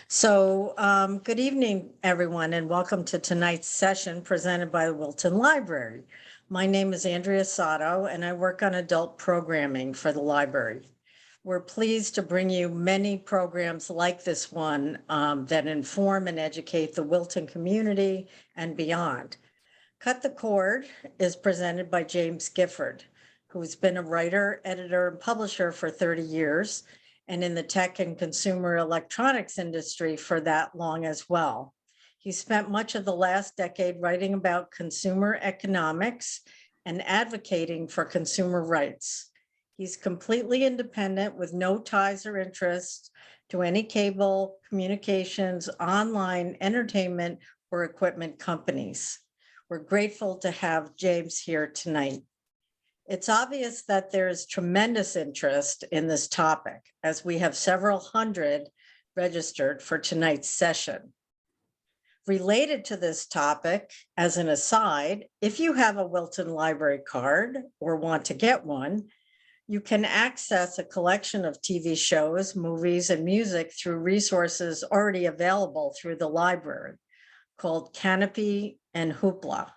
Good evening, everyone, and welcome to tonight's session presented by the Wilton Library. My name is Andrea Sato, and I work on adult programming for the library. We're pleased to bring you many programs like this one that inform and educate the Wilton community and beyond. Cut the Cord is presented by James Gifford, who's been a writer, editor, and publisher for 30 years, and in the tech and consumer electronics industry for that long as well. He spent much of the last decade writing about consumer economics and advocating for consumer rights. He's completely independent with no ties or interests to any cable, communications, online, entertainment, or equipment companies. We're grateful to have James here tonight. It's obvious that there is tremendous interest in this topic, as we have several hundred registered for tonight's session. Related to this topic, as an aside, if you have a Wilton Library card or want to get one, you can access a collection of TV shows, movies, and music through resources already available through the library called Canopy and Hoopla,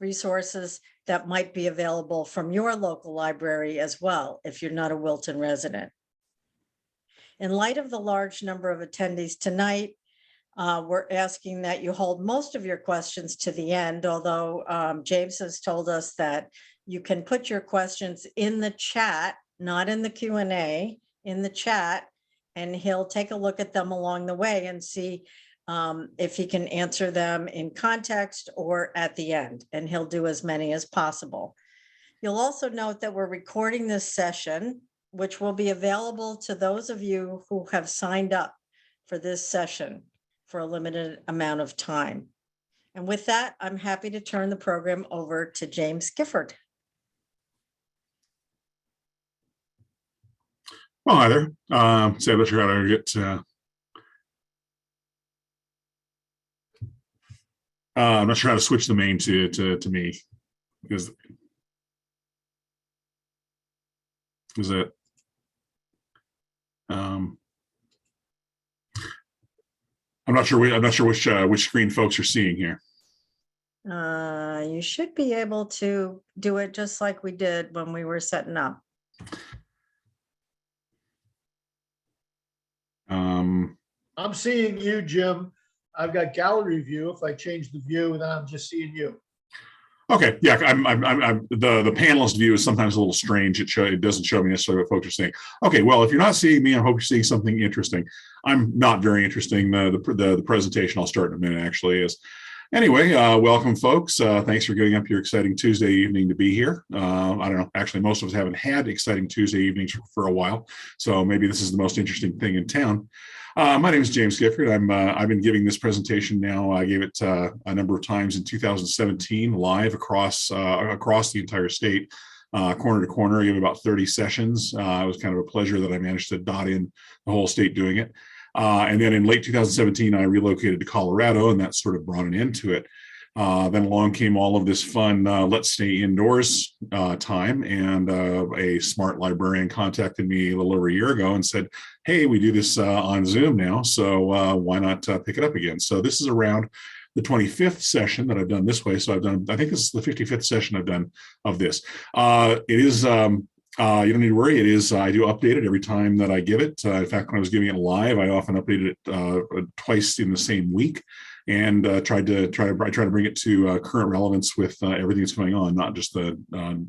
resources that might be available from your local library as well if you're not a Wilton resident. In light of the large number of attendees tonight, we're asking that you hold most of your questions to the end, although James has told us that you can put your questions in the chat, not in the Q&A, in the chat, and he'll take a look at them along the way and see if he can answer them in context or at the end, and he'll do as many as possible. You'll also note that we're recording this session, which will be available to those of you who have signed up for this session for a limited amount of time. And with that, I'm happy to turn the program over to James Gifford. Well, hi there. So let's try to get I'm not sure how to switch the main to me. Is that I'm not sure which screen folks are seeing here. You should be able to do it just like we did when we were setting up. I'm seeing you, Jim. I've got gallery view. If I change the view, then I'm just seeing you. Okay, yeah, the panelist view is sometimes a little strange. It doesn't show me necessarily what folks are saying. Okay, well, if you're not seeing me, I hope you're seeing something interesting. I'm not very interesting. The presentation I'll start in a minute actually is. Anyway, welcome folks. Thanks for getting up your exciting Tuesday evening to be here. I don't know, actually most of us haven't had exciting Tuesday evenings for a while, so maybe this is the most interesting thing in town. My name is James Gifford. I've been giving this presentation now. I gave it a number of times in 2017 live across the entire state, corner to corner. I gave about 30 sessions. It was kind of a pleasure that I managed to dot in the whole state doing it. And then in late 2017, I relocated to Colorado, and that sort of brought an end to it. Then along came all of this fun let's stay indoors time, and a smart librarian contacted me a little over a year ago and said, hey, we do this on Zoom now, so why not pick it up again? So this is around the 25th session that I've done this way. So I think this is the 55th session I've done of this. It is, you don't need to worry. It is, I do update it every time that I give it. In fact, when I was giving it live, I often updated it twice in the same week, and try to bring it to current relevance with everything that's going on, not just the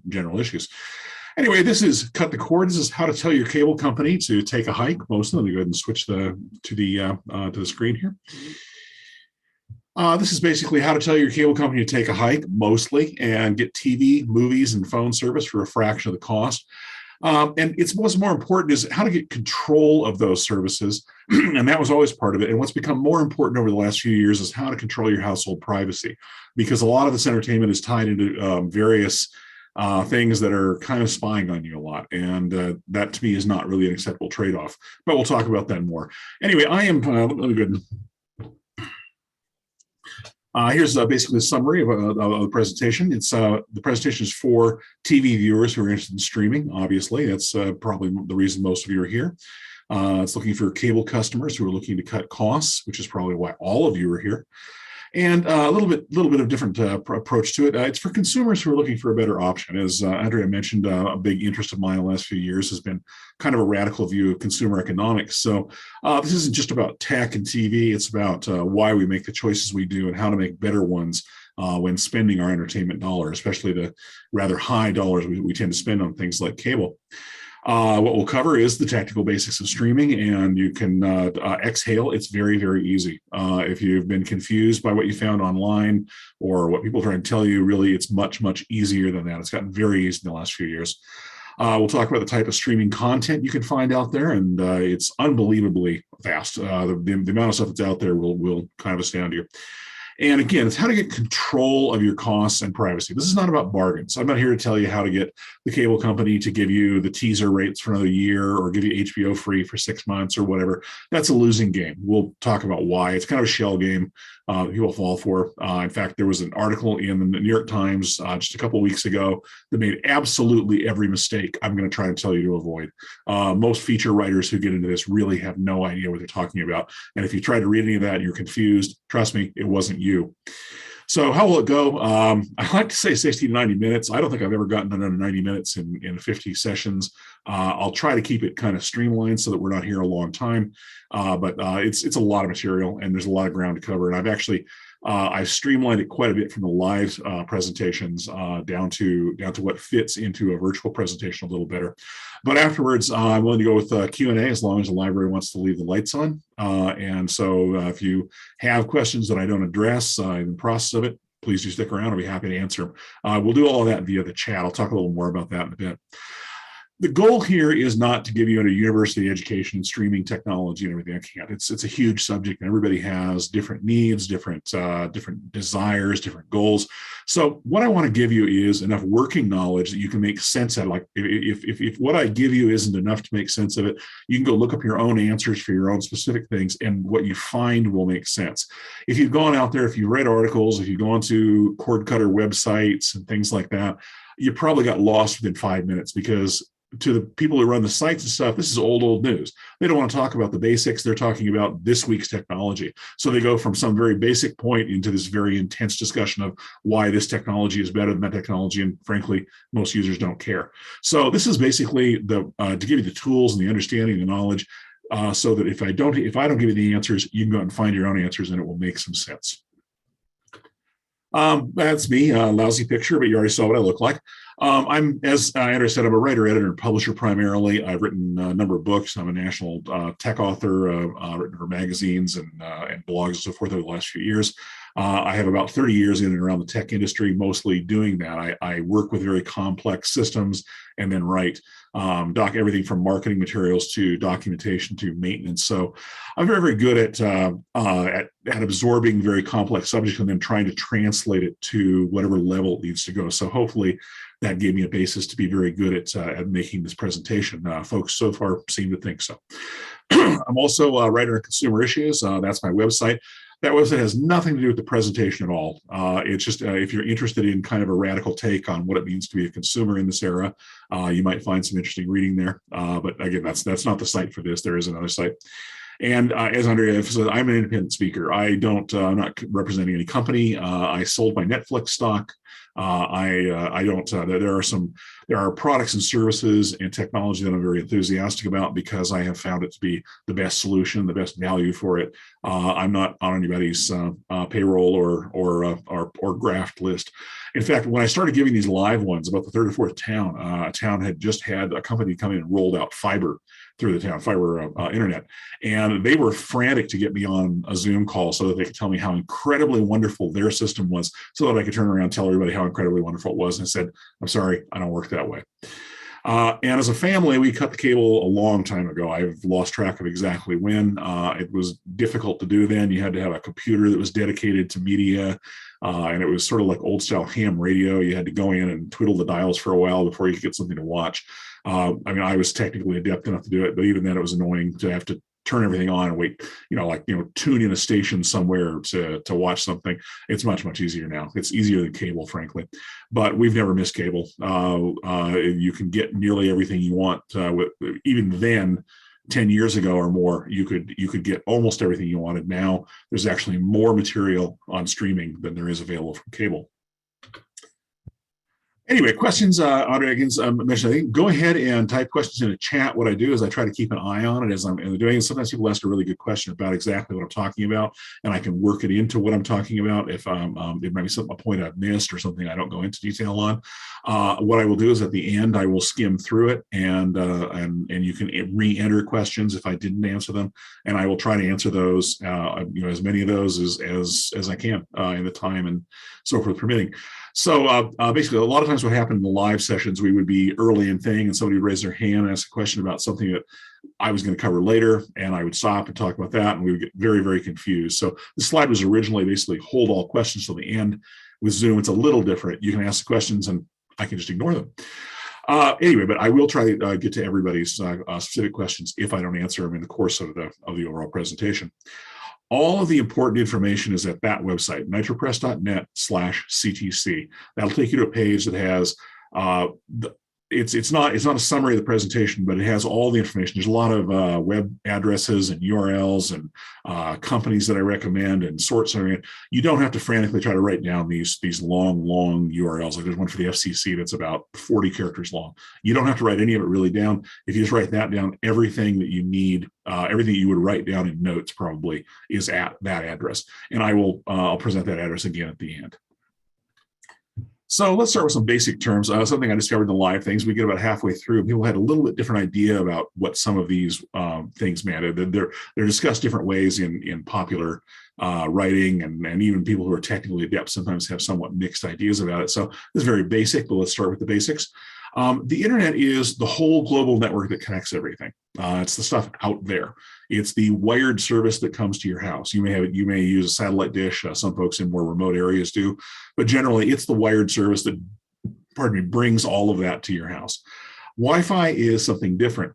general issues. Anyway, this is Cut the Cord. This is how to tell your cable company to take a hike. Most of them. Let me go ahead and switch to the screen here. This is basically how to tell your cable company to take a hike, mostly, and get TV, movies, and phone service for a fraction of the cost. And what's more important is how to get control of those services. And that was always part of it. And what's become more important over the last few years is how to control your household privacy, because a lot of this entertainment is tied into various things that are kind of spying on you a lot. And that to me is not really an acceptable trade-off, but we'll talk about that more. Anyway, I am, let me go ahead and here's basically a summary of the presentation. The presentation is for TV viewers who are interested in streaming. Obviously, that's probably the reason most of you are here. It's looking for cable customers who are looking to cut costs, which is probably why all of you are here. And a little bit of different approach to it. It's for consumers who are looking for a better option. As Andrea mentioned, a big interest of mine in the last few years has been kind of a radical view of consumer economics. So this isn't just about tech and TV. It's about why we make the choices we do and how to make better ones when spending our entertainment dollar, especially the rather high dollars we tend to spend on things like cable. What we'll cover is the technical basics of streaming, and you can exhale. It's very, very easy. If you've been confused by what you found online or what people try to tell you, really, it's much, much easier than that. It's gotten very easy in the last few years. We'll talk about the type of streaming content you can find out there, and it's unbelievably fast. The amount of stuff that's out there will kind of astound you. And again, it's how to get control of your costs and privacy. This is not about bargains. I'm not here to tell you how to get the cable company to give you the teaser rates for another year or give you HBO free for 6 months or whatever. That's a losing game. We'll talk about why. It's kind of a shell game people fall for. In fact, there was an article in the New York Times just a couple of weeks ago that made absolutely every mistake I'm going to try and tell you to avoid. Most feature writers who get into this really have no idea what they're talking about. And if you try to read any of that and you're confused, trust me, it wasn't you. So how will it go? I like to say 60 to 90 minutes. I don't think I've ever gotten done under 90 minutes in 50 sessions. I'll try to keep it kind of streamlined so that we're not here a long time. But it's a lot of material and there's a lot of ground to cover. And I've streamlined it quite a bit from the live presentations down to what fits into a virtual presentation a little better. But afterwards, I'm willing to go with Q&A as long as the library wants to leave the lights on. And so if you have questions that I don't address in the process of it, please do stick around. I'll be happy to answer them. We'll do all of that via the chat. I'll talk a little more about that in a bit. The goal here is not to give you a university education in streaming technology and everything. I can't. It's a huge subject, and everybody has different needs, different desires, different goals. So what I want to give you is enough working knowledge that you can make sense of it. Like if what I give you isn't enough to make sense of it, you can go look up your own answers for your own specific things, and what you find will make sense. If you've gone out there, if you read articles, if you go onto cord cutter websites and things like that, you probably got lost within 5 minutes because to the people who run the sites and stuff, this is old news. They don't want to talk about the basics. They're talking about this week's technology. So they go from some very basic point into this very intense discussion of why this technology is better than that technology. And frankly, most users don't care. So this is basically to give you the tools and the understanding, the knowledge, so that if I don't give you the answers, you can go out and find your own answers and it will make some sense. That's me, a lousy picture, but you already saw what I look like. As Andrea said, I'm a writer, editor, and publisher primarily. I've written a number of books. I'm a national tech author, written for magazines and blogs and so forth over the last few years. I have about 30 years in and around the tech industry, mostly doing that. I work with very complex systems and then write everything from marketing materials to documentation to maintenance. So I'm very, very good at absorbing very complex subjects and then trying to translate it to whatever level it needs to go. So hopefully that gave me a basis to be very good at making this presentation. Folks so far seem to think so. I'm also a writer in consumer issues. That's my website. That website has nothing to do with the presentation at all. It's just if you're interested in kind of a radical take on what it means to be a consumer in this era, you might find some interesting reading there. But again, that's not the site for this. There is another site. And as Andrea said, I'm an independent speaker. I'm not representing any company. I sold my Netflix stock. I don't. There are products and services and technology that I'm very enthusiastic about because I have found it to be the best solution, the best value for it. I'm not on anybody's payroll or graft list. In fact, when I started giving these live ones, about the third or fourth town, a town had just had a company come in and rolled out fiber through the town, fiber internet. And they were frantic to get me on a Zoom call so that they could tell me how incredibly wonderful their system was so that I could turn around and tell everybody how incredibly wonderful it was. And I said, I'm sorry, I don't work that way. And as a family, we cut the cable a long time ago. I've lost track of exactly when. It was difficult to do then. You had to have a computer that was dedicated to media. And it was sort of like old style ham radio. You had to go in and twiddle the dials for a while before you could get something to watch. I was technically adept enough to do it, but even then it was annoying to have to turn everything on and wait, tune in a station somewhere to watch something. It's much, much easier now. It's easier than cable, frankly, but we've never missed cable. You can get nearly everything you want. Even then, 10 years ago or more, you could get almost everything you wanted. Now there's actually more material on streaming than there is available from cable. Anyway, questions, Audrey Higgins mentioned, I think, go ahead and type questions in the chat. What I do is I try to keep an eye on it as I'm doing it. Sometimes people ask a really good question about exactly what I'm talking about, and I can work it into what I'm talking about. If it might be a point I've missed or something I don't go into detail on. What I will do is at the end, I will skim through it, and you can re-enter questions if I didn't answer them, and I will try to answer those, as many of those as I can in the time and so forth permitting. So basically, a lot of times what happened in the live sessions, we would be early in thing and somebody would raise their hand and ask a question about something that I was going to cover later, and I would stop and talk about that, and we would get very, very confused. So the slide was originally basically hold all questions till the end. With Zoom, it's a little different. You can ask the questions and I can just ignore them. Anyway, but I will try to get to everybody's specific questions if I don't answer them in the course of the overall presentation. All of the important information is at that website, nitropress.net/CTC. That'll take you to a page that has it's not a summary of the presentation, but it has all the information. There's a lot of web addresses and URLs and companies that I recommend and sorts of it. You don't have to frantically try to write down these long URLs. Like there's one for the FCC that's about 40 characters long. You don't have to write any of it really down. If you just write that down, everything that you need, everything you would write down in notes probably is at that address. And I'll present that address again at the end. So let's start with some basic terms. Something I discovered in the live things, we get about halfway through, people had a little bit different idea about what some of these things meant. They're discussed different ways in popular writing, and even people who are technically adept sometimes have somewhat mixed ideas about it. So this is very basic, but let's start with the basics. The internet is the whole global network that connects everything. It's the stuff out there. It's the wired service that comes to your house. You may use a satellite dish. Some folks in more remote areas do, but generally it's the wired service that, brings all of that to your house. Wi-Fi is something different.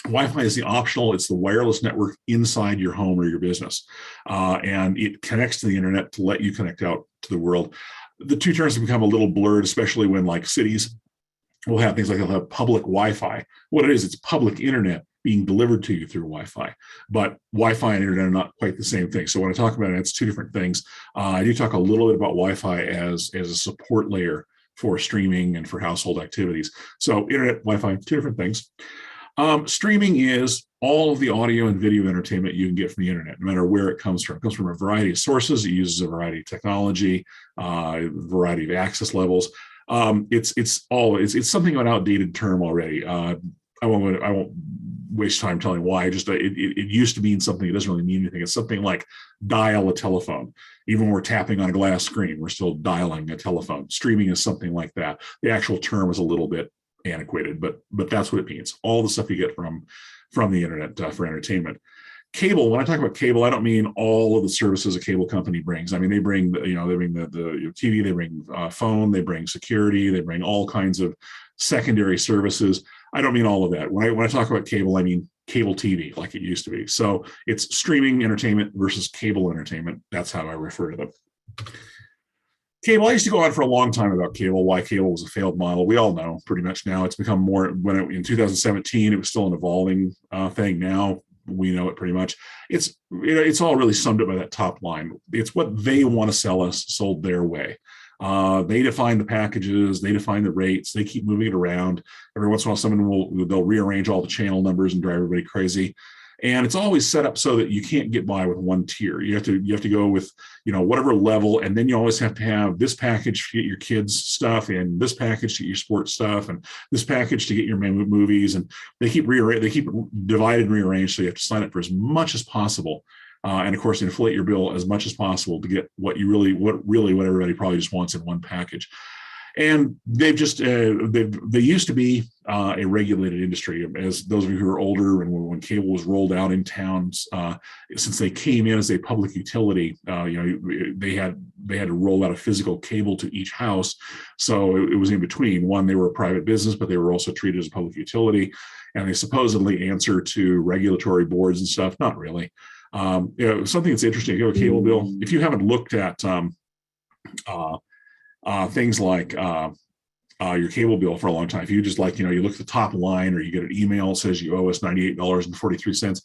Wi-Fi is the optional. It's the wireless network inside your home or your business, and it connects to the internet to let you connect out to the world. The two terms have become a little blurred, especially when like cities will have things like they'll have public Wi-Fi. What it is, it's public internet being delivered to you through Wi-Fi. But Wi-Fi and internet are not quite the same thing. So when I talk about it, it's two different things. I do talk a little bit about Wi-Fi as a support layer for streaming and for household activities. So internet, Wi-Fi, two different things. Streaming is all of the audio and video entertainment you can get from the internet, no matter where it comes from. It comes from a variety of sources. It uses a variety of technology, a variety of access levels. It's something of an outdated term already. I won't waste time telling why. Just it used to mean something. It doesn't really mean anything. It's something like dial a telephone. Even when we're tapping on a glass screen, we're still dialing a telephone. Streaming is something like that. The actual term is a little bit antiquated, but that's what it means. All the stuff you get from the internet for entertainment. Cable, when I talk about cable, I don't mean all of the services a cable company brings. I mean, they bring the TV, they bring phone, they bring security, they bring all kinds of secondary services. I don't mean all of that. When I talk about cable, I mean cable TV like it used to be. So it's streaming entertainment versus cable entertainment. That's how I refer to them. Cable, I used to go on for a long time about cable, why cable was a failed model. We all know pretty much now. It's become more, in 2017, it was still an evolving thing. Now we know it pretty much. It's all really summed up by that top line. It's what they want to sell us, sold their way. They define the packages, they define the rates, they keep moving it around. Every once in a while, they'll rearrange all the channel numbers and drive everybody crazy. And it's always set up so that you can't get by with one tier. You have to go with, whatever level, and then you always have to have this package to get your kids stuff, and this package to get your sports stuff, and this package to get your movies. And they keep divided and rearranged, so you have to sign up for as much as possible. And of course, inflate your bill as much as possible to get what everybody probably just wants in one package. And they've just they used to be a regulated industry. As those of you who are older, and when cable was rolled out in towns, since they came in as a public utility, they had to roll out a physical cable to each house. So it was in between. One, they were a private business, but they were also treated as a public utility, and they supposedly answer to regulatory boards and stuff. Not really. Something that's interesting. You have a cable bill. If you haven't looked at things like your cable bill for a long time. If you just like, you look at the top line or you get an email that says you owe us $98.43,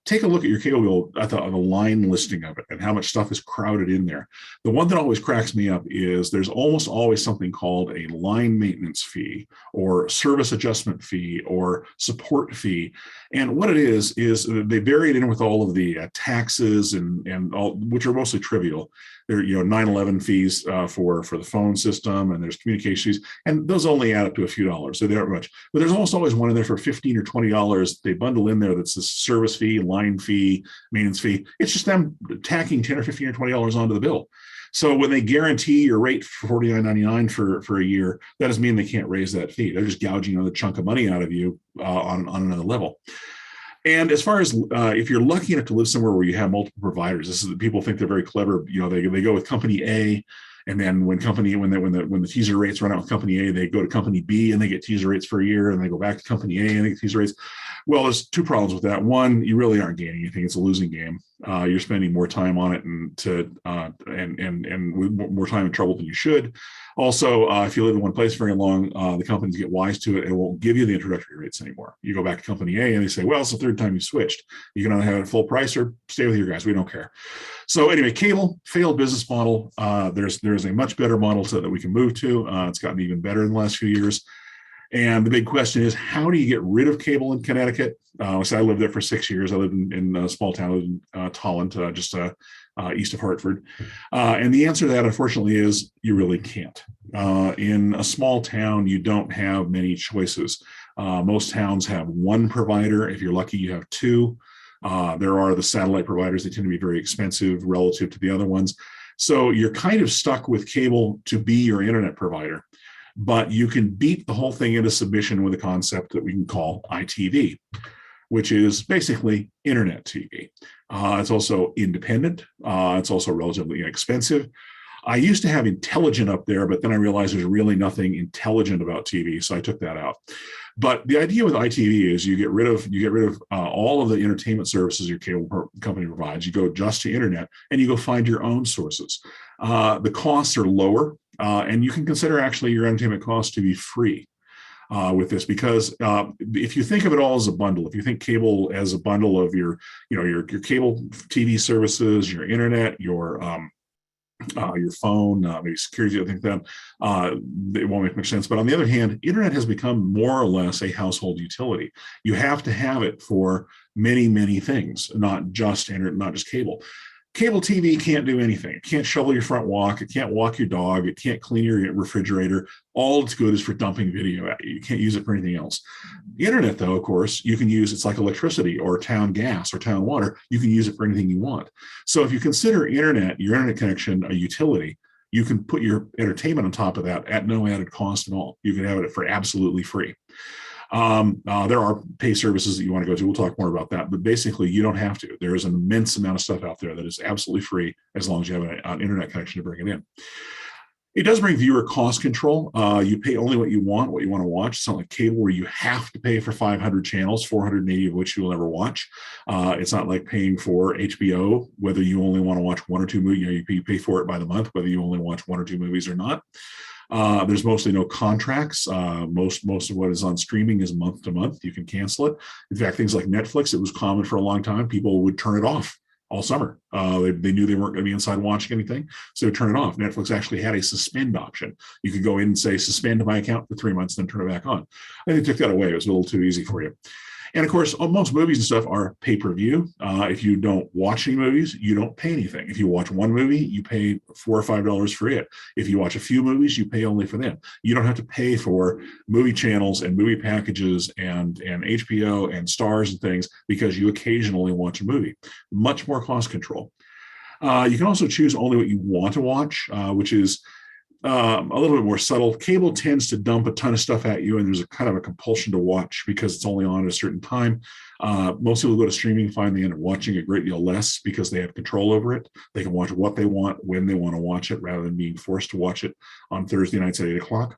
take a look at your cable bill at the line listing of it and how much stuff is crowded in there. The one that always cracks me up is there's almost always something called a line maintenance fee or service adjustment fee or support fee. And what it is they bury it in with all of the taxes and all, which are mostly trivial. There, 9/11 fees for the phone system, and there's communication fees, and those only add up to a few dollars, so they aren't much. But there's almost always one in there for $15 or $20. They bundle in there that's the service fee, line fee, maintenance fee. It's just them tacking $10 or $15 or $20 onto the bill. So when they guarantee your rate for $49.99 for a year, that doesn't mean they can't raise that fee. They're just gouging another chunk of money out of you on another level. And as far as if you're lucky enough to live somewhere where you have multiple providers, people think they're very clever. They go with company A, and then when the teaser rates run out with company A, they go to company B and they get teaser rates for a year, and they go back to company A and they get teaser rates. Well, there's two problems with that. One, you really aren't gaining anything; it's a losing game. You're spending more time on it and with more time and trouble than you should. Also, if you live in one place very long, the companies get wise to it and won't give you the introductory rates anymore. You go back to company A and they say, well, it's the third time you switched. You can either have it at full price or stay with your guys. We don't care. So anyway, cable, failed business model. There's a much better model that we can move to. It's gotten even better in the last few years. And the big question is, how do you get rid of cable in Connecticut? So I lived there for 6 years. I lived in a small town in Tolland, just east of Hartford. And the answer to that, unfortunately, is you really can't. In a small town, you don't have many choices. Most towns have one provider. If you're lucky, you have two. There are the satellite providers. They tend to be very expensive relative to the other ones. So you're kind of stuck with cable to be your internet provider. But you can beat the whole thing into submission with a concept that we can call ITV, which is basically internet TV. It's also independent. It's also relatively inexpensive. I used to have intelligent up there, but then I realized there's really nothing intelligent about TV, so I took that out. But the idea with ITV is you get rid of all of the entertainment services your cable company provides. You go just to internet and you go find your own sources. The costs are lower, and you can consider actually your entertainment costs to be free with this, because if you think of it all as a bundle, if you think cable as a bundle of your cable TV services, your internet, your phone, maybe security, I think that it won't make much sense. But on the other hand, internet has become more or less a household utility. You have to have it for many, many things, not just internet, not just cable. Cable TV can't do anything. It can't shovel your front walk. It can't walk your dog. It can't clean your refrigerator. All it's good is for dumping video at you. You can't use it for anything else. The internet, though, of course, you can use. It's like electricity or town gas or town water. You can use it for anything you want. So if you consider your internet connection a utility, you can put your entertainment on top of that at no added cost at all. You can have it for absolutely free. There are pay services that you want to go to. We'll talk more about that, but basically you don't have to. There is an immense amount of stuff out there that is absolutely free as long as you have an internet connection to bring it in. It does bring viewer cost control. You pay only what you want to watch. It's not like cable where you have to pay for 500 channels, 480 of which you will never watch. It's not like paying for HBO, whether you only want to watch one or two movies. You pay for it by the month, whether you only watch one or two movies or not. There's mostly no contracts. Most of what is on streaming is month to month. You can cancel it. In fact, things like Netflix, it was common for a long time. People would turn it off all summer. They knew they weren't going to be inside watching anything, so they would turn it off. Netflix actually had a suspend option. You could go in and say, suspend my account for 3 months, then turn it back on. I think they took that away. It was a little too easy for you. And of course, most movies and stuff are pay-per-view. If you don't watch any movies, you don't pay anything. If you watch one movie, you pay $4 or $5 for it. If you watch a few movies, you pay only for them. You don't have to pay for movie channels and movie packages and HBO and stars and things because you occasionally watch a movie. Much more cost control. You can also choose only what you want to watch, which is a little bit more subtle. Cable tends to dump a ton of stuff at you, and there's a kind of a compulsion to watch because it's only on at a certain time. Most people who go to streaming find they end up watching a great deal less because they have control over it. They can watch what they want when they want to watch it rather than being forced to watch it on Thursday nights at 8 o'clock.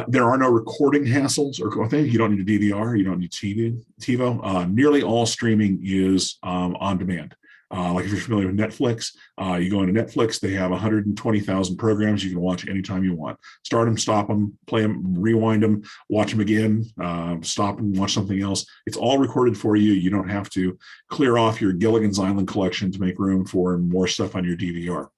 There are no recording hassles or things. You don't need a DVR. You don't need TiVo. Nearly all streaming is on demand. Like if you're familiar with Netflix, you go into Netflix, they have 120,000 programs you can watch anytime you want. Start them, stop them, play them, rewind them, watch them again, stop and watch something else. It's all recorded for you. You don't have to clear off your Gilligan's Island collection to make room for more stuff on your DVR.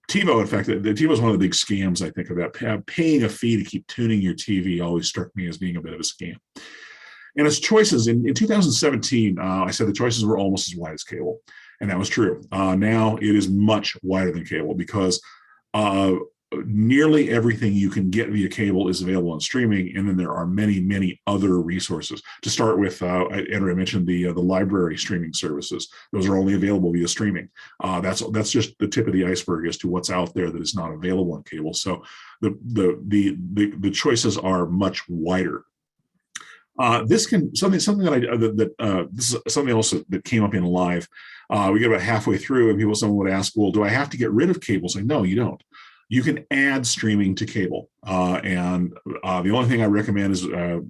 TiVo, in fact, the TiVo is one of the big scams, I think, about paying a fee to keep tuning your TV always struck me as being a bit of a scam. And its choices in 2017, I said the choices were almost as wide as cable. And that was true. Now it is much wider than cable because nearly everything you can get via cable is available on streaming. And then there are many, many other resources. To start with, Andrew, I mentioned the library streaming services. Those are only available via streaming. That's just the tip of the iceberg as to what's out there that is not available on cable. So the choices are much wider. This is something else that came up in live. We get about halfway through, and someone would ask, "Well, do I have to get rid of cable?" So no, you don't. You can add streaming to cable, and the only thing I recommend is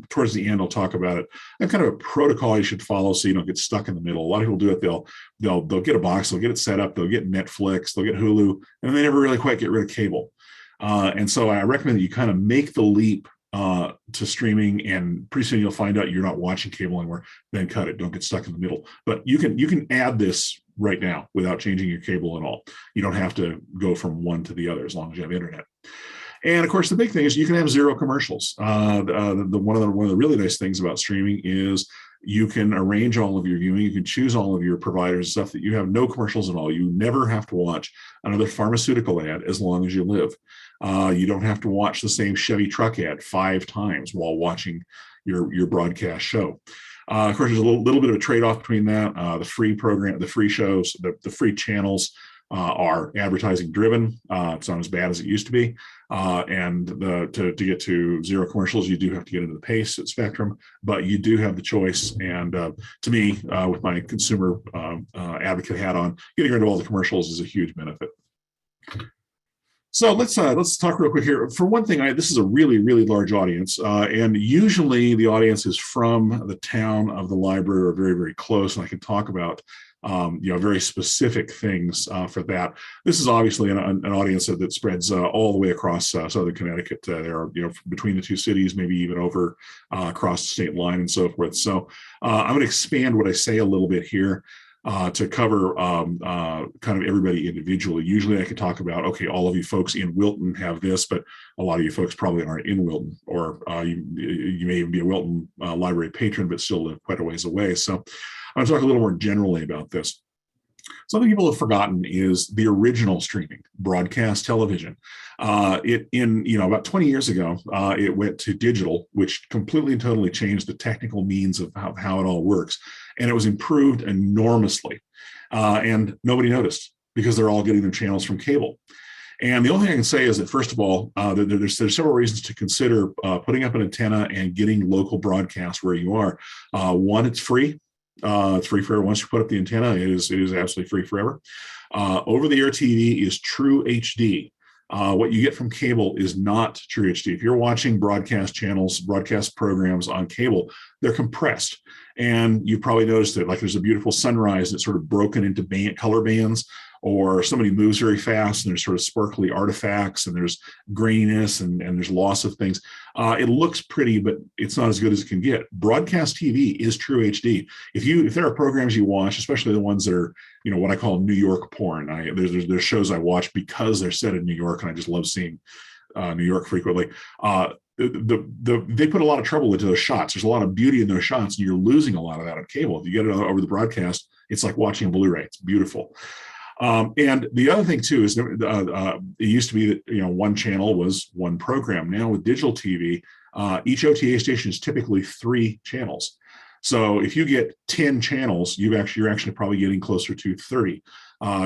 towards the end I'll talk about it. That's kind of a protocol you should follow so you don't get stuck in the middle. A lot of people do it. They'll get a box, they'll get it set up, they'll get Netflix, they'll get Hulu, and they never really quite get rid of cable. And so I recommend that you kind of make the leap to streaming, and pretty soon you'll find out you're not watching cable anymore. Then cut it. Don't get stuck in the middle. But you can add this right now without changing your cable at all. You don't have to go from one to the other as long as you have internet. And of course, the big thing is you can have zero commercials. One of the really nice things about streaming is you can arrange all of your viewing. You can choose all of your providers, stuff that you have no commercials at all. You never have to watch another pharmaceutical ad as long as you live. You don't have to watch the same Chevy truck ad 5 times while watching your broadcast show. Of course, there's a little bit of a trade-off between that. The free program, the free shows, the free channels are advertising driven. It's not as bad as it used to be. And to get to zero commercials, you do have to get into the pay spectrum, but you do have the choice. And to me, with my consumer advocate hat on, getting rid of all the commercials is a huge benefit. So let's talk real quick here. For one thing, this is a really, really large audience, and usually the audience is from the town of the library or very, very close, and I can talk about very specific things for that. This is obviously an audience that spreads all the way across southern Connecticut. There are between the two cities, maybe even over across the state line and so forth. So I'm going to expand what I say a little bit here. To cover kind of everybody individually. Usually I could talk about, okay, all of you folks in Wilton have this, but a lot of you folks probably aren't in Wilton, or you may even be a Wilton library patron, but still live quite a ways away. So I'm going to talk a little more generally about this. Something people have forgotten is the original streaming, broadcast television. About 20 years ago, it went to digital, which completely and totally changed the technical means of how it all works. And it was improved enormously. And nobody noticed because they're all getting their channels from cable. And the only thing I can say is that, first of all, there's several reasons to consider putting up an antenna and getting local broadcast where you are. One, it's free. It's free forever. Once you put up the antenna, it is absolutely free forever. Over-the-air TV is true HD. What you get from cable is not true HD. If you're watching broadcast channels, broadcast programs on cable, they're compressed. And you probably noticed that, like, there's a beautiful sunrise that's sort of broken into color bands, or somebody moves very fast and there's sort of sparkly artifacts and there's graininess and there's loss of things. It looks pretty, but it's not as good as it can get. Broadcast TV is true HD. If there are programs you watch, especially the ones that are, what I call New York porn, there's shows I watch because they're set in New York, and I just love seeing New York frequently. They put a lot of trouble into those shots. There's a lot of beauty in those shots, and you're losing a lot of that on cable. If you get it over the broadcast, it's like watching a Blu-ray. It's beautiful. And the other thing too is it used to be that one channel was one program. Now with digital TV, each OTA station is typically 3 channels. So if you get 10 channels, you're actually probably getting closer to 30.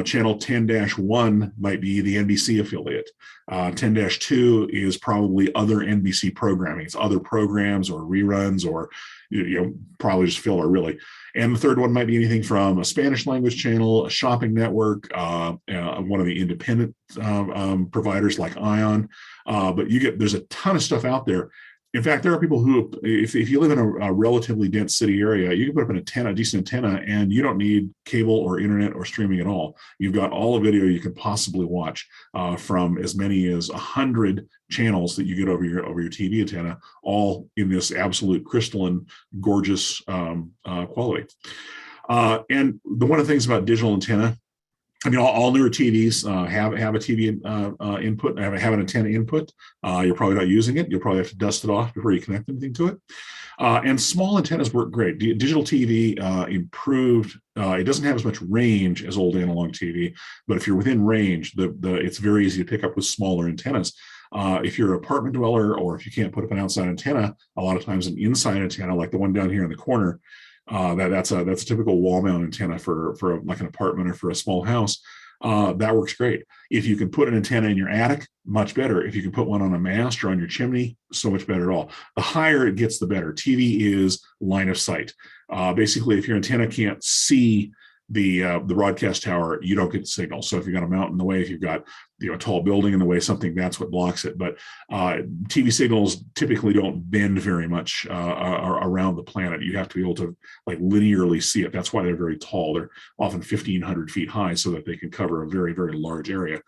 Channel 10-1 might be the NBC affiliate. 10-2 is probably other NBC programming. It's other programs or reruns, or probably just filler, really. And the third one might be anything from a Spanish language channel, a shopping network, one of the independent providers like Ion. But there's a ton of stuff out there In fact, there are people who, if you live in a relatively dense city area, you can put up an antenna, a decent antenna, and you don't need cable or internet or streaming at all. You've got all the video you can possibly watch from as many as 100 channels that you get over your TV antenna, all in this absolute crystalline, gorgeous quality. And one of the things about digital antenna, I mean, all newer TVs have a TV input, have an antenna input. You're probably not using it. You'll probably have to dust it off before you connect anything to it. And small antennas work great. Digital TV improved. It doesn't have as much range as old analog TV, but if you're within range, it's very easy to pick up with smaller antennas. If you're an apartment dweller, or if you can't put up an outside antenna, a lot of times an inside antenna, like the one down here in the corner, that's a typical wall mount antenna for like an apartment or for a small house. That works great. If you can put an antenna in your attic, much better. If you can put one on a mast or on your chimney, so much better at all. The higher it gets, the better. TV is line of sight. Basically, if your antenna can't see the broadcast tower, you don't get the signal. So if you've got a mountain in the way, if you've got a tall building in the way, something, that's what blocks it. But TV signals typically don't bend very much around the planet. You have to be able to like linearly see it. That's why they're very tall. They're often 1,500 feet high, so that they can cover a very, very large area.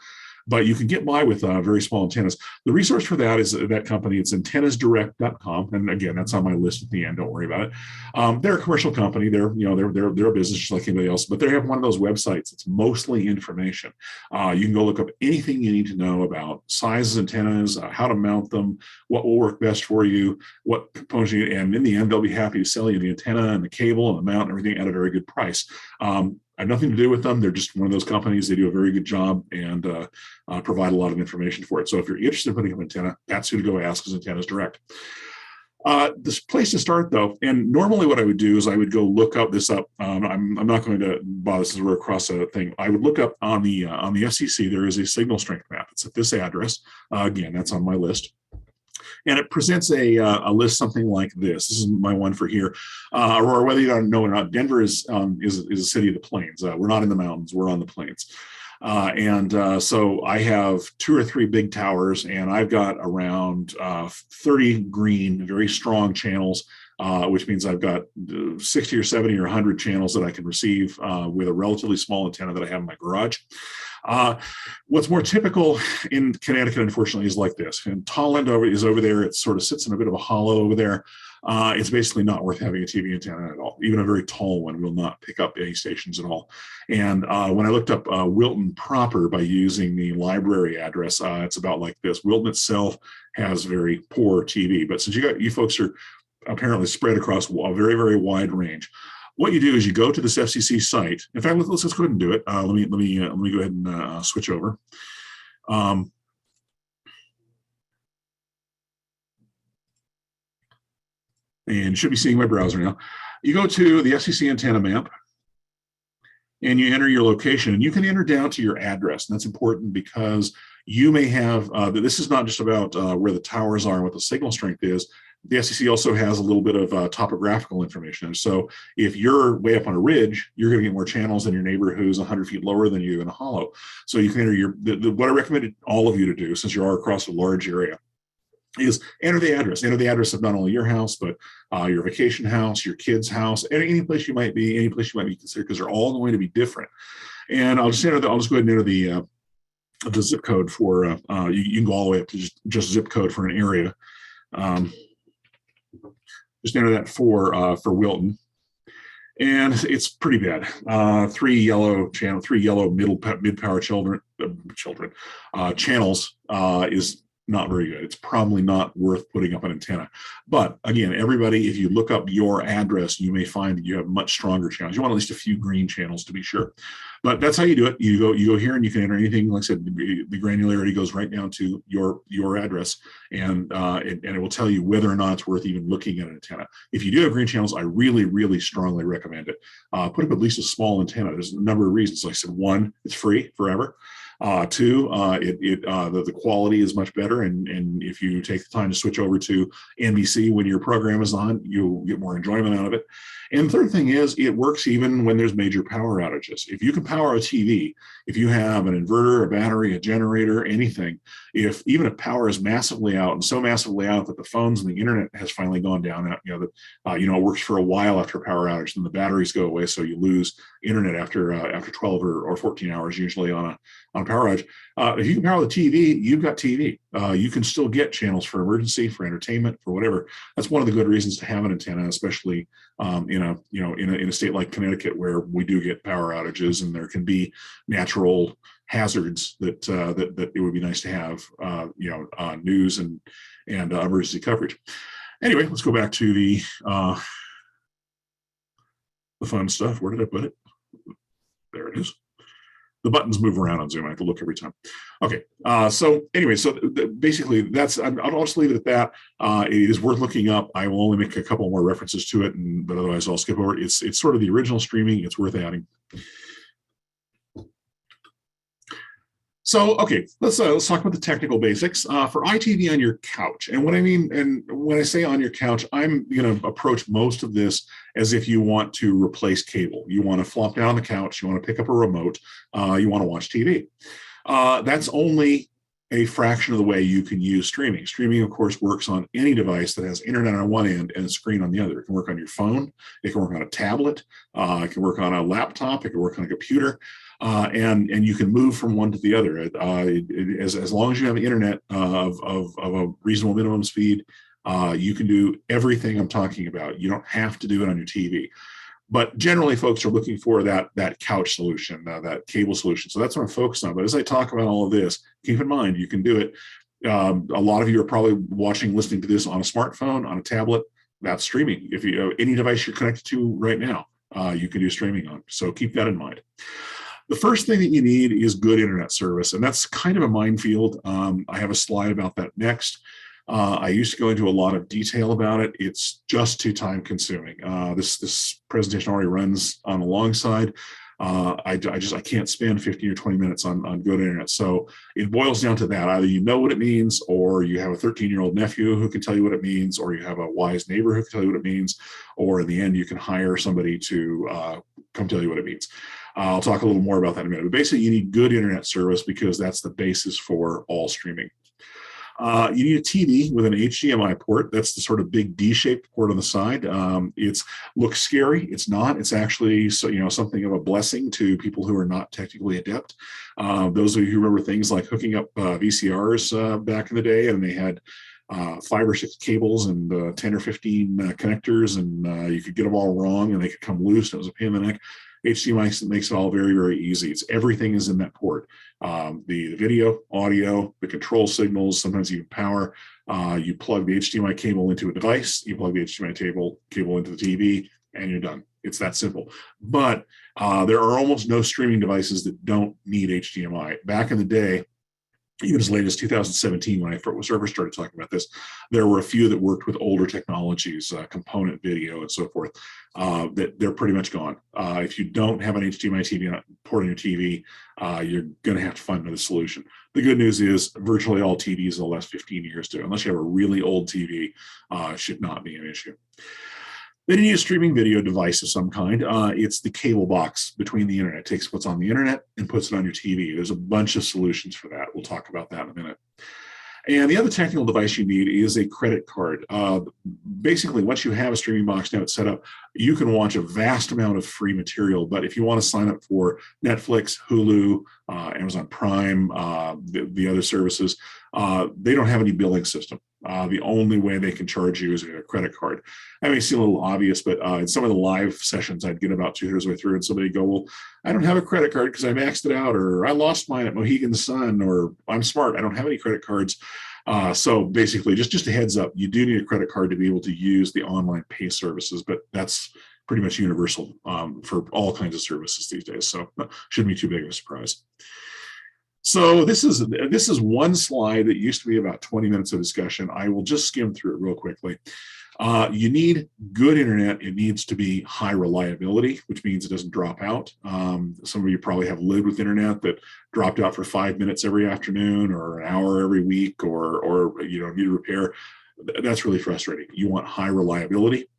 But you can get by with very small antennas. The resource for that is that company. It's antennasdirect.com, and again, that's on my list at the end. Don't worry about it. They're a commercial company. They're a business just like anybody else, but they have one of those websites. It's mostly information. You can go look up anything you need to know about sizes, antennas, how to mount them, what will work best for you, what components you need, and in the end, they'll be happy to sell you the antenna and the cable and the mount and everything at a very good price. I have nothing to do with them. They're just one of those companies. They do a very good job and provide a lot of information for it. So if you're interested in putting up an antenna, that's who to go ask, is Antennas Direct. This place to start, though, and normally what I would do is I would go look up this up. I'm not going to bother this as we're across a thing. I would look up on the FCC. There is a signal strength map. It's at this address. Again, that's on my list. And it presents a list something like this. This is my one for here. Or whether you don't know or not, Denver is a city of the plains. We're not in the mountains. We're on the plains. So I have 2 or 3 big towers, and I've got around 30 green, very strong channels, which means I've got 60 or 70 or 100 channels that I can receive with a relatively small antenna that I have in my garage. What's more typical in Connecticut, unfortunately, is like this. And Tolland is over there. It sort of sits in a bit of a hollow over there. It's basically not worth having a TV antenna at all. Even a very tall one will not pick up any stations at all. And when I looked up Wilton proper by using the library address, it's about like this. Wilton itself has very poor TV, but since you folks are apparently spread across a very, very wide range, what you do is you go to this FCC site. In fact, let's go ahead and do it. Let me go ahead and switch over. And you should be seeing my browser now. You go to the FCC antenna map, and you enter your location, and you can enter down to your address. And that's important because you may have. This is not just about where the towers are and what the signal strength is. The FCC also has a little bit of topographical information. So if you're way up on a ridge, you're going to get more channels than your neighbor who's 100 feet lower than you in a hollow. So you can enter what I recommend all of you to do, since you are across a large area, is enter the address. Enter the address of not only your house, but your vacation house, your kid's house, any place you might be considered, because they're all going to be different. And I'll just go ahead and enter the zip code for, you can go all the way up to just zip code for an area. Just enter that for Wilton, and it's pretty bad. 3 yellow mid-power channels is not very good. It's probably not worth putting up an antenna. But again, everybody, if you look up your address, you may find that you have much stronger channels. You want at least a few green channels to be sure. But that's how you do it. You go here, and you can enter anything. Like I said, the granularity goes right down to your address, and it will tell you whether or not it's worth even looking at an antenna. If you do have green channels, I really, really strongly recommend it. Put up at least a small antenna. There's a number of reasons. Like I said, 1, it's free forever. 2, the quality is much better, and if you take the time to switch over to NBC when your program is on, you'll get more enjoyment out of it. And the third thing is, it works even when there's major power outages. If you can power a TV, if you have an inverter, a battery, a generator, anything, even if power is massively out, and so massively out that the phones and the internet has finally gone down, it works for a while after a power outage, then the batteries go away, so you lose internet after 12 or 14 hours usually on a power outage. If you can power the TV, you've got TV. You can still get channels for emergency, for entertainment, for whatever. That's one of the good reasons to have an antenna, especially in a state like Connecticut, where we do get power outages and there can be natural hazards that it would be nice to have news and emergency coverage. Anyway, let's go back to the fun stuff. Where did I put it? There it is. The buttons move around on Zoom. I have to look every time. Okay. So anyway, basically I'll just leave it at that. It is worth looking up. I will only make a couple more references to it, but otherwise I'll skip over it. It's sort of the original streaming. It's worth adding. So, okay, let's talk about the technical basics for iTV on your couch. And what I mean, and when I say on your couch, I'm going to approach most of this as if you want to replace cable. You want to flop down on the couch, you want to pick up a remote, you want to watch TV. That's only a fraction of the way you can use streaming. Streaming, of course, works on any device that has internet on one end and a screen on the other. It can work on your phone, it can work on a tablet, it can work on a laptop, it can work on a computer. And you can move from one to the other as long as you have internet of a reasonable minimum speed. You can do everything I'm talking about. You don't have to do it on your TV. But generally, folks are looking for that couch solution, that cable solution. So that's what I'm focused on. But as I talk about all of this, keep in mind you can do it. A lot of you are probably listening to this on a smartphone, on a tablet. That's streaming. If you any device you're connected to right now, you can do streaming on. So keep that in mind. The first thing that you need is good internet service, and that's kind of a minefield. I have a slide about that next. I used to go into a lot of detail about it. It's just too time consuming. This presentation already runs on the long side. I can't spend 15 or 20 minutes on good internet. So it boils down to that. Either you know what it means, or you have a 13-year-old nephew who can tell you what it means, or you have a wise neighbor who can tell you what it means, or in the end, you can hire somebody to come tell you what it means. I'll talk a little more about that in a minute. But basically, you need good internet service because that's the basis for all streaming. You need a TV with an HDMI port. That's the sort of big D-shaped port on the side. It looks scary. It's not. It's actually something of a blessing to people who are not technically adept. Those of you who remember things like hooking up VCRs back in the day, and they had 5 or 6 cables and 10 or 15 connectors, and you could get them all wrong, and they could come loose. It was a pain in the neck. HDMI makes it all very, very easy. Everything is in that port. The video, audio, the control signals, sometimes even power. You plug the HDMI cable into a device, you plug the HDMI cable into the TV, and you're done. It's that simple. But there are almost no streaming devices that don't need HDMI. Back in the day, even as late as 2017, when I first started talking about this, there were a few that worked with older technologies, component video and so forth, that they're pretty much gone. If you don't have an HDMI TV port on your TV, you're going to have to find another solution. The good news is virtually all TVs in the last 15 years do. Unless you have a really old TV, should not be an issue. Then you need a streaming video device of some kind. It's the cable box between the internet. It takes what's on the internet and puts it on your TV. There's a bunch of solutions for that. We'll talk about that in a minute. And the other technical device you need is a credit card. Basically, once you have a streaming box now it's set up, you can watch a vast amount of free material. But if you want to sign up for Netflix, Hulu, Amazon Prime, the other services, they don't have any billing system. The only way they can charge you is a credit card. That may seem a little obvious, but in some of the live sessions, I'd get about 2/3 of the way through and somebody go, well, I don't have a credit card because I maxed it out, or I lost mine at Mohegan Sun, or I'm smart, I don't have any credit cards. So basically, just a heads up, you do need a credit card to be able to use the online pay services, but that's pretty much universal for all kinds of services these days. So shouldn't be too big of a surprise. So this is one slide that used to be about 20 minutes of discussion. I will just skim through it real quickly. You need good internet. It needs to be high reliability, which means it doesn't drop out. Some of you probably have lived with internet that dropped out for 5 minutes every afternoon, or an hour every week, or need a repair. That's really frustrating. You want high reliability.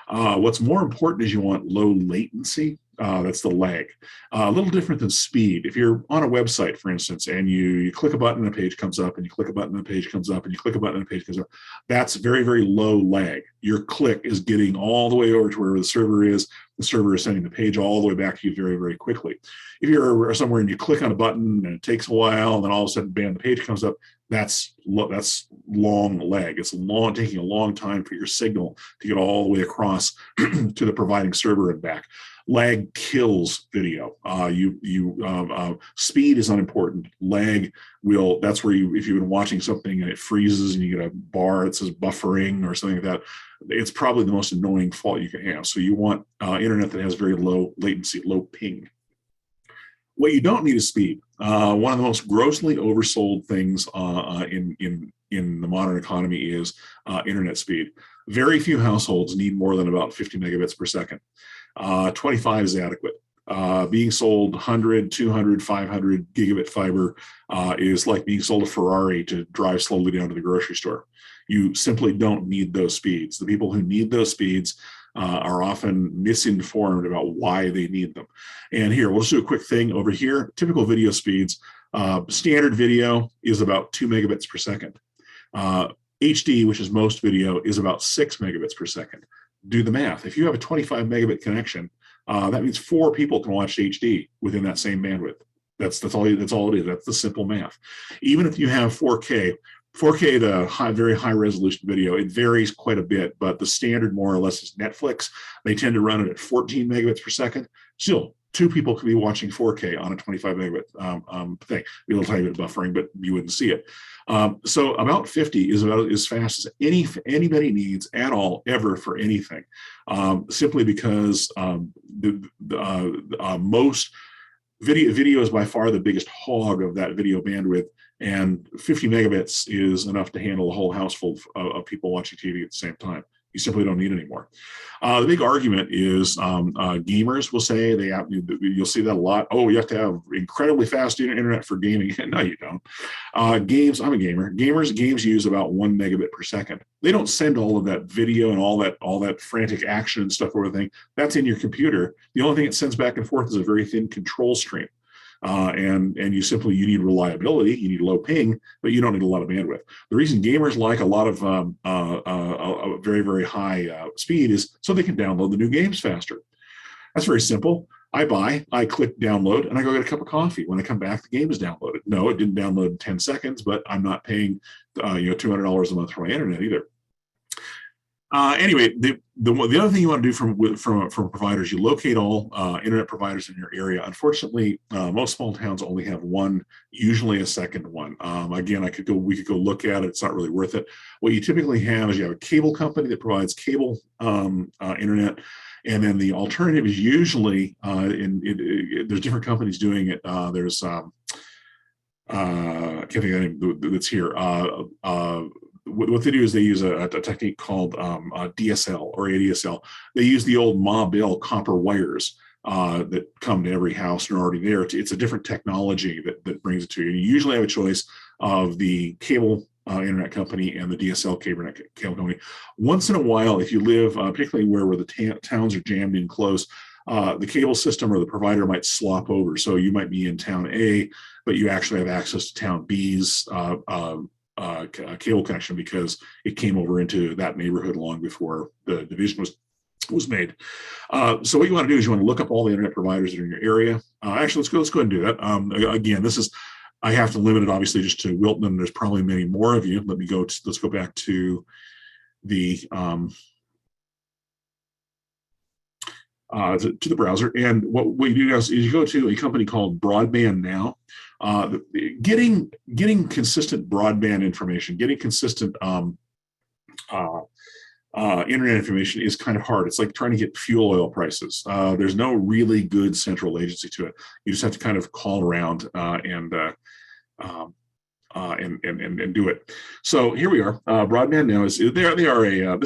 What's more important is you want low latency. That's the lag. A little different than speed. If you're on a website, for instance, and you click a button and a page comes up, and you click a button and a page comes up, and you click a button and a page comes up, that's very, very low lag. Your click is getting all the way over to where the server is. The server is sending the page all the way back to you very, very quickly. If you're somewhere and you click on a button and it takes a while, and then all of a sudden, bam, the page comes up, that's long lag. It's taking a long time for your signal to get all the way across to the providing server and back. Lag kills video. Speed is unimportant. Lag that's where if you've been watching something and it freezes and you get a bar that says buffering or something like that, it's probably the most annoying fault you can have. So you want internet that has very low latency, low ping. What you don't need is speed. One of the most grossly oversold things in the modern economy is internet speed. Very few households need more than about 50 megabits per second. 25 is adequate. Being sold 100, 200, 500 gigabit fiber is like being sold a Ferrari to drive slowly down to the grocery store. You simply don't need those speeds. The people who need those speeds are often misinformed about why they need them. And here, we'll just do a quick thing over here. Typical video speeds. Standard video is about 2 megabits per second. HD, which is most video, is about 6 megabits per second. Do the math. If you have a 25 megabit connection, that means 4 people can watch HD within that same bandwidth. That's all it is. That's the simple math. Even if you have 4K, the very high resolution video, it varies quite a bit, but the standard more or less is Netflix. They tend to run it at 14 megabits per second. Still, 2 people could be watching 4K on a 25 megabit thing. Be a little tiny bit of buffering, but you wouldn't see it. So about 50 is about as fast as anybody needs at all ever for anything, simply because most video is by far the biggest hog of that video bandwidth, and 50 megabits is enough to handle a whole house full of people watching TV at the same time. You simply don't need any more. The big argument is gamers will say you'll see that a lot. Oh, you have to have incredibly fast internet for gaming. No, you don't. Games, I'm a gamer. Games use about 1 megabit per second. They don't send all of that video and all that frantic action and stuff over the thing. That's in your computer. The only thing it sends back and forth is a very thin control stream. And you need reliability, you need low ping, but you don't need a lot of bandwidth. The reason gamers like a lot of very, very high speed is so they can download the new games faster. That's very simple. I click download, and I go get a cup of coffee. When I come back, the game is downloaded. No, it didn't download in 10 seconds, but I'm not paying $200 a month for my internet either. Anyway, the other thing you want to do from providers, you locate all internet providers in your area. Unfortunately, most small towns only have one, usually a second one. Again, we could go look at it. It's not really worth it. What you typically have is you have a cable company that provides cable internet, and then the alternative is usually there's different companies doing it. There's I can't think of the name that's here. What they do is they use a technique called DSL or ADSL. They use the old Ma Bell copper wires that come to every house and are already there. It's a different technology that brings it to you. You usually have a choice of the cable internet company and the DSL cable company. Once in a while, if you live, particularly where the towns are jammed in close, the cable system or the provider might slop over. So you might be in town A, but you actually have access to town B's cable connection because it came over into that neighborhood long before the division was made. So what you want to do is you want to look up all the internet providers that are in your area. Actually, let's go ahead and do that. Again, I have to limit it obviously just to Wilton, and there's probably many more of you. Let's go back to the browser, and what you do is you go to a company called Broadband Now. Getting consistent broadband information, getting consistent internet information is kind of hard. It's like trying to get fuel oil prices. There's no really good central agency to it. You just have to kind of call around and do it. So here we are. Broadband Now this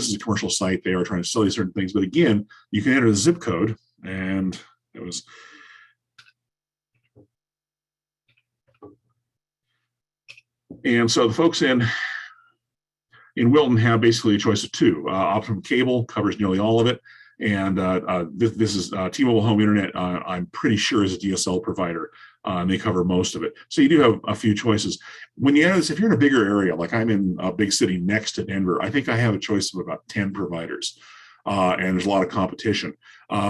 is a commercial site. They are trying to sell you certain things, but again, you can enter the zip code, and it was. And so the folks in Wilton have basically a choice of 2. Optimum Cable covers nearly all of it. And this is T-Mobile Home Internet. I'm pretty sure is a DSL provider, and they cover most of it. So you do have a few choices. When you add this, if you're in a bigger area, like I'm in a big city next to Denver, I think I have a choice of about 10 providers, and there's a lot of competition.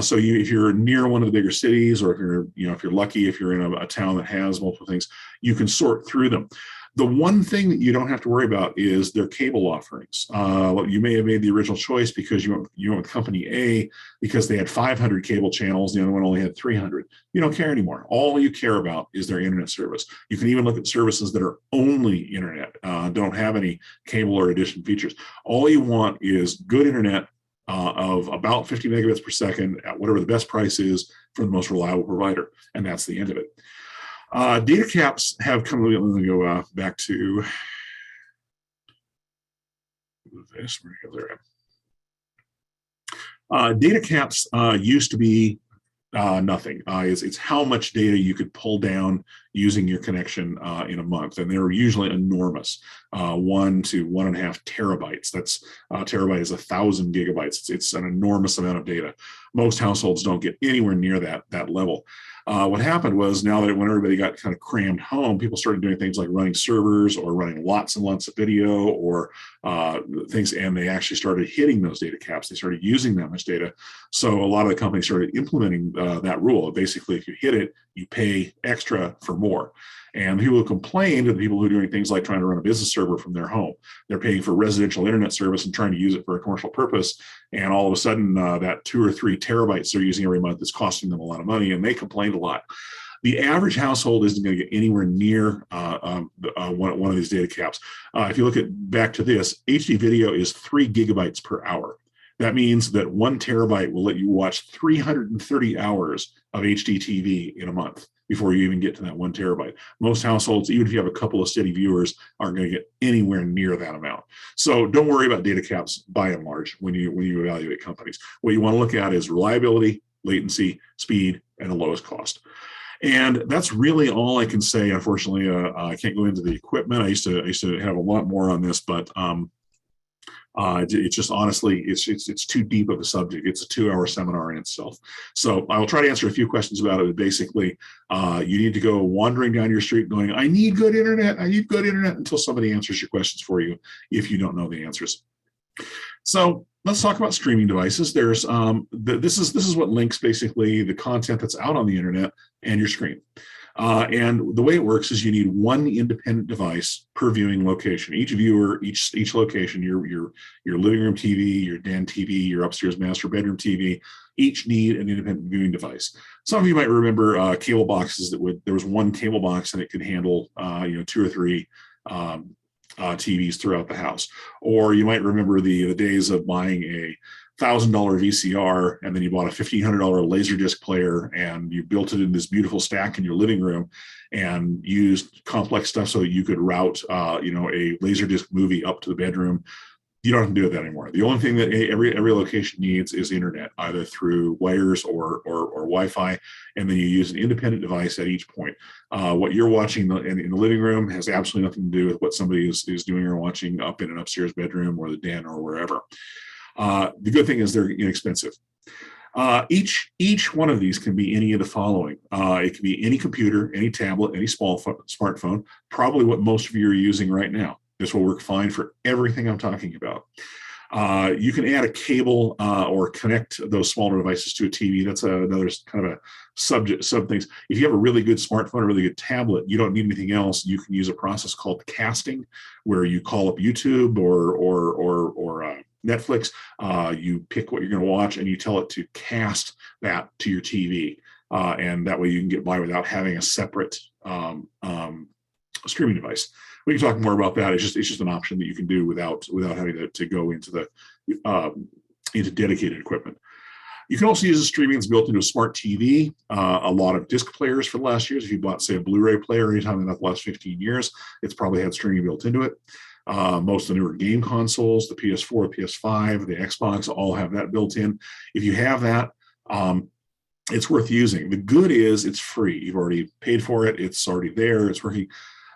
So if you're near one of the bigger cities, or if you're lucky, if you're in a town that has multiple things, you can sort through them. The one thing that you don't have to worry about is their cable offerings. You may have made the original choice because you went with company A because they had 500 cable channels. The other one only had 300. You don't care anymore. All you care about is their internet service. You can even look at services that are only internet, don't have any cable or addition features. All you want is good internet of about 50 megabits per second at whatever the best price is for the most reliable provider. And that's the end of it. Data caps have come. Let me go back to this. Data caps used to be nothing. It's how much data you could pull down using your connection in a month, and they're usually enormous, 1 to 1.5 terabytes. That's terabyte is 1,000 gigabytes. It's an enormous amount of data. Most households don't get anywhere near that level. What happened was, now that when everybody got kind of crammed home, people started doing things like running servers or running lots and lots of video or things, and they actually started hitting those data caps. They started using that much data. So a lot of the companies started implementing that rule. Basically, if you hit it, you pay extra for more. And people who complained are the people who are doing things like trying to run a business server from their home. They're paying for residential internet service and trying to use it for a commercial purpose. And all of a sudden, that 2 or 3 terabytes they're using every month is costing them a lot of money, and they complained a lot. The average household isn't going to get anywhere near one of these data caps. If you look back to this, HD video is 3 gigabytes per hour. That means that 1 terabyte will let you watch 330 hours of HD TV in a month before you even get to that 1 terabyte. Most households, even if you have a couple of steady viewers, aren't going to get anywhere near that amount. So don't worry about data caps by and large when you evaluate companies. What you want to look at is reliability, latency, speed, and the lowest cost. And that's really all I can say. Unfortunately, I can't go into the equipment. I used to have a lot more on this, but it's just, honestly, it's too deep of a subject. It's a 2-hour seminar in itself. So I will try to answer a few questions about it. But basically, you need to go wandering down your street going, I need good internet, until somebody answers your questions for you if you don't know the answers. So let's talk about streaming devices. There's this is what links basically the content that's out on the internet and your screen. And the way it works is you need one independent device per viewing location. Each viewer, each location, your living room TV, your den TV, your upstairs master bedroom TV, each need an independent viewing device. Some of you might remember cable boxes there was one cable box and it could handle 2 or 3 TVs throughout the house. Or you might remember the days of buying a $1,000 VCR, and then you bought a $1,500 Laserdisc player, and you built it in this beautiful stack in your living room, and used complex stuff so that you could route, a Laserdisc movie up to the bedroom. You don't have to do that anymore. The only thing that every location needs is internet, either through wires or Wi-Fi, and then you use an independent device at each point. What you're watching in the living room has absolutely nothing to do with what somebody is doing or watching up in an upstairs bedroom or the den or wherever. The good thing is they're inexpensive. Each one of these can be any of the following. It can be any computer, any tablet, any smartphone, probably what most of you are using right now. This will work fine for everything I'm talking about. You can add a cable or connect those smaller devices to a TV. That's another kind of a sub things. If you have a really good smartphone, a really good tablet, you don't need anything else. You can use a process called casting, where you call up YouTube or Netflix. You pick what you're going to watch and you tell it to cast that to your TV, and that way you can get by without having a separate streaming device. We can talk more about that. It's just an option that you can do without having to go into dedicated equipment. You can also use the streaming that's built into a smart TV. A lot of disc players for the last years. If you bought, say, a Blu-ray player anytime in the last 15 years, it's probably had streaming built into it. Most of the newer game consoles, the PS4, the PS5, the Xbox, all have that built in. If you have that, it's worth using. The good is it's free. You've already paid for it. It's already there. It's working.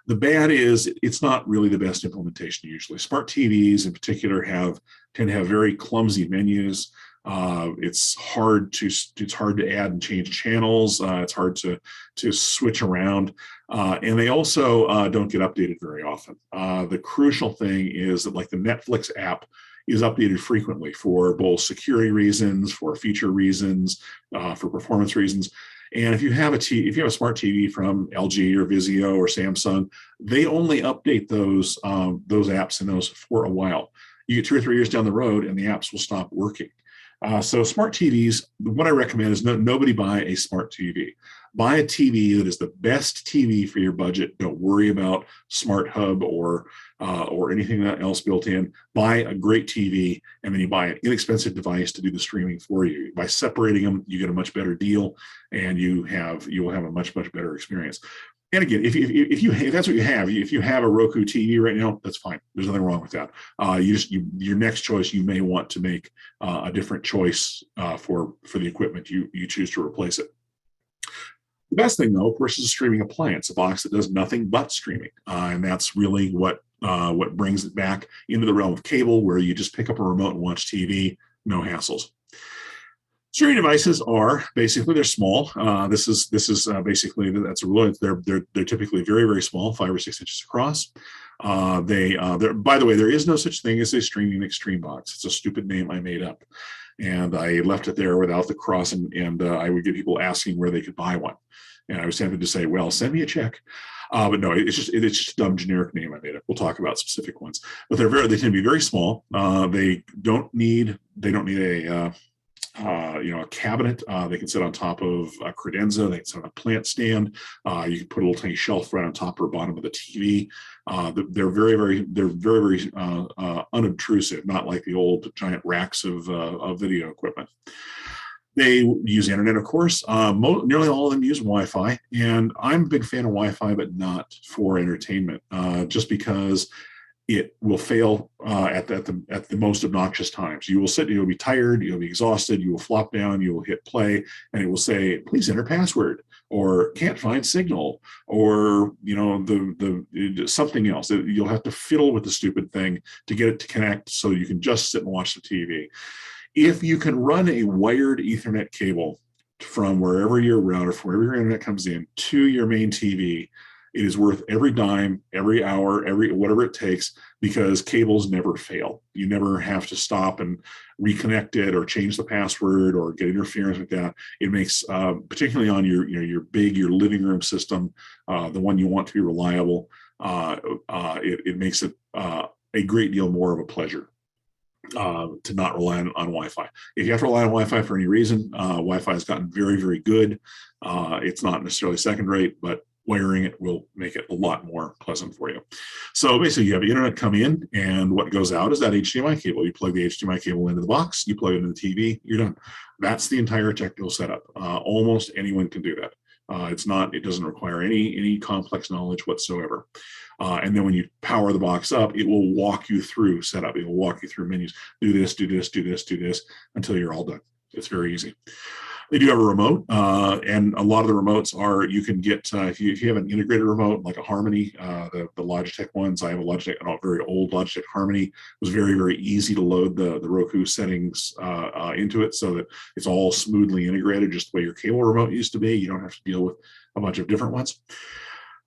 The bad is it's not really the best implementation usually. Smart TVs in particular tend to have very clumsy menus. It's hard to add and change channels. It's hard to switch around, and they also don't get updated very often. The crucial thing is that, like, the Netflix app is updated frequently for both security reasons, for feature reasons, for performance reasons. And if you have a smart TV from LG or Vizio or Samsung, they only update those apps and those for a while. You get 2 or 3 years down the road, and the apps will stop working. So smart TVs, what I recommend is nobody buy a smart TV. Buy a TV that is the best TV for your budget. Don't worry about Smart Hub or anything else built in. Buy a great TV, and then you buy an inexpensive device to do the streaming for you. By separating them, you get a much better deal, and you will have a much better experience. And again, if that's what you have, if you have a Roku TV right now, that's fine. There's nothing wrong with that. Your next choice, you may want to make a different choice for the equipment you choose to replace it. The best thing, though, of course, is a streaming appliance, a box that does nothing but streaming, and that's really what brings it back into the realm of cable, where you just pick up a remote and watch TV, no hassles. Streaming devices are basically, they're small. This is basically, that's a rule. They're typically very small, 5 or 6 inches across. By the way, there is no such thing as a streaming extreme box. It's a stupid name I made up, and I left it there without the cross. And I would get people asking where they could buy one, and I was tempted to say, well, send me a check. But no, it's just a dumb generic name I made up. We'll talk about specific ones, but they tend to be very small. They don't need a cabinet. They can sit on top of a credenza. They can sit on a plant stand. You can put a little tiny shelf right on top or bottom of the TV. They're very unobtrusive, not like the old giant racks of video equipment. They use the internet, of course. Nearly all of them use Wi-Fi, and I'm a big fan of Wi-Fi, but not for entertainment, just because it will fail at the most obnoxious times. You will sit, you'll be tired, you'll be exhausted, you will flop down, you will hit play, and it will say, please enter password, or can't find signal, or something else. You'll have to fiddle with the stupid thing to get it to connect so you can just sit and watch the TV. If you can run a wired Ethernet cable from wherever your router, from wherever your internet comes in, to your main TV, it is worth every dime, every hour, whatever it takes, because cables never fail. You never have to stop and reconnect it or change the password or get interference with that. It makes, particularly on your living room system, the one you want to be reliable, it makes it a great deal more of a pleasure to not rely on Wi-Fi. If you have to rely on Wi-Fi for any reason, Wi-Fi has gotten very good. It's not necessarily second rate, but wiring it will make it a lot more pleasant for you. So basically, you have the internet come in, and what goes out is that HDMI cable. You plug the HDMI cable into the box, you plug it into the TV, you're done. That's the entire technical setup. Almost anyone can do that. It doesn't require any complex knowledge whatsoever. And then when you power the box up, it will walk you through setup. It will walk you through menus. Do this, do this, do this, do this, until you're all done. It's very easy. They do have a remote, and a lot of the remotes are, you can get, if you have an integrated remote, like a Harmony, the Logitech ones. I have a very old Logitech Harmony. It was very easy to load the Roku settings into it, so that it's all smoothly integrated, just the way your cable remote used to be. You don't have to deal with a bunch of different ones.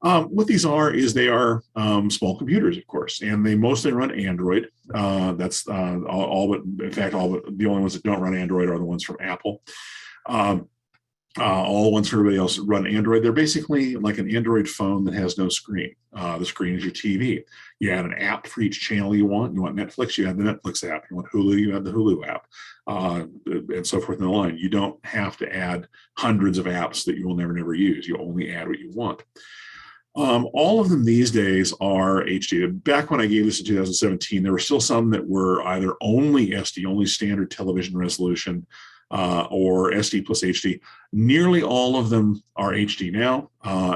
What these are is they are small computers, of course, and they mostly run Android. That's all but the only ones that don't run Android are the ones from Apple. All the ones for everybody else run Android. They're basically like an Android phone that has no screen. The screen is your TV. You add an app for each channel you want. You want Netflix, you add the Netflix app. You want Hulu, you add the Hulu app, and so forth in the line. You don't have to add hundreds of apps that you will never use. You only add what you want. All of them these days are HD. Back when I gave this in 2017, there were still some that were either only SD, only standard television resolution, or SD plus HD. Nearly all of them are HD now.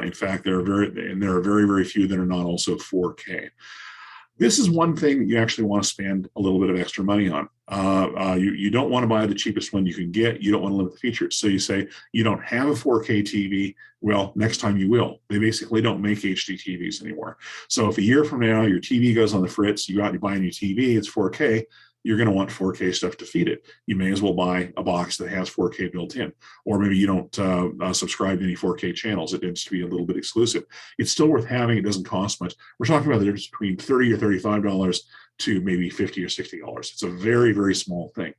In fact, there are very few that are not also 4K. This is one thing that you actually want to spend a little bit of extra money on. You don't want to buy the cheapest one you can get. You don't want to limit the features. So you say you don't have a 4K TV. Well, next time you will. They basically don't make HD TVs anymore. So if a year from now your TV goes on the fritz, you go out and you buy a new TV, it's 4K. you're going to want 4K stuff to feed it. You may as well buy a box that has 4K built in, or maybe you don't subscribe to any 4K channels. It tends to be a little bit exclusive. It's still worth having. It doesn't cost much. We're talking about the difference between $30 or $35 to maybe $50 or $60. It's a very, very small thing.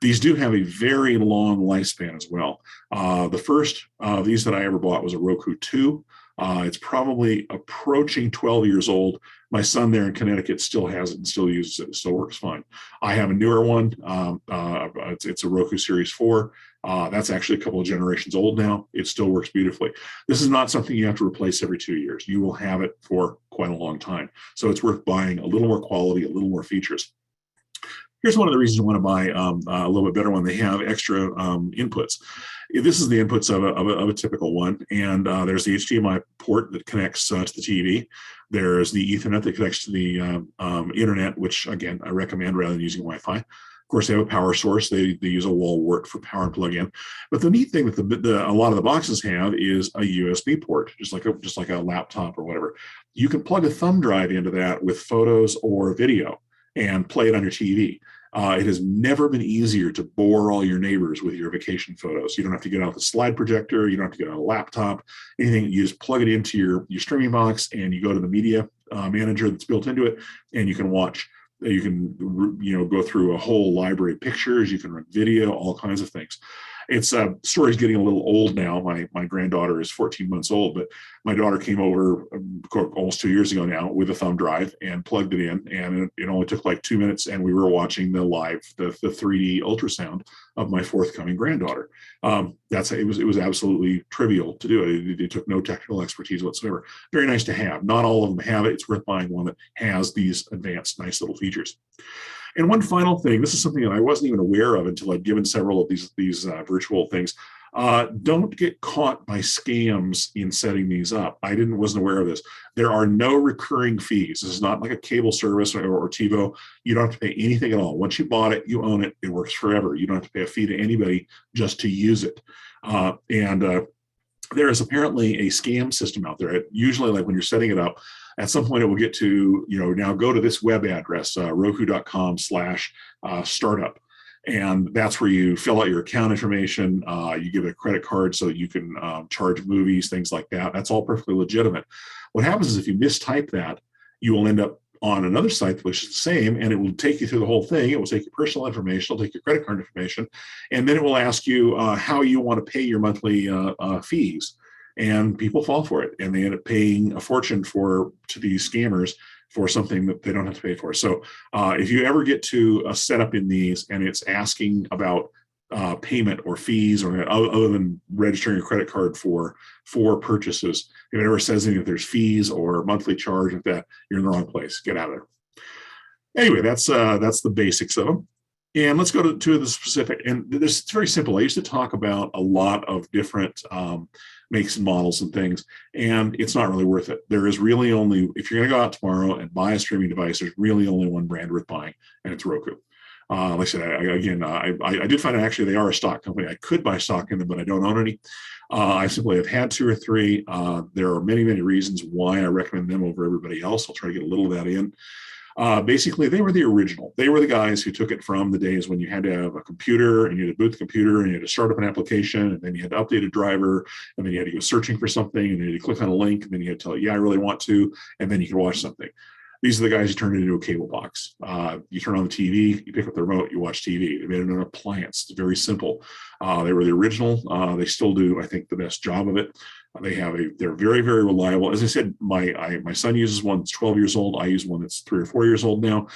These do have a very long lifespan as well. The first of these that I ever bought was a Roku 2. It's probably approaching 12 years old. My son there in Connecticut still has it and still uses it. It still works fine. I have a newer one. It's a Roku Series 4. That's actually a couple of generations old now. It still works beautifully. This is not something you have to replace every 2 years. You will have it for quite a long time. So it's worth buying a little more quality, a little more features. Here's one of the reasons you want to buy a little bit better one. They have extra inputs. This is the inputs of a typical one. And there's the HDMI port that connects to the TV. There's the Ethernet that connects to the internet, which, again, I recommend rather than using Wi-Fi. Of course, they have a power source. They use a wall wart for power and plug in. But the neat thing that a lot of the boxes have is a USB port, just like a laptop or whatever. You can plug a thumb drive into that with photos or video and play it on your TV. It has never been easier to bore all your neighbors with your vacation photos. You don't have to get out the slide projector. You don't have to get out a laptop, anything. You just plug it into your streaming box and you go to the media manager that's built into it, and you can watch. You can go through a whole library of pictures. You can run video, all kinds of things. It's story's getting a little old now. My granddaughter is 14 months old, but my daughter came over almost 2 years ago now with a thumb drive and plugged it in, and it only took like 2 minutes, and we were watching the 3D ultrasound of my forthcoming granddaughter. It was absolutely trivial to do it. It took no technical expertise whatsoever. Very nice to have. Not all of them have it. It's worth buying one that has these advanced, nice little features. And one final thing, this is something that I wasn't even aware of until I'd given several of these virtual things. Don't get caught by scams in setting these up. I wasn't aware of this. There are no recurring fees. This is not like a cable service or TiVo. You don't have to pay anything at all. Once you bought it, you own it. It works forever. You don't have to pay a fee to anybody just to use it. There is apparently a scam system out there. Usually, like when you're setting it up, at some point it will get to, now go to this web address, roku.com/startup. And that's where you fill out your account information. You give a credit card so that you can charge movies, things like that. That's all perfectly legitimate. What happens is if you mistype that, you will end up on another site which is the same, and it will take you through the whole thing. It will take your personal information, it'll take your credit card information, and then it will ask you how you want to pay your monthly fees. And people fall for it, and they end up paying a fortune to these scammers for something that they don't have to pay for. So if you ever get to a setup in these and it's asking about payment or fees, or other than registering a credit card for purchases, if it ever says anything, if there's fees or monthly charge like that, you're in the wrong place. Get out of there. Anyway, that's the basics of them. And let's go to the specific. And it's very simple. I used to talk about a lot of different makes and models and things, and it's not really worth it. There is really only, if you're going to go out tomorrow and buy a streaming device, there's really only one brand worth buying, and it's Roku. Like I said, I did find out actually they are a stock company. I could buy stock in them, but I don't own any. I simply have had 2 or 3. There are many, many reasons why I recommend them over everybody else. I'll try to get a little of that in. Basically, they were the original. They were the guys who took it from the days when you had to have a computer and you had to boot the computer and you had to start up an application, and then you had to update a driver, and then you had to go searching for something, and then you had to click on a link, and then you had to tell it, yeah, I really want to, and then you could watch something. These are the guys who turned it into a cable box. You turn on the TV, you pick up the remote, you watch TV. They made it an appliance. It's very simple. They were the original. They still do, I think, the best job of it. They're very, very reliable. As I said, my son uses one that's 12 years old. I use one that's 3 or 4 years old now.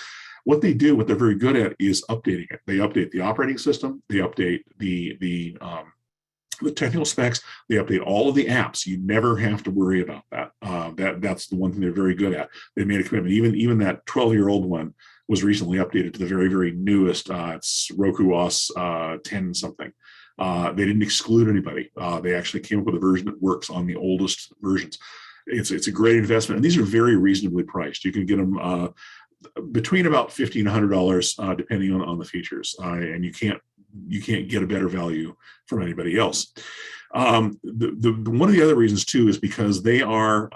What they're very good at is updating it. They update the operating system. They update the technical specs. They update all of the apps. You never have to worry about that. That's the one thing they're very good at. They made a commitment. Even that 12-year-old one was recently updated to the very, very newest. It's Roku OS 10 something. They didn't exclude anybody. They actually came up with a version that works on the oldest versions. It's a great investment, and these are very reasonably priced. You can get them between about $50 and $100, depending on the features, and you can't get a better value from anybody else. One of the other reasons too is because they are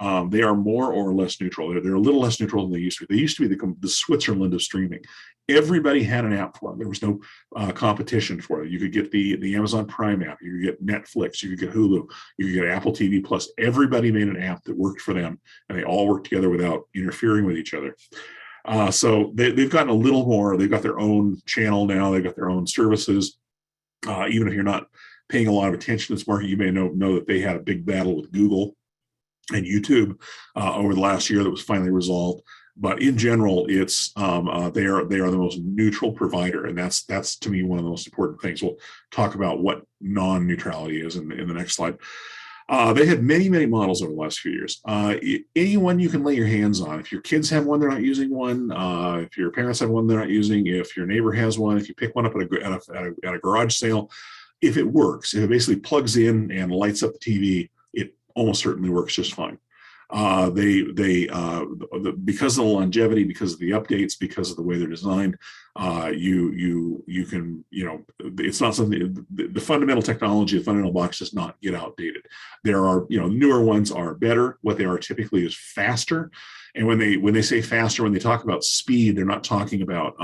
more or less neutral. They're a little less neutral than they used to be. They used to be the Switzerland of streaming. Everybody had an app for them. There was no competition for it. You could get the Amazon Prime app. You could get Netflix. You could get Hulu. You could get Apple TV Plus. Everybody made an app that worked for them, and they all worked together without interfering with each other. So they've gotten a little more. They've got their own channel now. They've got their own services. Even if you're not paying a lot of attention to this market, you may know that they had a big battle with Google and YouTube over the last year that was finally resolved. But in general, it's they are the most neutral provider, and that's to me one of the most important things. We'll talk about what non-neutrality is in the next slide. They had many models over the last few years. Any one you can lay your hands on. If your kids have one, they're not using one. If your parents have one, they're not using. If your neighbor has one, if you pick one up at a garage sale, if it works, if it basically plugs in and lights up the TV, it almost certainly works just fine. Because of the longevity, because of the updates, because of the way they're designed, you can, it's not something, the fundamental technology, the fundamental box does not get outdated. There are, newer ones are better. What they are typically is faster. And when they say faster, when they talk about speed, they're not talking about,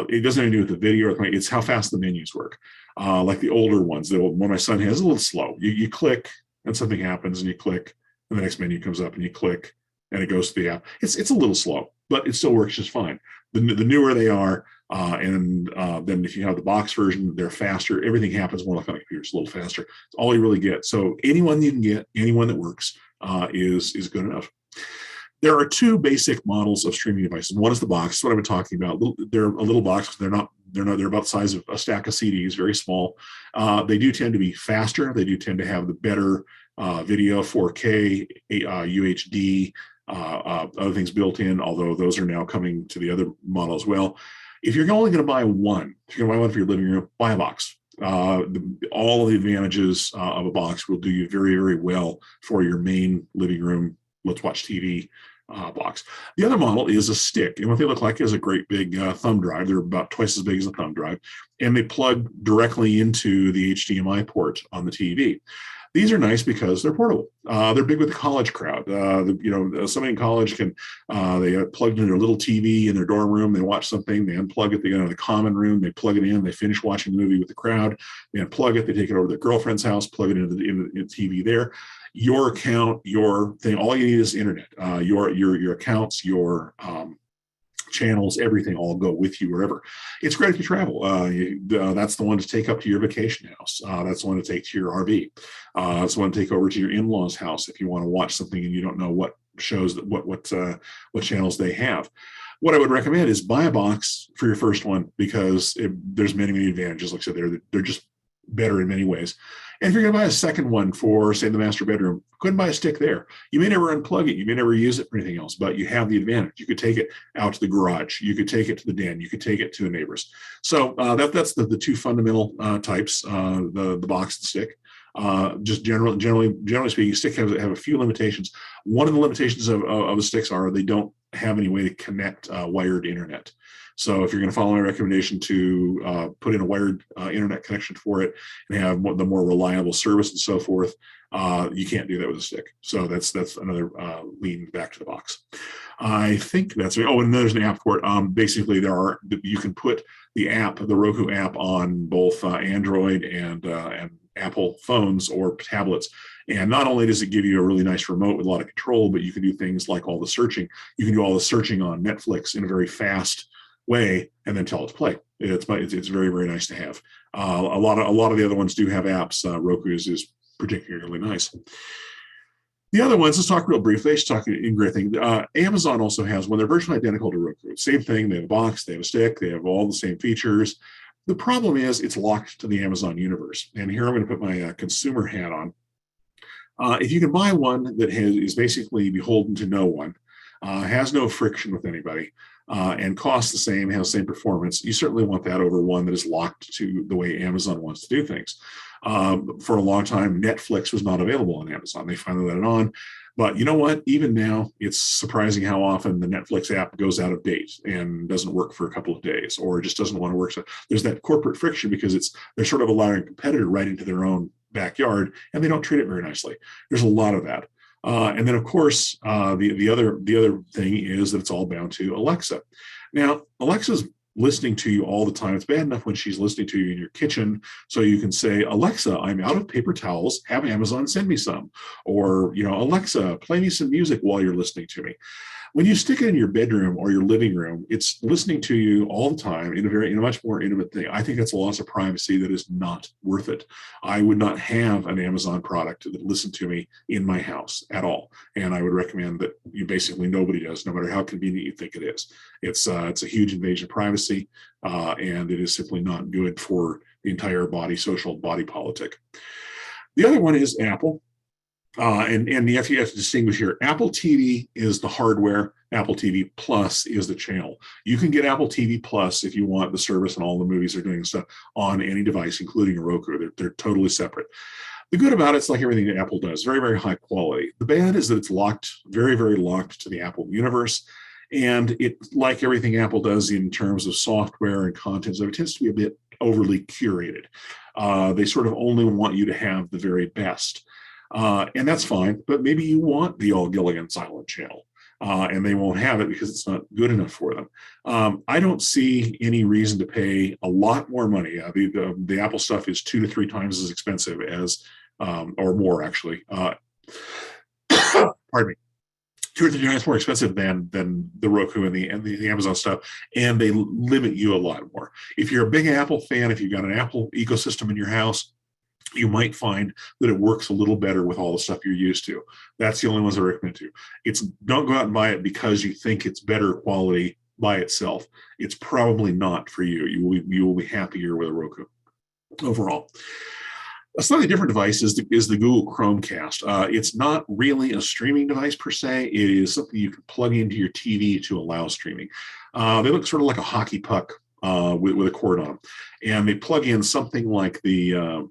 it doesn't have to do with the video, it's how fast the menus work. Like the older ones, the one my son has, is a little slow. You click and something happens, and you click, and the next menu comes up, and you click, and it goes to the app. It's a little slow, but it still works just fine. The newer they are, and then if you have the box version, they're faster. Everything happens more like on a computer. It's a little faster. It's all you really get. So anyone you can get, anyone that works, is good enough. There are two basic models of streaming devices. One is the box. That's what I've been talking about. They're a little box. They're about the size of a stack of CDs, very small. They do tend to be faster. They do tend to have the better video, 4K, UHD, other things built in, although those are now coming to the other model as well. If you're only going to buy one, if you're going to buy one for your living room, buy a box. All of the advantages of a box will do you very, very well for your main living room, let's watch TV box. The other model is a stick, and what they look like is a great big thumb drive. They're about twice as big as a thumb drive, and they plug directly into the HDMI port on the TV. These are nice because they're portable. They're big with the college crowd. Somebody in college can, they plug in their little TV in their dorm room. They watch something, they unplug it, they go to the common room, they plug it in, they finish watching the movie with the crowd, they unplug it, they take it over to their girlfriend's house, plug it into the TV there. Your account, your thing, all you need is internet. Your accounts, your channels, everything all go with you wherever. It's great if you travel. That's the one to take up to your vacation house. That's the one to take to your RV. That's the one to take over to your in-laws' house if you want to watch something and you don't know what shows, what channels they have. What I would recommend is buy a box for your first one, because there's many advantages. Like I said, they're just better in many ways. And if you're going to buy a second one for, say, the master bedroom, go ahead and buy a stick there. You may never unplug it. You may never use it for anything else, but you have the advantage. You could take it out to the garage. You could take it to the den. You could take it to the neighbors. So that's the two fundamental types, the box and stick. Just generally speaking, stick have a few limitations. One of the limitations of the sticks are they don't have any way to connect wired internet. So if you're going to follow my recommendation to put in a wired internet connection for it and have the more reliable service and so forth, you can't do that with a stick. So that's another lean back to the box. I think that's it. Oh, and there's an app port. Basically, you can put the Roku app on both Android and Apple phones or tablets. And not only does it give you a really nice remote with a lot of control, but you can do things like all the searching. You can do all the searching on Netflix in a very fast way and then tell it to play. It's very, very nice to have. A lot of the other ones do have apps. Roku is particularly nice. The other ones, let's talk real briefly. Let's talk in great thing. Amazon also has one. They're virtually identical to Roku. Same thing. They have a box. They have a stick. They have all the same features. The problem is it's locked to the Amazon universe. And here I'm going to put my consumer hat on. If you can buy one that is basically beholden to no one, has no friction with anybody, and costs the same, has the same performance, you certainly want that over one that is locked to the way Amazon wants to do things. For a long time, Netflix was not available on Amazon. They finally let it on. But you know what? Even now, it's surprising how often the Netflix app goes out of date and doesn't work for a couple of days, or just doesn't want to work. So there's that corporate friction because they're sort of allowing a competitor right into their own backyard, and they don't treat it very nicely. There's a lot of that. And then, of course, the other thing is that it's all bound to Alexa. Now, Alexa's listening to you all the time. It's bad enough when she's listening to you in your kitchen, so you can say, Alexa, I'm out of paper towels. Have Amazon send me some. Or, Alexa, play me some music while you're listening to me. When you stick it in your bedroom or your living room, it's listening to you all the time in a much more intimate thing. I think that's a loss of privacy that is not worth it. I would not have an Amazon product that listened to me in my house at all. And I would recommend that nobody does, no matter how convenient you think it is. It's a huge invasion of privacy, and it is simply not good for the entire social body politic. The other one is Apple. And you have to distinguish here. Apple TV is the hardware. Apple TV Plus is the channel. You can get Apple TV Plus if you want the service and all the movies they're doing stuff on any device, including a Roku. They're totally separate. The good about it's like everything that Apple does, very, very high quality. The bad is that it's locked, very, very locked to the Apple universe. And it, like everything Apple does in terms of software and content, so it tends to be a bit overly curated. They sort of only want you to have the very best. And that's fine, but maybe you want the All Gilligan silent channel, and they won't have it because it's not good enough for them. I don't see any reason to pay a lot more money. The Apple stuff is 2 to 3 times as expensive as, or more actually. Pardon me. 2 or 3 times more expensive than the Roku and the Amazon stuff, and they limit you a lot more. If you're a big Apple fan, if you've got an Apple ecosystem in your house, you might find that it works a little better with all the stuff you're used to. That's the only ones I recommend to. Don't go out and buy it because you think it's better quality by itself. It's probably not for you. You will be happier with a Roku overall. A slightly different device is the Google Chromecast. It's not really a streaming device per se. It is something you can plug into your TV to allow streaming. They look sort of like a hockey puck with a cord on them. And they plug in something like the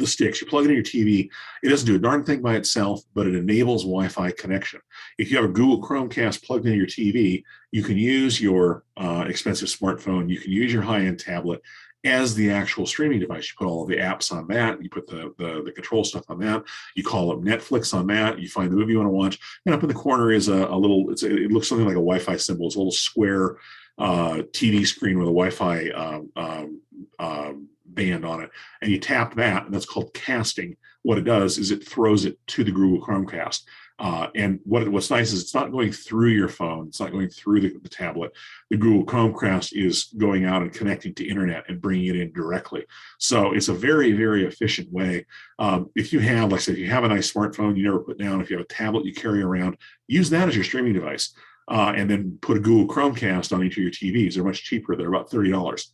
sticks. You plug it in your TV. It doesn't do a darn thing by itself, but it enables Wi-Fi connection. If you have a Google Chromecast plugged into your TV, you can use your expensive smartphone. You can use your high-end tablet as the actual streaming device. You put all of the apps on that. You put the control stuff on that. You call up Netflix on that. You find the movie you want to watch. And up in the corner is a little, it looks something like a Wi-Fi symbol. It's a little square TV screen with a Wi-Fi band on it, and you tap that, and that's called casting. What it does is it throws it to the Google Chromecast. And what's nice is it's not going through your phone. It's not going through the tablet. The Google Chromecast is going out and connecting to internet and bringing it in directly. So it's a very, very efficient way. If you have, like I said, if you have a nice smartphone you never put down, if you have a tablet you carry around, use that as your streaming device. And then put a Google Chromecast on each of your TVs. They're much cheaper. They're about $30.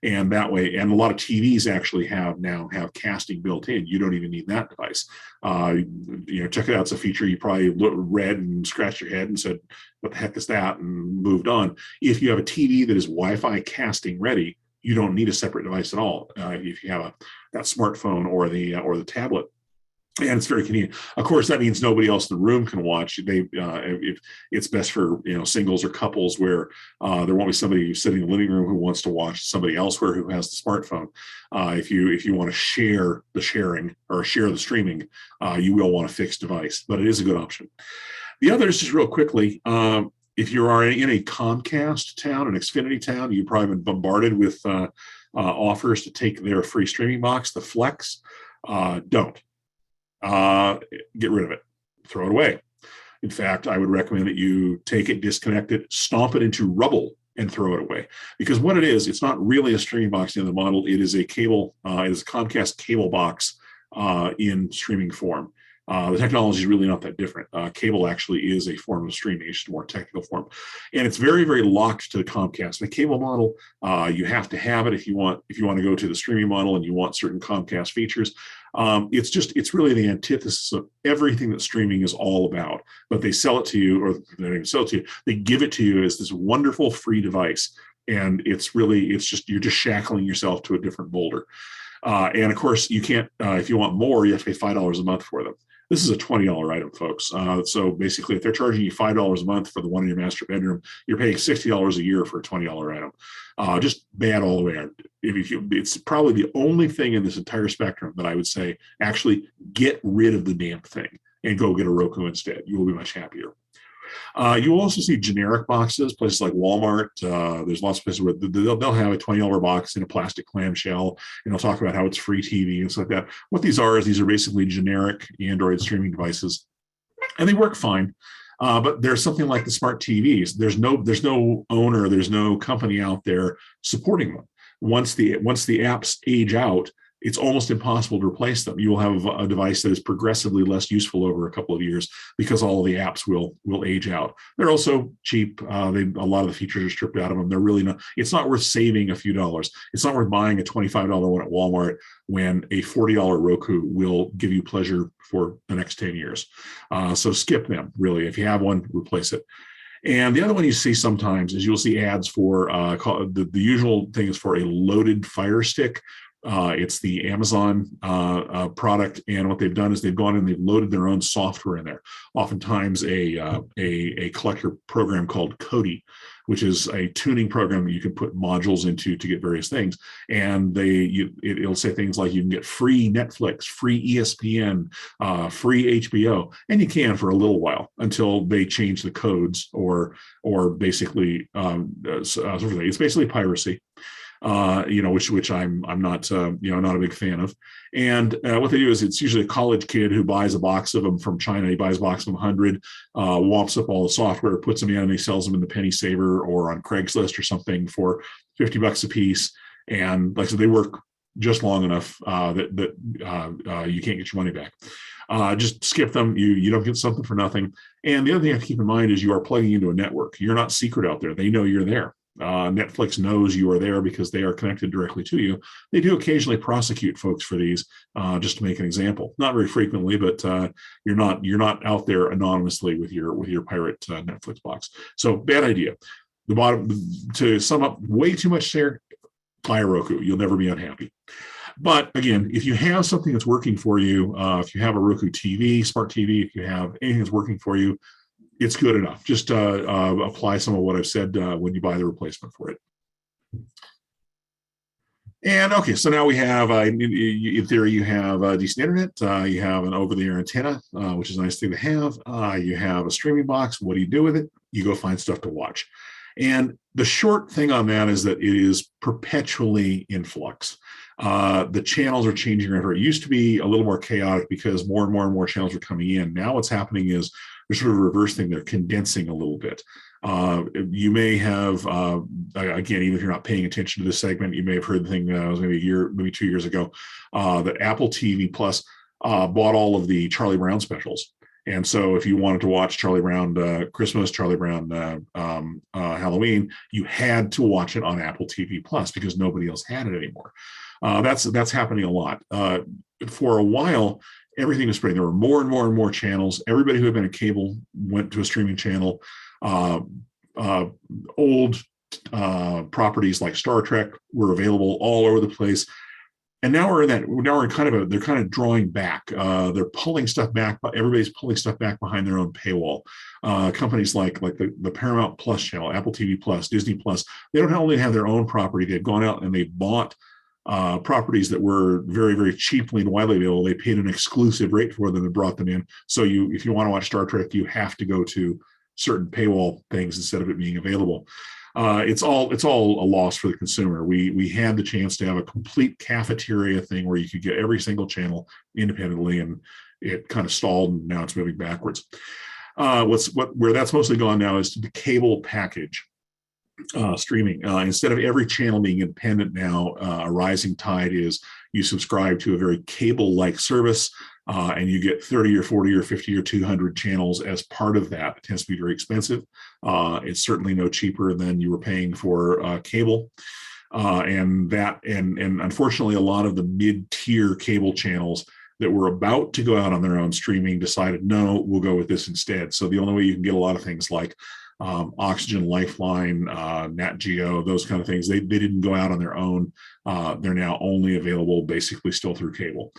And that way, and a lot of TVs actually have casting built in. You don't even need that device. Check it out. It's a feature you probably read and scratched your head and said, what the heck is that? And moved on. If you have a TV that is Wi-Fi casting ready, you don't need a separate device at all. If you have that smartphone or the tablet. And it's very convenient. Of course, that means nobody else in the room can watch. It's best for singles or couples where there won't be somebody sitting in the living room who wants to watch somebody elsewhere who has the smartphone. If you want to share the sharing or share the streaming, you will want a fixed device, but it is a good option. The other is just real quickly. If you are in a Comcast town, an Xfinity town, you've probably been bombarded with offers to take their free streaming box, the Flex. Don't. Get rid of it, throw it away. In fact, I would recommend that you take it, disconnect it, stomp it into rubble, and throw it away. Because what it is, it's not really a streaming box in the model. It is a cable, it is a Comcast cable box in streaming form. The technology is really not that different. Cable actually is a form of streaming. It's just a more technical form, and it's very, very locked to the Comcast. The cable model, you have to have it if you want to go to the streaming model and you want certain Comcast features. It's really the antithesis of everything that streaming is all about. But they sell it to you, or they don't even sell it to you. They give it to you as this wonderful free device, and you're just shackling yourself to a different boulder. And of course, you can't. If you want more, you have to pay $5 a month for them. This is a $20 item, folks. So basically, if they're charging you $5 a month for the one in your master bedroom, you're paying $60 a year for a $20 item. Just bad all the way. It's probably the only thing in this entire spectrum that I would say, actually get rid of the damn thing and go get a Roku instead. You will be much happier. You will also see generic boxes, places like Walmart. There's lots of places where they'll have a $20 box in a plastic clamshell, and they'll talk about how it's free TV and stuff like that. What these are basically generic Android streaming devices, and they work fine. But there's something like the smart TVs. There's no owner, there's no company out there supporting them. Once the apps age out, it's almost impossible to replace them. You will have a device that is progressively less useful over a couple of years because all of the apps will age out. They're also cheap. A lot of the features are stripped out of them. They're really not. It's not worth saving a few dollars. It's not worth buying a $25 one at Walmart when a $40 Roku will give you pleasure for the next 10 years. So skip them. Really, if you have one, replace it. And the other one you see sometimes is you'll see ads for the usual thing is for a loaded Fire Stick. It's the Amazon product, and what they've done is they've gone and they've loaded their own software in there. Oftentimes, a collector program called Kodi, which is a tuning program that you can put modules into to get various things. And it'll say things like you can get free Netflix, free ESPN, free HBO, and you can for a little while until they change the codes or basically it's basically piracy. Which I'm not not a big fan of. And what they do is it's usually a college kid who buys a box of them from China. He buys a box of 100, whops up all the software, puts them in, and he sells them in the Penny Saver or on Craigslist or something for $50 a piece. And like I said, they work just long enough that you can't get your money back. Just skip them. You don't get something for nothing. And the other thing you have to keep in mind is you are plugging into a network. You're not secret out there. They know you're there. Netflix knows you are there because they are connected directly to you. They do occasionally prosecute folks for these, just to make an example. Not very frequently, but you're not out there anonymously with your pirate Netflix box. So bad idea. The bottom, to sum up, way too much there. Buy a Roku. You'll never be unhappy. But again, if you have something that's working for you, if you have a Roku TV, smart TV, if you have anything that's working for you, it's good enough. Just apply some of what I've said when you buy the replacement for it. And okay, so now we have, in theory, you have decent internet. You have an over-the-air antenna, which is a nice thing to have. You have a streaming box. What do you do with it? You go find stuff to watch. And the short thing on that is that it is perpetually in flux. The channels are changing around. It used to be a little more chaotic because more and more and more channels are coming in. Now what's happening is there's sort of a reverse thing. They're condensing a little bit. You may have, again, even if you're not paying attention to this segment, you may have heard the thing that was maybe 2 years ago, that Apple TV Plus bought all of the Charlie Brown specials. And so if you wanted to watch Charlie Brown Christmas, Charlie Brown Halloween, you had to watch it on Apple TV Plus because nobody else had it anymore. That's happening a lot. For a while, everything was spreading. There were more and more and more channels. Everybody who had been a cable went to a streaming channel. Old properties like Star Trek were available all over the place. And now we're in that. Now we're they're kind of drawing back. They're pulling stuff back. Everybody's pulling stuff back behind their own paywall. Companies like the Paramount Plus channel, Apple TV Plus, Disney Plus. They don't only have their own property. They've gone out and they bought properties that were very, very cheaply and widely available. They paid an exclusive rate for them and brought them in. So if you want to watch Star Trek, you have to go to certain paywall things instead of it being available. It's all a loss for the consumer. We had the chance to have a complete cafeteria thing where you could get every single channel independently, and it kind of stalled, and now it's moving backwards. Where that's mostly gone now is to the cable package. Streaming, instead of every channel being independent now, a rising tide is you subscribe to a very cable-like service, and you get 30 or 40 or 50 or 200 channels as part of that. It tends to be very expensive. It's certainly no cheaper than you were paying for cable. And unfortunately, a lot of the mid-tier cable channels that were about to go out on their own streaming decided, no, we'll go with this instead. So the only way you can get a lot of things like Oxygen, Lifeline, Nat Geo, those kind of things, they didn't go out on their own. They're now only available basically still through cable.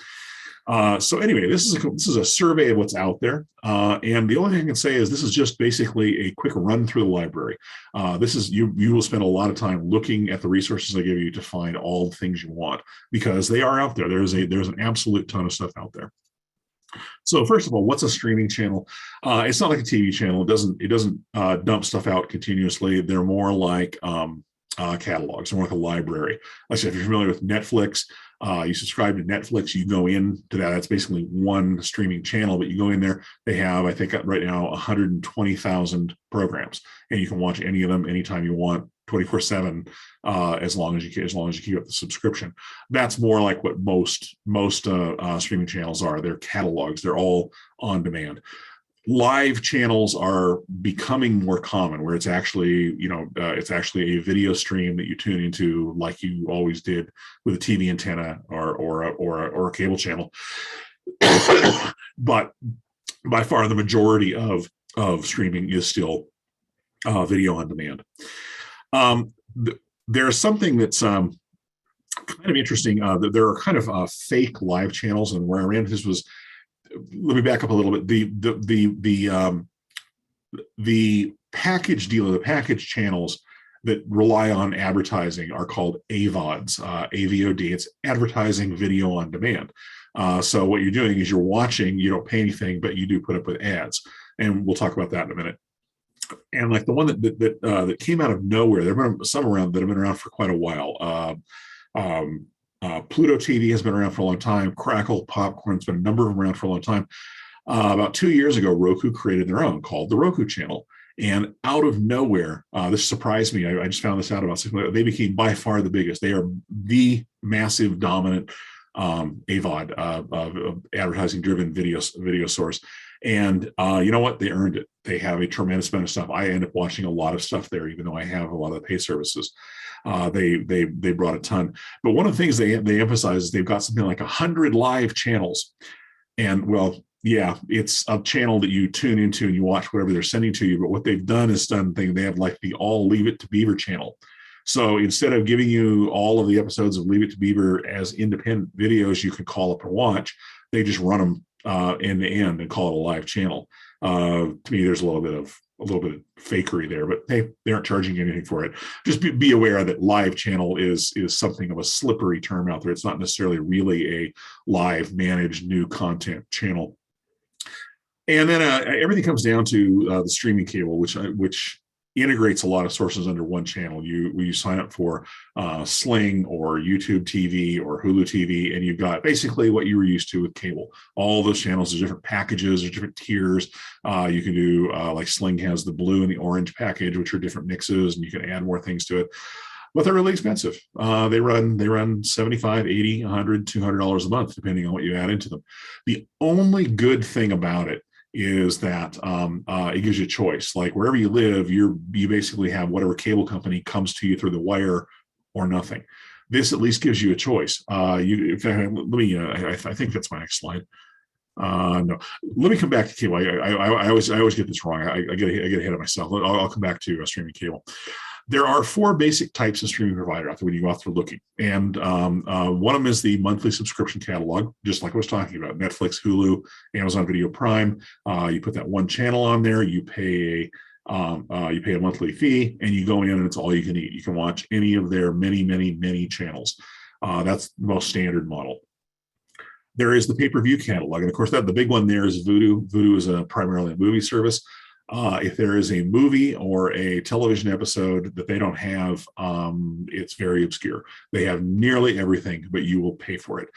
So anyway, this is a survey of what's out there. And the only thing I can say is this is just basically a quick run through the library. You will spend a lot of time looking at the resources I give you to find all the things you want, because they are out there. There's an absolute ton of stuff out there. So first of all, what's a streaming channel? It's not like a TV channel. It doesn't dump stuff out continuously. They're more like catalogs. They're more like a library. Like I said, if you're familiar with Netflix, you subscribe to Netflix, you go into that. That's basically one streaming channel, but you go in there. They have, I think right now, 120,000 programs, and you can watch any of them anytime you want, 24/7, as long as you keep up the subscription. That's more like what most streaming channels are. They're catalogs. They're all on demand. Live channels are becoming more common, where it's actually a video stream that you tune into, like you always did with a TV antenna or a cable channel. But by far, the majority of streaming is still video on demand. There's something that's kind of interesting. There are kind of fake live channels, and where I ran this was. Let me back up a little bit. The package deal, the package channels that rely on advertising are called AVODs, AVOD. It's advertising video on demand. So what you're doing is you're watching, you don't pay anything, but you do put up with ads. And we'll talk about that in a minute. And like the one that came out of nowhere, there have been some around that have been around for quite a while. Pluto TV has been around for a long time. Crackle, Popcorn, has been a number of them around for a long time. About 2 years ago, Roku created their own called the Roku channel. And out of nowhere, this surprised me. I just found this out about 6 months ago. They became by far the biggest. They are the massive dominant AVOD, advertising-driven video source. And you know what? They earned it. They have a tremendous amount of stuff. I end up watching a lot of stuff there, even though I have a lot of the pay services. They brought a ton. But one of the things they emphasize is they've got something like 100 live channels. And well, yeah, it's a channel that you tune into and you watch whatever they're sending to you. But what they've done is they have like the all Leave It to Beaver channel. So instead of giving you all of the episodes of Leave It to Beaver as independent videos you can call up and watch, they just run them end to end and call it a live channel. To me, there's a little bit of fakery there, but they aren't charging anything for it. Just be aware that live channel is something of a slippery term out there. It's not necessarily really a live managed new content channel. And then everything comes down to the streaming cable, which integrates a lot of sources under one channel. You sign up for Sling or YouTube TV or Hulu TV, and you've got basically what you were used to with cable. All those channels, there's different packages, there's different tiers. You can do like Sling has the blue and the orange package, which are different mixes, and you can add more things to it. But they're really expensive. They run $75, $80, $100, $200 a month, depending on what you add into them. The only good thing about it is that it gives you a choice. Like wherever you live, you basically have whatever cable company comes to you through the wire or nothing. This at least gives you a choice. In fact, I think that's my next slide. No, let me come back to cable. I always get this wrong. I get ahead of myself. I'll come back to streaming cable. There are 4 basic types of streaming provider out there when you go out there looking. And one of them is the monthly subscription catalog, just like I was talking about, Netflix, Hulu, Amazon Video Prime. You put that one channel on there, you pay a monthly fee, and you go in and it's all you can eat. You can watch any of their many channels. That's the most standard model. There is the pay-per-view catalog. And of course, the big one there is Vudu. Vudu is primarily a movie service. If there is a movie or a television episode that they don't have, it's very obscure. They have nearly everything, but you will pay for it.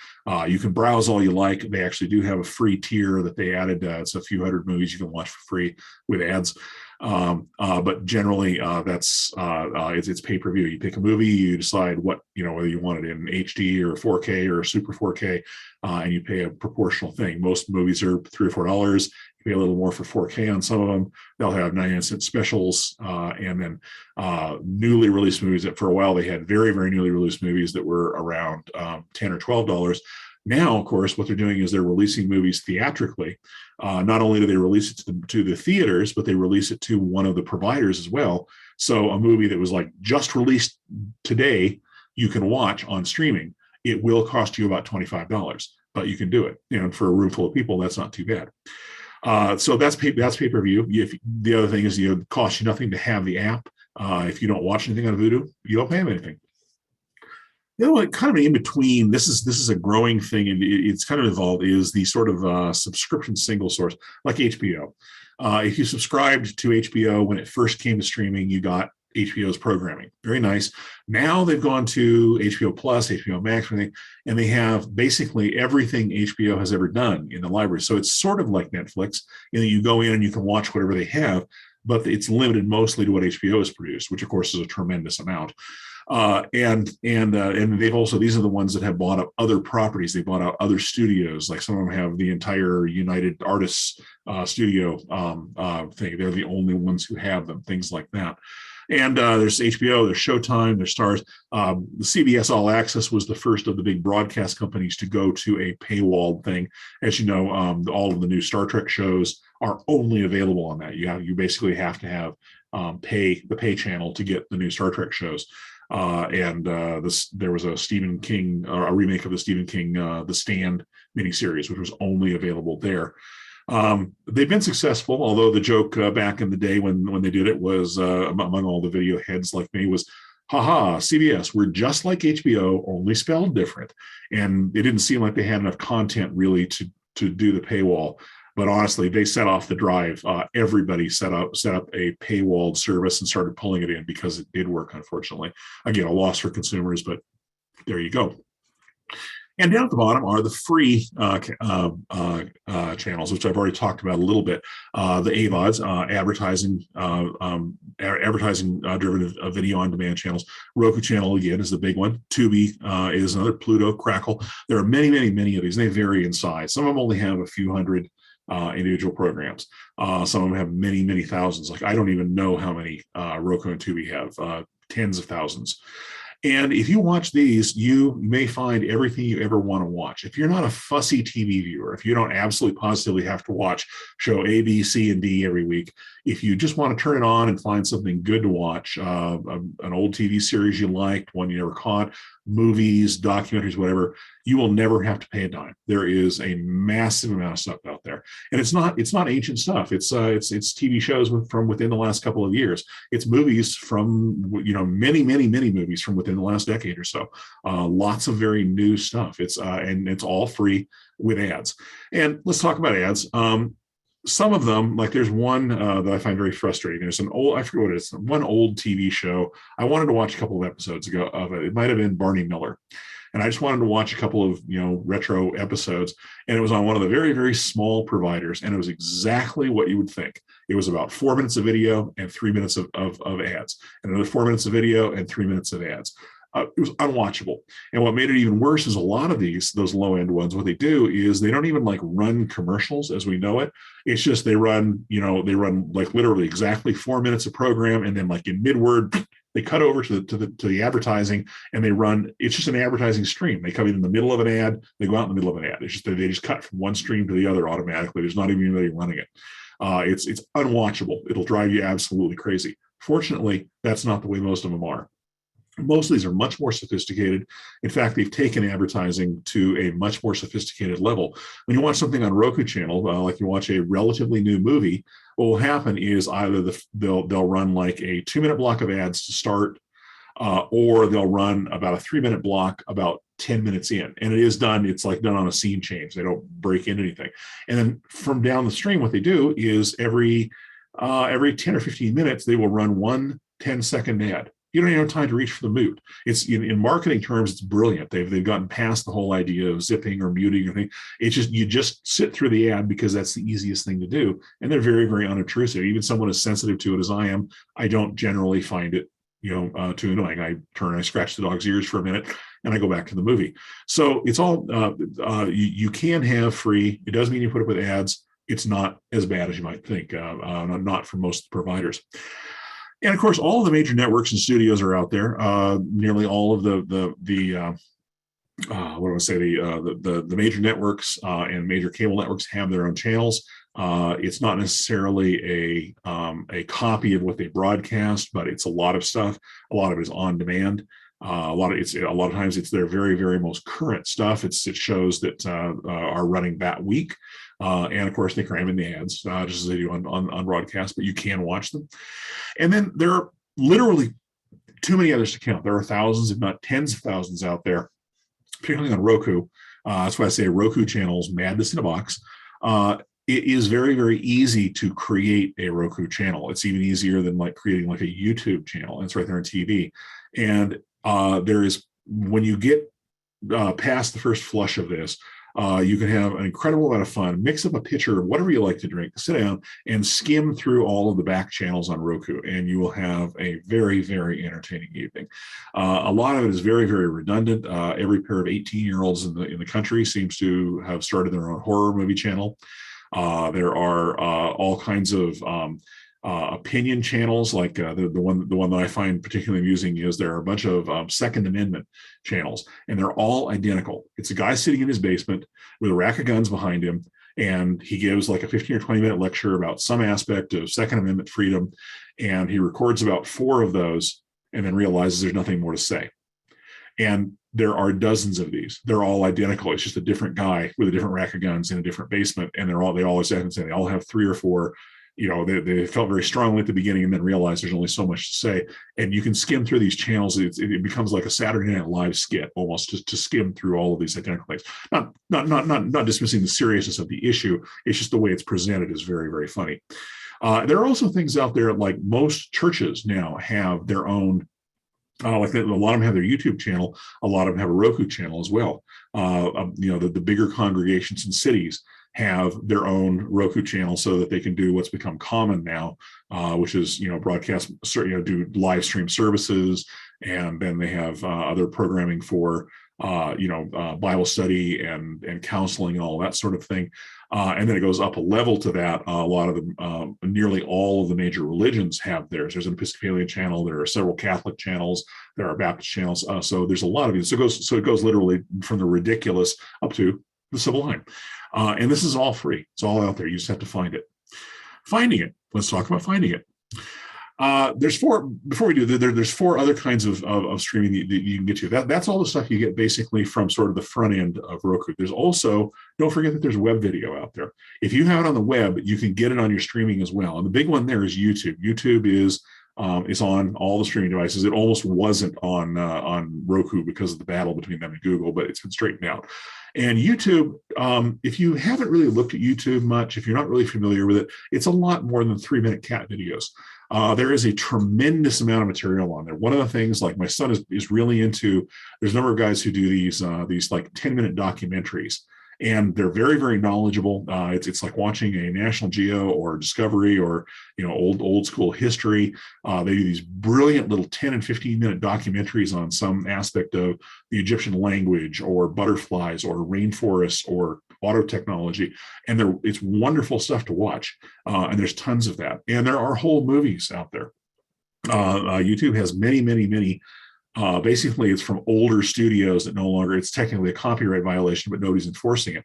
You can browse all you like. They actually do have a free tier that they added. It's a few hundred movies you can watch for free with ads. But generally, it's pay-per-view. You pick a movie, you decide what, whether you want it in HD or 4K or Super 4K, and you pay a proportional thing. Most movies are $3 or $4. You pay a little more for 4K on some of them. They'll have 99-cent specials, and then newly released movies. That for a while they had very, very newly released movies that were around $10 or $12. Now, of course, what they're doing is they're releasing movies theatrically. Not only do they release it to the theaters, but they release it to one of the providers as well. So a movie that was like just released today, you can watch on streaming. It will cost you about $25, but you can do it. And for a room full of people, that's not too bad. So that's pay-per-view. The other thing is, it costs you nothing to have the app. If you don't watch anything on Vudu, you don't pay them anything. The other one, kind of in between, this is a growing thing, and it's kind of evolved, is the sort of subscription single source, like HBO. If you subscribed to HBO when it first came to streaming, you got HBO's programming. Very nice. Now they've gone to HBO Plus, HBO Max, and they have basically everything HBO has ever done in the library. So it's sort of like Netflix, in that you go in and you can watch whatever they have, but it's limited mostly to what HBO has produced, which of course is a tremendous amount. And they've also, these are the ones that have bought up other properties. They bought out other studios. Like some of them have the entire United Artists studio thing. They're the only ones who have them, things like that. And there's HBO, there's Showtime, there's Stars. The CBS All Access was the first of the big broadcast companies to go to a paywall thing. As you know, all of the new Star Trek shows are only available on that. You basically have to have the pay channel to get the new Star Trek shows. There was a Stephen King, a remake of the Stephen King, The Stand miniseries, which was only available there. They've been successful, although the joke back in the day when they did it was, among all the video heads like me, was, haha, CBS, we're just like HBO, only spelled different. And it didn't seem like they had enough content really to do the paywall. But honestly, they set off the drive. Everybody set up a paywalled service and started pulling it in because it did work, unfortunately. Again, a loss for consumers, but there you go. And down at the bottom are the free channels, which I've already talked about a little bit. The AVODs, advertising-driven video on-demand channels. Roku channel, again, is the big one. Tubi is another. Pluto, Crackle. There are many, many, many of these. They vary in size. Some of them only have a few hundred individual programs. Some of them have many, many thousands. Like I don't even know how many Roku and Tubi have, tens of thousands. And if you watch these, you may find everything you ever want to watch. If you're not a fussy TV viewer, if you don't absolutely positively have to watch show A, B, C, and D every week, if you just want to turn it on and find something good to watch, an old TV series you liked, one you never caught, movies, documentaries, whatever, you will never have to pay a dime. There is a massive amount of stuff out there, and it's not ancient stuff. It's TV shows from within the last couple of years. It's movies from many movies from within the last decade or so. Lots of very new stuff. It's all free with ads. And let's talk about ads. Some of them, like there's one that I find very frustrating. There's I forget what it is, one old TV show. I wanted to watch a couple of episodes ago of it. It might have been Barney Miller. And I just wanted to watch a couple of, retro episodes. And it was on one of the very, very small providers. And it was exactly what you would think. It was about 4 minutes of video and 3 minutes of ads, and another 4 minutes of video and 3 minutes of ads. It was unwatchable. And what made it even worse is a lot of those low end ones, what they do is they don't even like run commercials as we know it. It's just they run like literally exactly 4 minutes of program. And then like in mid-word, they cut over to the advertising, and they run. It's just an advertising stream. They come in the middle of an ad. They go out in the middle of an ad. It's just they just cut from one stream to the other automatically. There's not even anybody running it. It's unwatchable. It'll drive you absolutely crazy. Fortunately, that's not the way most of them are. Most of these are much more sophisticated. In fact, they've taken advertising to a much more sophisticated level. When you watch something on Roku channel, like you watch a relatively new movie, what will happen is either they'll run like a 2 minute block of ads to start, or they'll run about a 3 minute block about 10 minutes in. And it is done, it's like done on a scene change. They don't break into anything. And then from down the stream, what they do is every 10 or 15 minutes, they will run one 10-second ad. you don't even have time to reach for the mute. It's in marketing terms, it's brilliant. They've gotten past the whole idea of zipping or muting or thing. It's just, you just sit through the ad because that's the easiest thing to do. And they're very, very unobtrusive. Even someone as sensitive to it as I am, I don't generally find it, too annoying. I scratch the dog's ears for a minute and I go back to the movie. So it's all, you can have free. It does mean you put up with ads. It's not as bad as you might think, not for most providers. And of course, all of the major networks and studios are out there. Nearly all of the major networks and major cable networks have their own channels. It's not necessarily a copy of what they broadcast, but it's a lot of stuff. A lot of it is on demand. A lot of times it's their very, very most current stuff. It shows that are running that week. And of course, they cram in the ads, just as they do on broadcast, but you can watch them. And then there are literally too many others to count. There are thousands, if not tens of thousands out there, particularly on Roku. That's why I say Roku channels, madness in a box. It is very, very easy to create a Roku channel. It's even easier than creating a YouTube channel. It's right there on TV. And when you get past the first flush of this, you can have an incredible amount of fun, mix up a pitcher of whatever you like to drink, sit down and skim through all of the back channels on Roku, and you will have a very, very entertaining evening. A lot of it is very, very redundant. Every pair of 18-year-olds in the country seems to have started their own horror movie channel. There are all kinds of opinion channels, like the one that I find particularly amusing is there are a bunch of Second Amendment channels, and they're all identical. It's a guy sitting in his basement with a rack of guns behind him, and he gives like a 15 or 20 minute lecture about some aspect of Second Amendment freedom, and he records about 4 of those and then realizes there's nothing more to say. And there are dozens of these. They're all identical. It's just a different guy with a different rack of guns in a different basement, and they all have 3 or 4. They felt very strongly at the beginning and then realized there's only so much to say. And you can skim through these channels. It becomes like a Saturday Night Live skit almost to skim through all of these identical things. Not dismissing the seriousness of the issue. It's just the way it's presented is very, very funny. There are also things out there, like most churches now have their own. A lot of them have their YouTube channel. A lot of them have a Roku channel as well. The bigger congregations in cities have their own Roku channel so that they can do what's become common now, which is broadcast, do live stream services, and then they have other programming for Bible study and counseling and all that sort of thing. And then it goes up a level to that. A lot of them, nearly all of the major religions have theirs. There's an Episcopalian channel. There are several Catholic channels. There are Baptist channels. So there's a lot of these. So it goes literally from the ridiculous up to the sublime. And this is all free. It's all out there. You just have to find it. Finding it. Let's talk about finding it. There's 4, before we do, there's 4 other kinds of streaming that you can get to. That's all the stuff you get basically from sort of the front end of Roku. There's also, don't forget that there's web video out there. If you have it on the web, you can get it on your streaming as well. And the big one there is YouTube. YouTube is on all the streaming devices. It almost wasn't on Roku because of the battle between them and Google, but it's been straightened out. And YouTube, if you haven't really looked at YouTube much, if you're not really familiar with it, it's a lot more than 3-minute cat videos. There is a tremendous amount of material on there. One of the things, like my son is really into, there's a number of guys who do these like 10-minute documentaries, and they're very, very knowledgeable. It's like watching a National Geo or Discovery or old school history. They do these brilliant little 10 and 15-minute documentaries on some aspect of the Egyptian language or butterflies or rainforests or auto technology, and it's wonderful stuff to watch. And there's tons of that, and there are whole movies out there. YouTube has many, many, many. Basically, it's from older studios that no longer, it's technically a copyright violation, but nobody's enforcing it.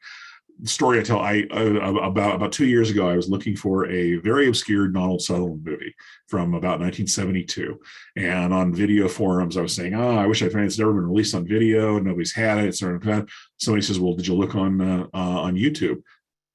The story I tell, about 2 years ago, I was looking for a very obscure Donald Sutherland movie from about 1972. And on video forums, I was saying, I wish I'd found it's never been released on video and nobody's had it. Somebody says, well, did you look on YouTube?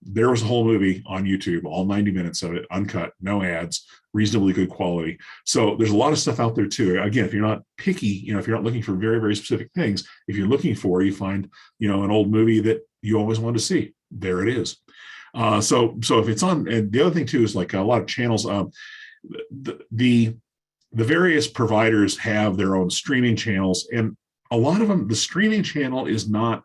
There was a whole movie on YouTube, all 90 minutes of it, uncut, no ads, reasonably good quality. So there's a lot of stuff out there too. Again, if you're not picky, if you're not looking for very, very specific things, if you're looking for, you find, an old movie that you always wanted to see, there it is. So if it's on, and the other thing too is like a lot of channels, the the various providers have their own streaming channels, and a lot of them, the streaming channel is not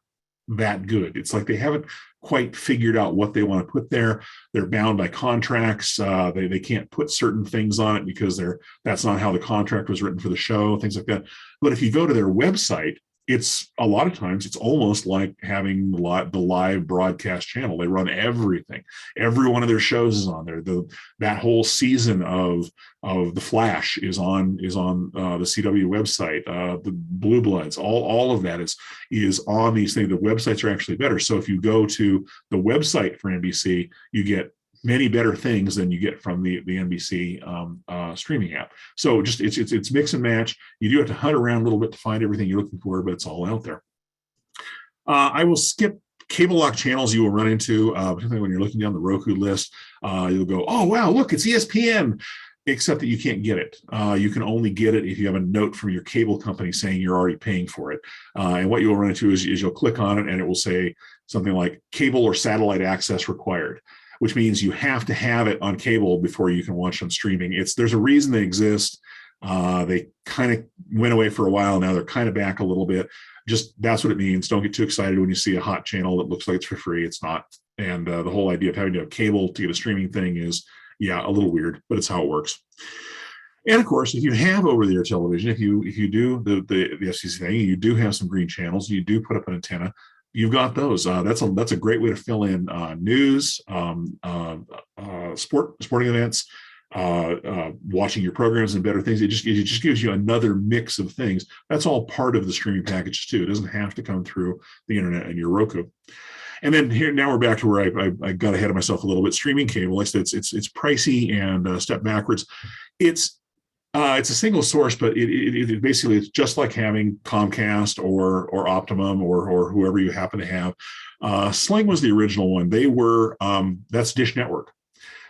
that good. It's like they haven't quite figured out what they want to put there. They're bound by contracts. They can't put certain things on it because that's not how the contract was written for the show, things like that. But if you go to their website, it's a lot of times it's almost like having the live broadcast channel. They run everything. Every one of their shows is on there. That whole season of The Flash is on the CW website. The Blue Bloods, all of that is on these things. The websites are actually better. So if you go to the website for NBC, you get many better things than you get from the NBC streaming app. So just it's mix and match. You do have to hunt around a little bit to find everything you're looking for, but it's all out there. I will skip cable lock channels you will run into, particularly when you're looking down the Roku list. You'll go, oh, wow, look, it's ESPN, except that you can't get it. You can only get it if you have a note from your cable company saying you're already paying for it. And what you'll run into is you'll click on it and it will say something like cable or satellite access required, which means you have to have it on cable before you can watch on streaming. There's a reason they exist. They kind of went away for a while. Now they're kind of back a little bit. Just that's what it means. Don't get too excited when you see a hot channel that looks like it's for free. It's not. And the whole idea of having to have cable to get a streaming thing is, a little weird, but it's how it works. And of course, if you have over-the-air television, if you do the FCC thing, you do have some green channels, you do put up an antenna, you've got those. That's a great way to fill in news, sporting events, watching your programs and better things. It just gives you another mix of things. That's all part of the streaming package too. It doesn't have to come through the internet and your Roku. And then now we're back to where I got ahead of myself a little bit. Streaming cable, like I said, it's pricey and step backwards. It's a single source, but it basically it's just like having Comcast or Optimum or whoever you happen to have. Sling was the original one. They were that's Dish Network.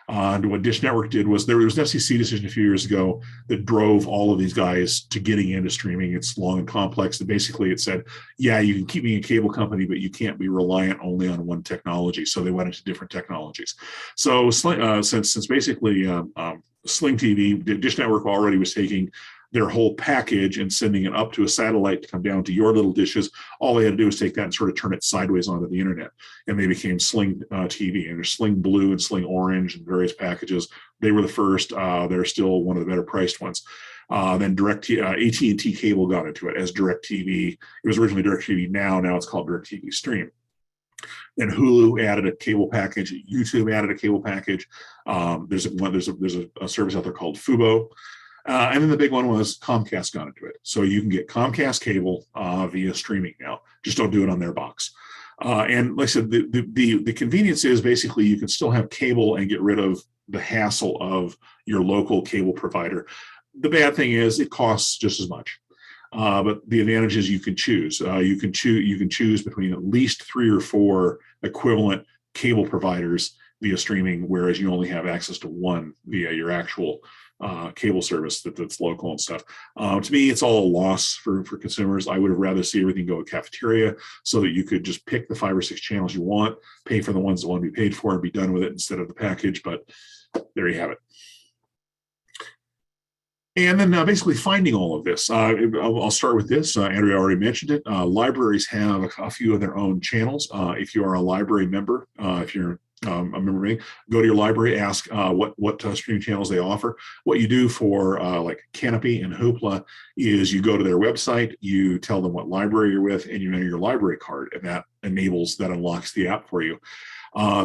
And what Dish Network did was there was an FCC decision a few years ago that drove all of these guys to getting into streaming. It's long and complex. That basically it said, yeah, you can keep being a cable company, but you can't be reliant only on one technology. So they went into different technologies. So since basically Sling TV, Dish Network already was taking their whole package and sending it up to a satellite to come down to your little dishes. All they had to do was take that and sort of turn it sideways onto the internet. And they became Sling TV. And there's Sling Blue and Sling Orange and various packages. They were the first. They're still one of the better priced ones. Then AT&T Cable got into it as DirecTV. It was originally DirecTV Now it's called DirecTV Stream. Then Hulu added a cable package. YouTube added a cable package. There's a service out there called Fubo. And then the big one was Comcast got into it. So you can get Comcast cable via streaming now. Just don't do it on their box. And like I said, the convenience is basically you can still have cable and get rid of the hassle of your local cable provider. The bad thing is it costs just as much. But the advantage is you can choose. You can choose between at least 3 or 4 equivalent cable providers via streaming, whereas you only have access to one via your actual cable service that's local and stuff. To me, it's all a loss for consumers. I would have rather see everything go to cafeteria so that you could just pick the 5 or 6 channels you want, pay for the ones that want to be paid for, and be done with it instead of the package. But there you have it. And then basically finding all of this. I'll start with this. Andrea already mentioned it. Libraries have a few of their own channels. If you are a library member, if you're a member, go to your library, ask what streaming channels they offer. What you do for like Canopy and Hoopla is you go to their website, you tell them what library you're with, and you enter your library card, and that unlocks the app for you.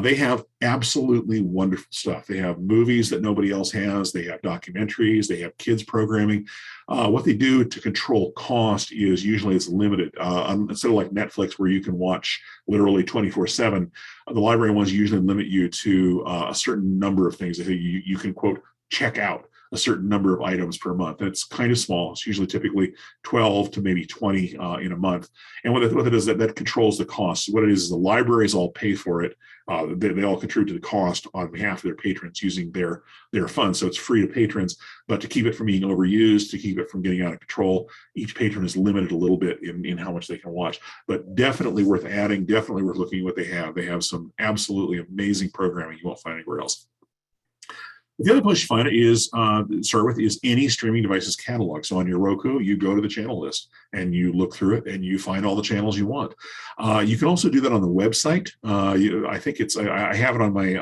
They have absolutely wonderful stuff. They have movies that nobody else has. They have documentaries. They have kids programming. What they do to control cost is usually it's limited. Instead of like Netflix where you can watch literally 24/7, the library ones usually limit you to a certain number of things. You can, quote, check out a certain number of items per month. And it's kind of small. It's usually typically 12 to maybe 20 in a month. And what it is that controls the cost. What it is the libraries all pay for it. They all contribute to the cost on behalf of their patrons using their funds. So it's free to patrons, but to keep it from being overused, to keep it from getting out of control, each patron is limited a little bit in how much they can watch. But definitely worth adding, definitely worth looking at what they have. They have some absolutely amazing programming you won't find anywhere else. The other place you find it is start with is any streaming device's catalog. So on your Roku, you go to the channel list and you look through it and you find all the channels you want. You can also do that on the website. I think it's I have it on my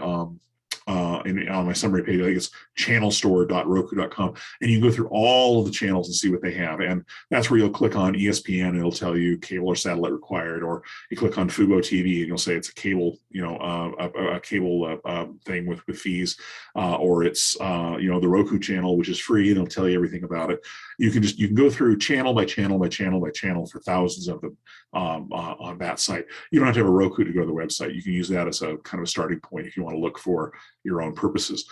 on my summary page. I think it's channelstore.roku.com, and you can go through all of the channels and see what they have. And that's where you'll click on ESPN and it'll tell you cable or satellite required, or you click on Fubo TV and you'll say it's a cable, a cable thing with fees, or it's the Roku channel, which is free, and it'll tell you everything about it. You can go through channel by channel by channel by channel for thousands of them on that site. You don't have to have a Roku to go to the website. You can use that as a kind of a starting point if you want to look for your own purposes.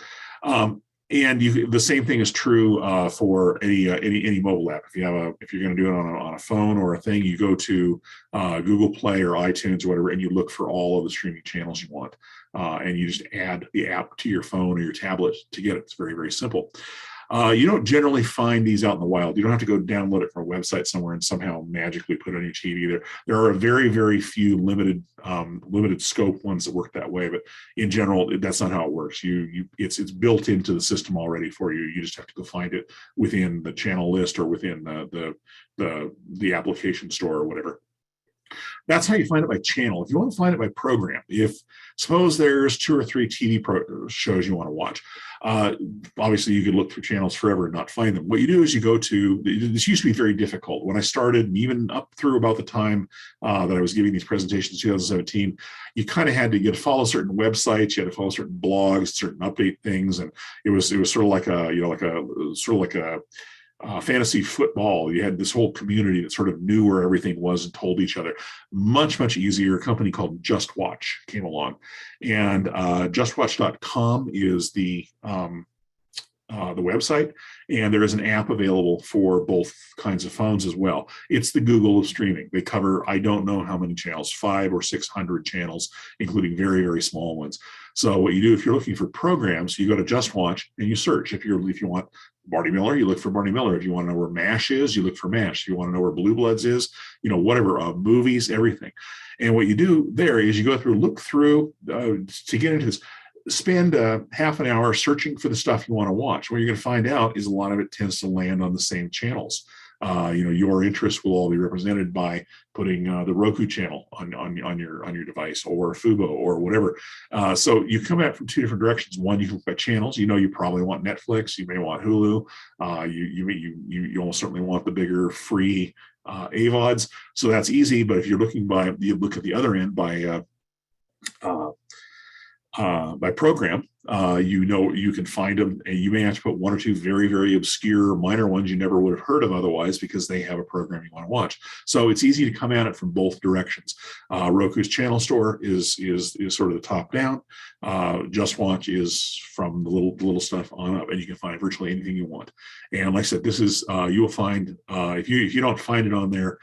And the same thing is true for any mobile app. If you're going to do it on a phone or a thing, you go to Google Play or iTunes or whatever, and you look for all of the streaming channels you want, and you just add the app to your phone or your tablet to get it. It's very, very simple. You don't generally find these out in the wild. You don't have to go download it from a website somewhere and somehow magically put it on your TV. There are a very, very few limited scope ones that work that way, but in general, that's not how it works. It's built into the system already for you. You just have to go find it within the channel list or within the application store or whatever. That's how you find it by channel. If you want to find it by program, suppose there's 2 or 3 TV shows you want to watch, obviously you could look through channels forever and not find them. What you do is you go to, this used to be very difficult. When I started, even up through about the time that I was giving these presentations in 2017, you kind of had to follow certain websites, you had to follow certain blogs, certain update things, and it was sort of like a fantasy football. You had this whole community that sort of knew where everything was and told each other. Much, much easier. A company called Just Watch came along, and justwatch.com is the website, and there is an app available for both kinds of phones as well. It's the Google of streaming. They cover, I don't know how many channels, 500 or 600 channels, including very, very small ones. So what you do if you're looking for programs, you go to Just Watch and you search. If you want Barney Miller, you look for Barney Miller. If you want to know where MASH is, you look for MASH. If you want to know where Blue Bloods is, whatever, movies, everything. And what you do there is you go through, look through to get into this. Spend half an hour searching for the stuff you want to watch. What you're going to find out is a lot of it tends to land on the same channels. Your interests will all be represented by putting the Roku channel on your device, or Fubo, or whatever. So you come at it from 2 different directions. One, you can look at channels. You probably want Netflix. You may want Hulu. You almost certainly want the bigger free AVODs. So that's easy. But if you're looking you look at the other end by program, you can find them, and you may have to put 1 or 2 very, very obscure minor ones you never would have heard of otherwise, because they have a program you want to watch. So it's easy to come at it from both directions. Roku's channel store is sort of the top down. Just Watch is from the little stuff on up, and you can find virtually anything you want. And like I said, this is you will find if you don't find it on there,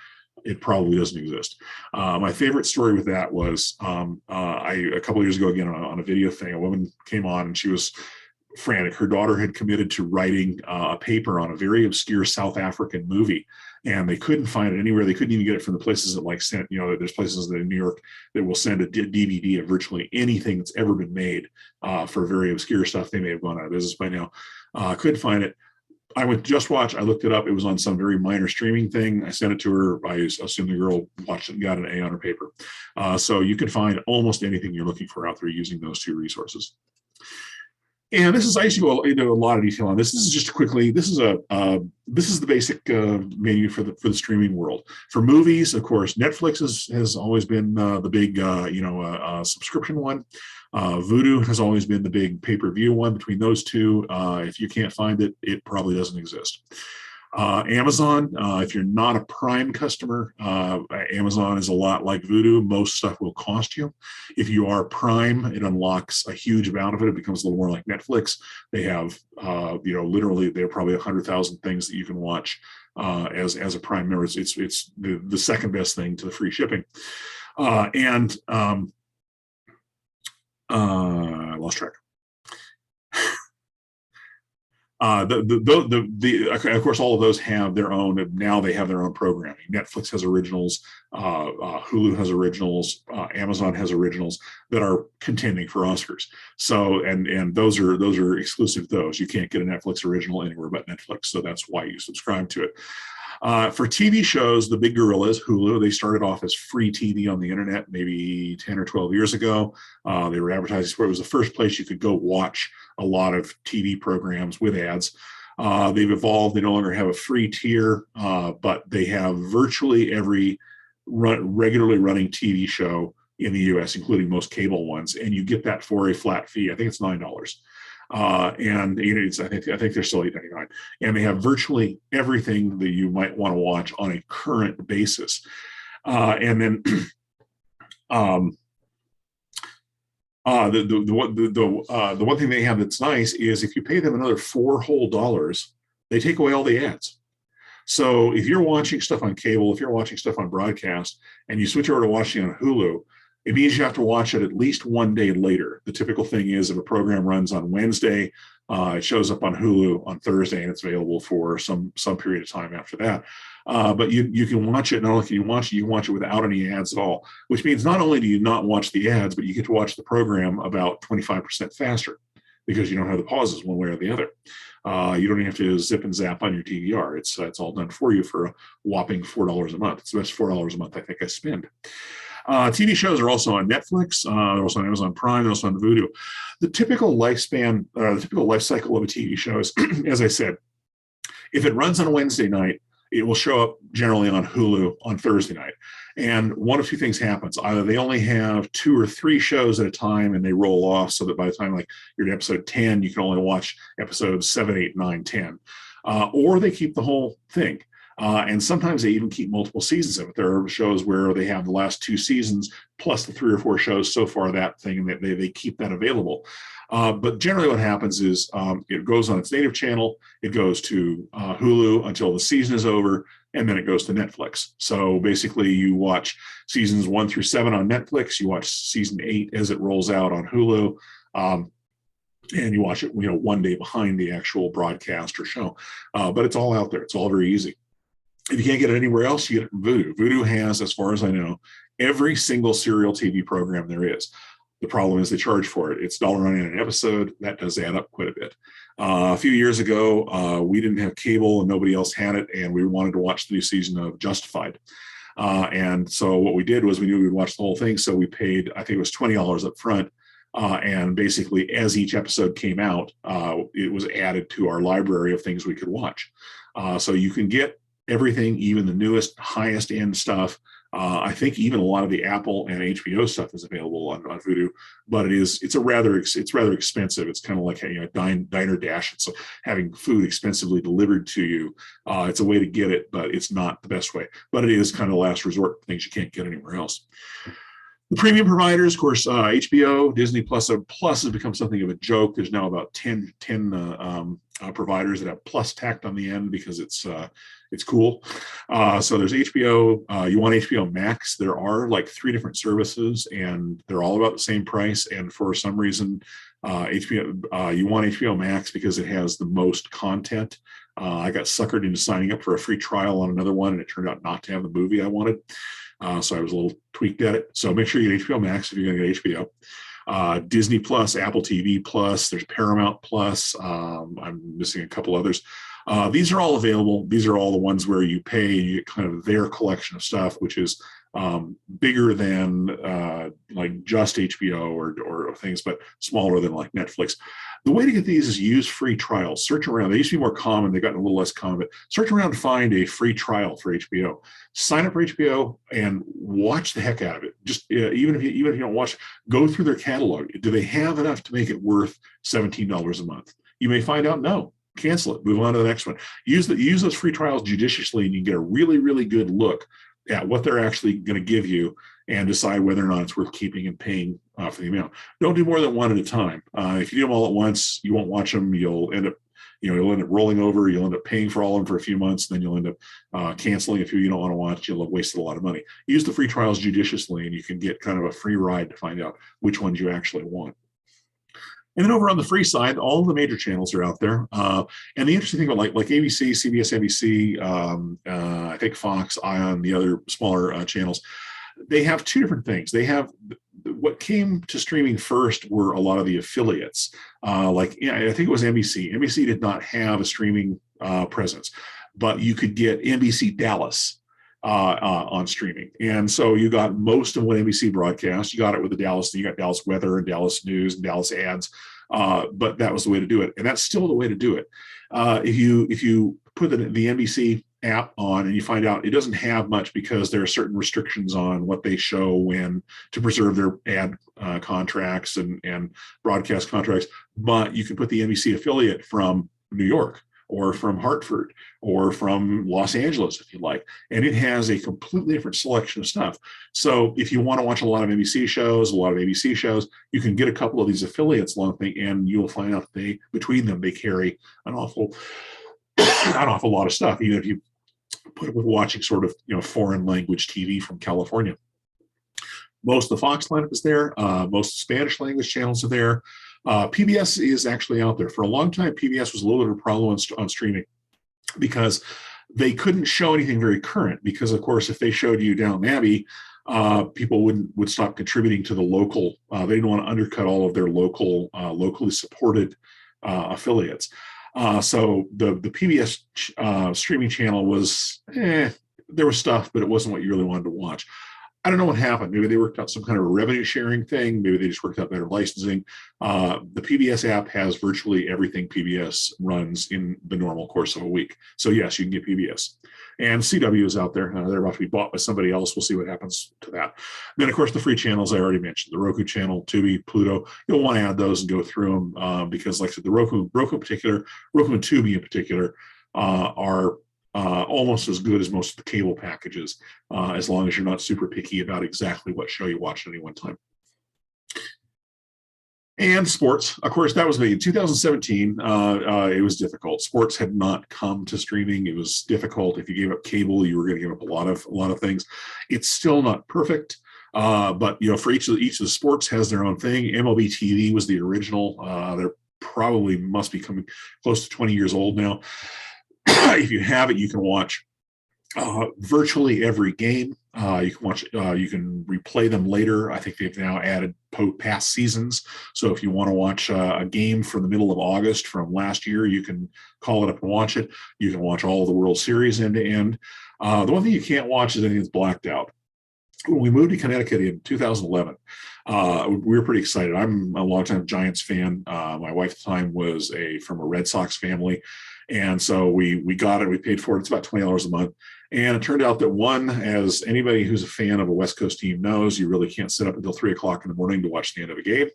it probably doesn't exist. My favorite story with that was a couple of years ago, again, on a video thing, a woman came on and she was frantic. Her daughter had committed to writing a paper on a very obscure South African movie, and they couldn't find it anywhere. They couldn't even get it from the places that sent, there's places in New York that will send a DVD of virtually anything that's ever been made for very obscure stuff. They may have gone out of business by now. Couldn't find it. I went to Just Watch. I looked it up. It was on some very minor streaming thing. I sent it to her. I assume the girl watched it and got an A on her paper. So you can find almost anything you're looking for out there using those 2 resources. And this is, I used to go into a lot of detail on this. This is just quickly, this is the basic menu for the streaming world. For movies, of course, Netflix has always been the big subscription one. Vudu has always been the big pay-per-view one. Between those 2, if you can't find it, it probably doesn't exist. Amazon, if you're not a Prime customer, Amazon is a lot like Vudu. Most stuff will cost you. If you are Prime, it unlocks a huge amount of it. It becomes a little more like Netflix. They have, literally, there are probably 100,000 things that you can watch as a Prime member. It's the second best thing to the free shipping. I lost track. Of course, all of those have their own. Now they have their own programming. Netflix has originals, Hulu has originals, Amazon has originals that are contending for Oscars. So, and those are exclusive to those. You can't get a Netflix original anywhere but Netflix. So that's why you subscribe to it. For TV shows, the big gorillas, Hulu, they started off as free TV on the internet maybe 10 or 12 years ago. They were advertising for it. It was the first place you could go watch a lot of TV programs with ads. They've evolved. They no longer have a free tier, but they have virtually every regularly running TV show in the US, including most cable ones. And you get that for a flat fee. I think it's $9. And it's, I think they're still $8.99, and they have virtually everything that you might want to watch on a current basis. And then the one thing they have that's nice is if you pay them another $4 whole, they take away all the ads. So if you're watching stuff on cable, if you're watching stuff on broadcast, and you switch over to watching on Hulu, it means you have to watch it at least one day later. The typical thing is if a program runs on Wednesday, it shows up on Hulu on Thursday, and it's available for some period of time after that. But you can watch it. Not only can you watch it without any ads at all, which means not only do you not watch the ads, but you get to watch the program about 25% faster because you don't have the pauses one way or the other. You don't even have to zip and zap on your DVR. It's all done for you for a whopping $4 a month. It's the best $4 a month I think I spend. TV shows are also on Netflix. They're also on Amazon Prime. They're also on Vudu. The typical lifespan, the typical life cycle of a TV show is, as I said, if it runs on a Wednesday night, it will show up generally on Hulu on Thursday night. And one of two things happens. Either they only have 2 or 3 shows at a time and they roll off so that by the time like you're at episode 10, you can only watch episodes 7, 8, 9, 10. Or they keep the whole thing. And sometimes they even keep multiple seasons of it. There are shows where they have the last 2 seasons plus the 3 or 4 shows so far that thing, and they keep that available. But generally what happens is it goes on its native channel, it goes to Hulu until the season is over, and then it goes to Netflix. So basically you watch seasons 1 through 7 on Netflix, you watch season 8 as it rolls out on Hulu, and you watch it one day behind the actual broadcast or show. But it's all out there. It's all very easy. If you can't get it anywhere else, you get it from Vudu. Vudu has, as far as I know, every single serial TV program there is. The problem is they charge for it. It's $1.99 an episode. That does add up quite a bit. A few years ago, we didn't have cable and nobody else had it, and we wanted to watch the new season of Justified. And so what we did was we knew we would watch the whole thing, so we paid, I think it was $20 up front. And basically, as each episode came out, it was added to our library of things we could watch. So you can get everything, even the newest, highest end stuff. I think even a lot of the Apple and HBO stuff is available on Vudu, but it's rather expensive. It's kind of like Diner Dash. It's having food expensively delivered to you. It's a way to get it, but it's not the best way. But it is kind of last resort, things you can't get anywhere else. The premium providers, of course, HBO, Disney Plus has become something of a joke. There's now about 10 providers that have plus tacked on the end because it's cool. So there's HBO. You want HBO Max? There are like 3 different services, and they're all about the same price. And for some reason, you want HBO Max because it has the most content. I got suckered into signing up for a free trial on another one, and it turned out not to have the movie I wanted. So I was a little tweaked at it. So make sure you get HBO Max if you're going to get HBO. Disney Plus, Apple TV Plus, there's Paramount Plus. I'm missing a couple others. These are all available. These are all the ones where you pay and you get kind of their collection of stuff, which is bigger than like just HBO or things, but smaller than like Netflix. The way to get these is use free trials. Search around. They used to be more common. They've gotten a little less common, but search around to find a free trial for HBO. Sign up for HBO and watch the heck out of it. Just even if you don't watch, go through their catalog. Do they have enough to make it worth $17 a month? You may find out no. Cancel it. Move on to the next one. Use those free trials judiciously, and you get a really, really good look at what they're actually going to give you and decide whether or not it's worth keeping and paying for the amount. Don't do more than one at a time. If you do them all at once, you won't watch them. You'll end up rolling over. You'll end up paying for all of them for a few months. Then you'll end up canceling a few you don't want to watch. You'll have wasted a lot of money. Use the free trials judiciously, and you can get kind of a free ride to find out which ones you actually want. And then over on the free side, all the major channels are out there. And the interesting thing about like ABC, CBS, NBC, I think Fox, Ion, the other smaller channels, they have two different things. They have what came to streaming first were a lot of the affiliates. I think it was NBC. NBC did not have a streaming presence, but you could get NBC Dallas on streaming. And so you got most of what NBC broadcast. You got it with the Dallas, you got Dallas weather and Dallas news and Dallas ads. But that was the way to do it. And that's still the way to do it. If you put the NBC app on and you find out it doesn't have much because there are certain restrictions on what they show when to preserve their ad contracts and broadcast contracts, but you can put the NBC affiliate from New York or from Hartford or from Los Angeles, if you like. And it has a completely different selection of stuff. So if you want to watch a lot of NBC shows, a lot of ABC shows, you can get a couple of these affiliates along the thing, and you'll find out that between them, they carry an awful lot of stuff, even if you put it with watching sort of, foreign language TV from California. Most of the Fox lineup is there. Most Spanish language channels are there. PBS is actually out there. For a long time, PBS was a little bit of a problem on streaming because they couldn't show anything very current because, of course, if they showed you Downton Abbey, people would stop contributing to the local. They didn't want to undercut all of their locally supported affiliates. So the PBS streaming channel was, there was stuff, but it wasn't what you really wanted to watch. I don't know what happened. Maybe they worked out some kind of a revenue sharing thing. Maybe they just worked out better licensing. The PBS app has virtually everything PBS runs in the normal course of a week. So yes, you can get PBS. And CW is out there. They're about to be bought by somebody else. We'll see what happens to that. Then, of course, the free channels I already mentioned, the Roku channel, Tubi, Pluto. You'll want to add those and go through them because, like I said, the Roku in particular, Roku and Tubi in particular, are almost as good as most of the cable packages, as long as you're not super picky about exactly what show you watch at any one time. And sports, of course, that was me. In 2017, it was difficult. Sports had not come to streaming. It was difficult. If you gave up cable, you were going to give up a lot of things. It's still not perfect, but for each of the sports has their own thing. MLB TV was the original. They're probably must be coming close to 20 years old now. If you have it, you can watch virtually every game. You can watch. You can replay them later. I think they've now added past seasons. So if you want to watch a game from the middle of August from last year, you can call it up and watch it. You can watch all of the World Series end to end. The one thing you can't watch is anything that's blacked out. When we moved to Connecticut in 2011, we were pretty excited. I'm a longtime Giants fan. My wife at the time was from a Red Sox family. And so we got it. We paid for it. It's about $20 a month. And it turned out that as anybody who's a fan of a West Coast team knows, you really can't sit up until 3 o'clock in the morning to watch the end of a game.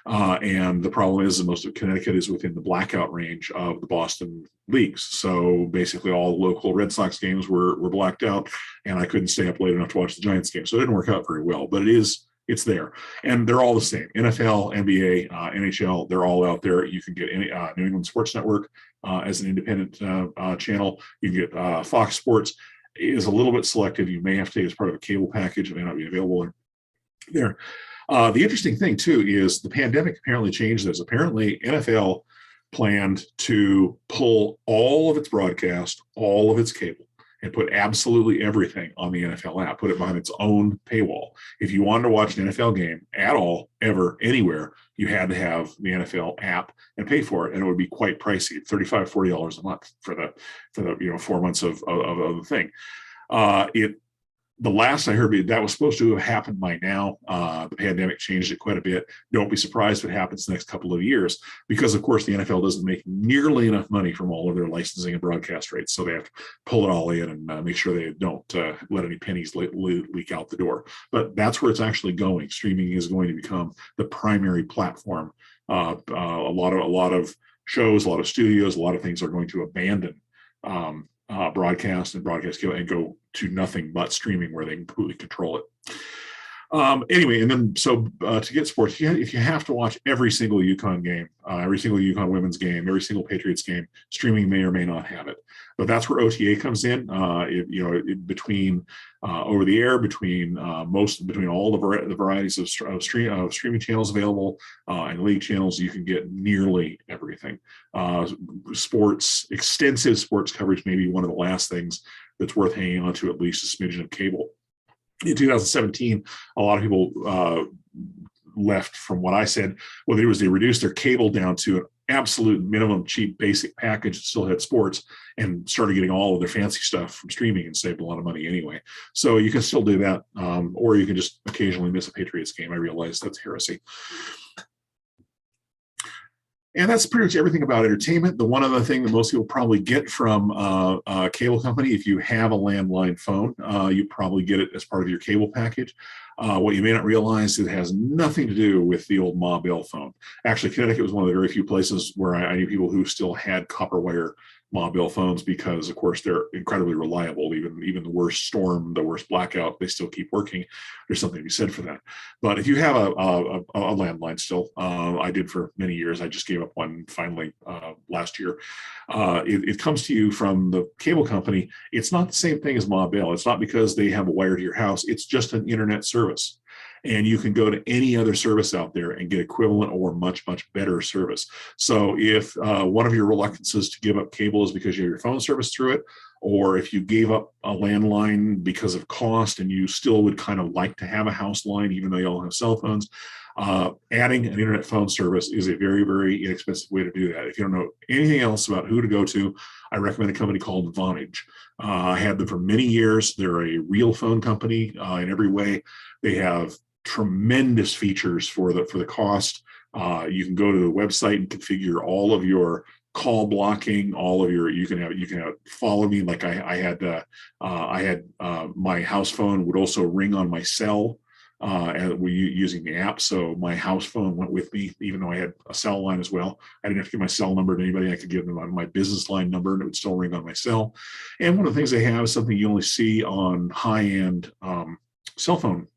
And the problem is that most of Connecticut is within the blackout range of the Boston leagues. So basically all the local Red Sox games were blacked out, and I couldn't stay up late enough to watch the Giants game. So it didn't work out very well, but it's there. And they're all the same. NFL, NBA, NHL, they're all out there. You can get New England Sports Network as an independent channel. You can get Fox Sports. It is a little bit selective. You may have to take it as part of a cable package. It may not be available there. The interesting thing, too, is the pandemic apparently changed this. Apparently, NFL planned to pull all of its broadcast, all of its cable, and put absolutely everything on the NFL app, put it behind its own paywall. If you wanted to watch an NFL game at all, ever, anywhere, you had to have the NFL app and pay for it, and it would be quite pricey, $35, $40 a month for the 4 months of the thing. The last I heard, that was supposed to have happened by now. The pandemic changed it quite a bit. Don't be surprised if it happens the next couple of years, because, of course, the NFL doesn't make nearly enough money from all of their licensing and broadcast rates. So they have to pull it all in and make sure they don't let any pennies leak out the door. But that's where it's actually going. Streaming is going to become the primary platform. A lot of shows, a lot of studios, a lot of things are going to abandon broadcast and broadcast cable and go to nothing but streaming, where they completely control it. Anyway, and then so to get sports, if you have to watch every single UConn game, every single UConn women's game, every single Patriots game, streaming may or may not have it. But that's where OTA comes in. Between over the air, between all the varieties of streaming channels available and league channels, you can get nearly everything. Sports, extensive sports coverage may be one of the last things that's worth hanging on to, at least a smidgen of cable. In 2017, a lot of people left from what I said. What they did was they reduced their cable down to an absolute minimum cheap basic package that still had sports, and started getting all of their fancy stuff from streaming and saved a lot of money anyway. So you can still do that, or you can just occasionally miss a Patriots game. I realize that's heresy. And that's pretty much everything about entertainment. The one other thing that most people probably get from a cable company, if you have a landline phone, you probably get it as part of your cable package. What you may not realize, it has nothing to do with the old Ma Bell phone. Actually, Connecticut was one of the very few places where I knew people who still had copper wire Ma Bell phones, because of course they're incredibly reliable. Even the worst storm, the worst blackout, they still keep working. There's something to be said for that. But if you have a landline still, I did for many years. I just gave up one finally last year. It comes to you from the cable company. It's not the same thing as Ma Bell. It's not because they have a wire to your house. It's just an internet service. And you can go to any other service out there and get equivalent or much, much better service. So if one of your reluctances to give up cable is because you have your phone service through it, or if you gave up a landline because of cost and you still would kind of like to have a house line, even though you all have cell phones, adding an internet phone service is a very, very inexpensive way to do that. If you don't know anything else about who to go to, I recommend a company called Vonage. I had them for many years. They're a real phone company in every way. They have tremendous features for the cost. You can go to the website and configure all of your call blocking, all of your, you can have follow me. Like I had my house phone would also ring on my cell using the app. So my house phone went with me, even though I had a cell line as well. I didn't have to give my cell number to anybody. I could give them my business line number and it would still ring on my cell. And one of the things they have is something you only see on high-end cell phone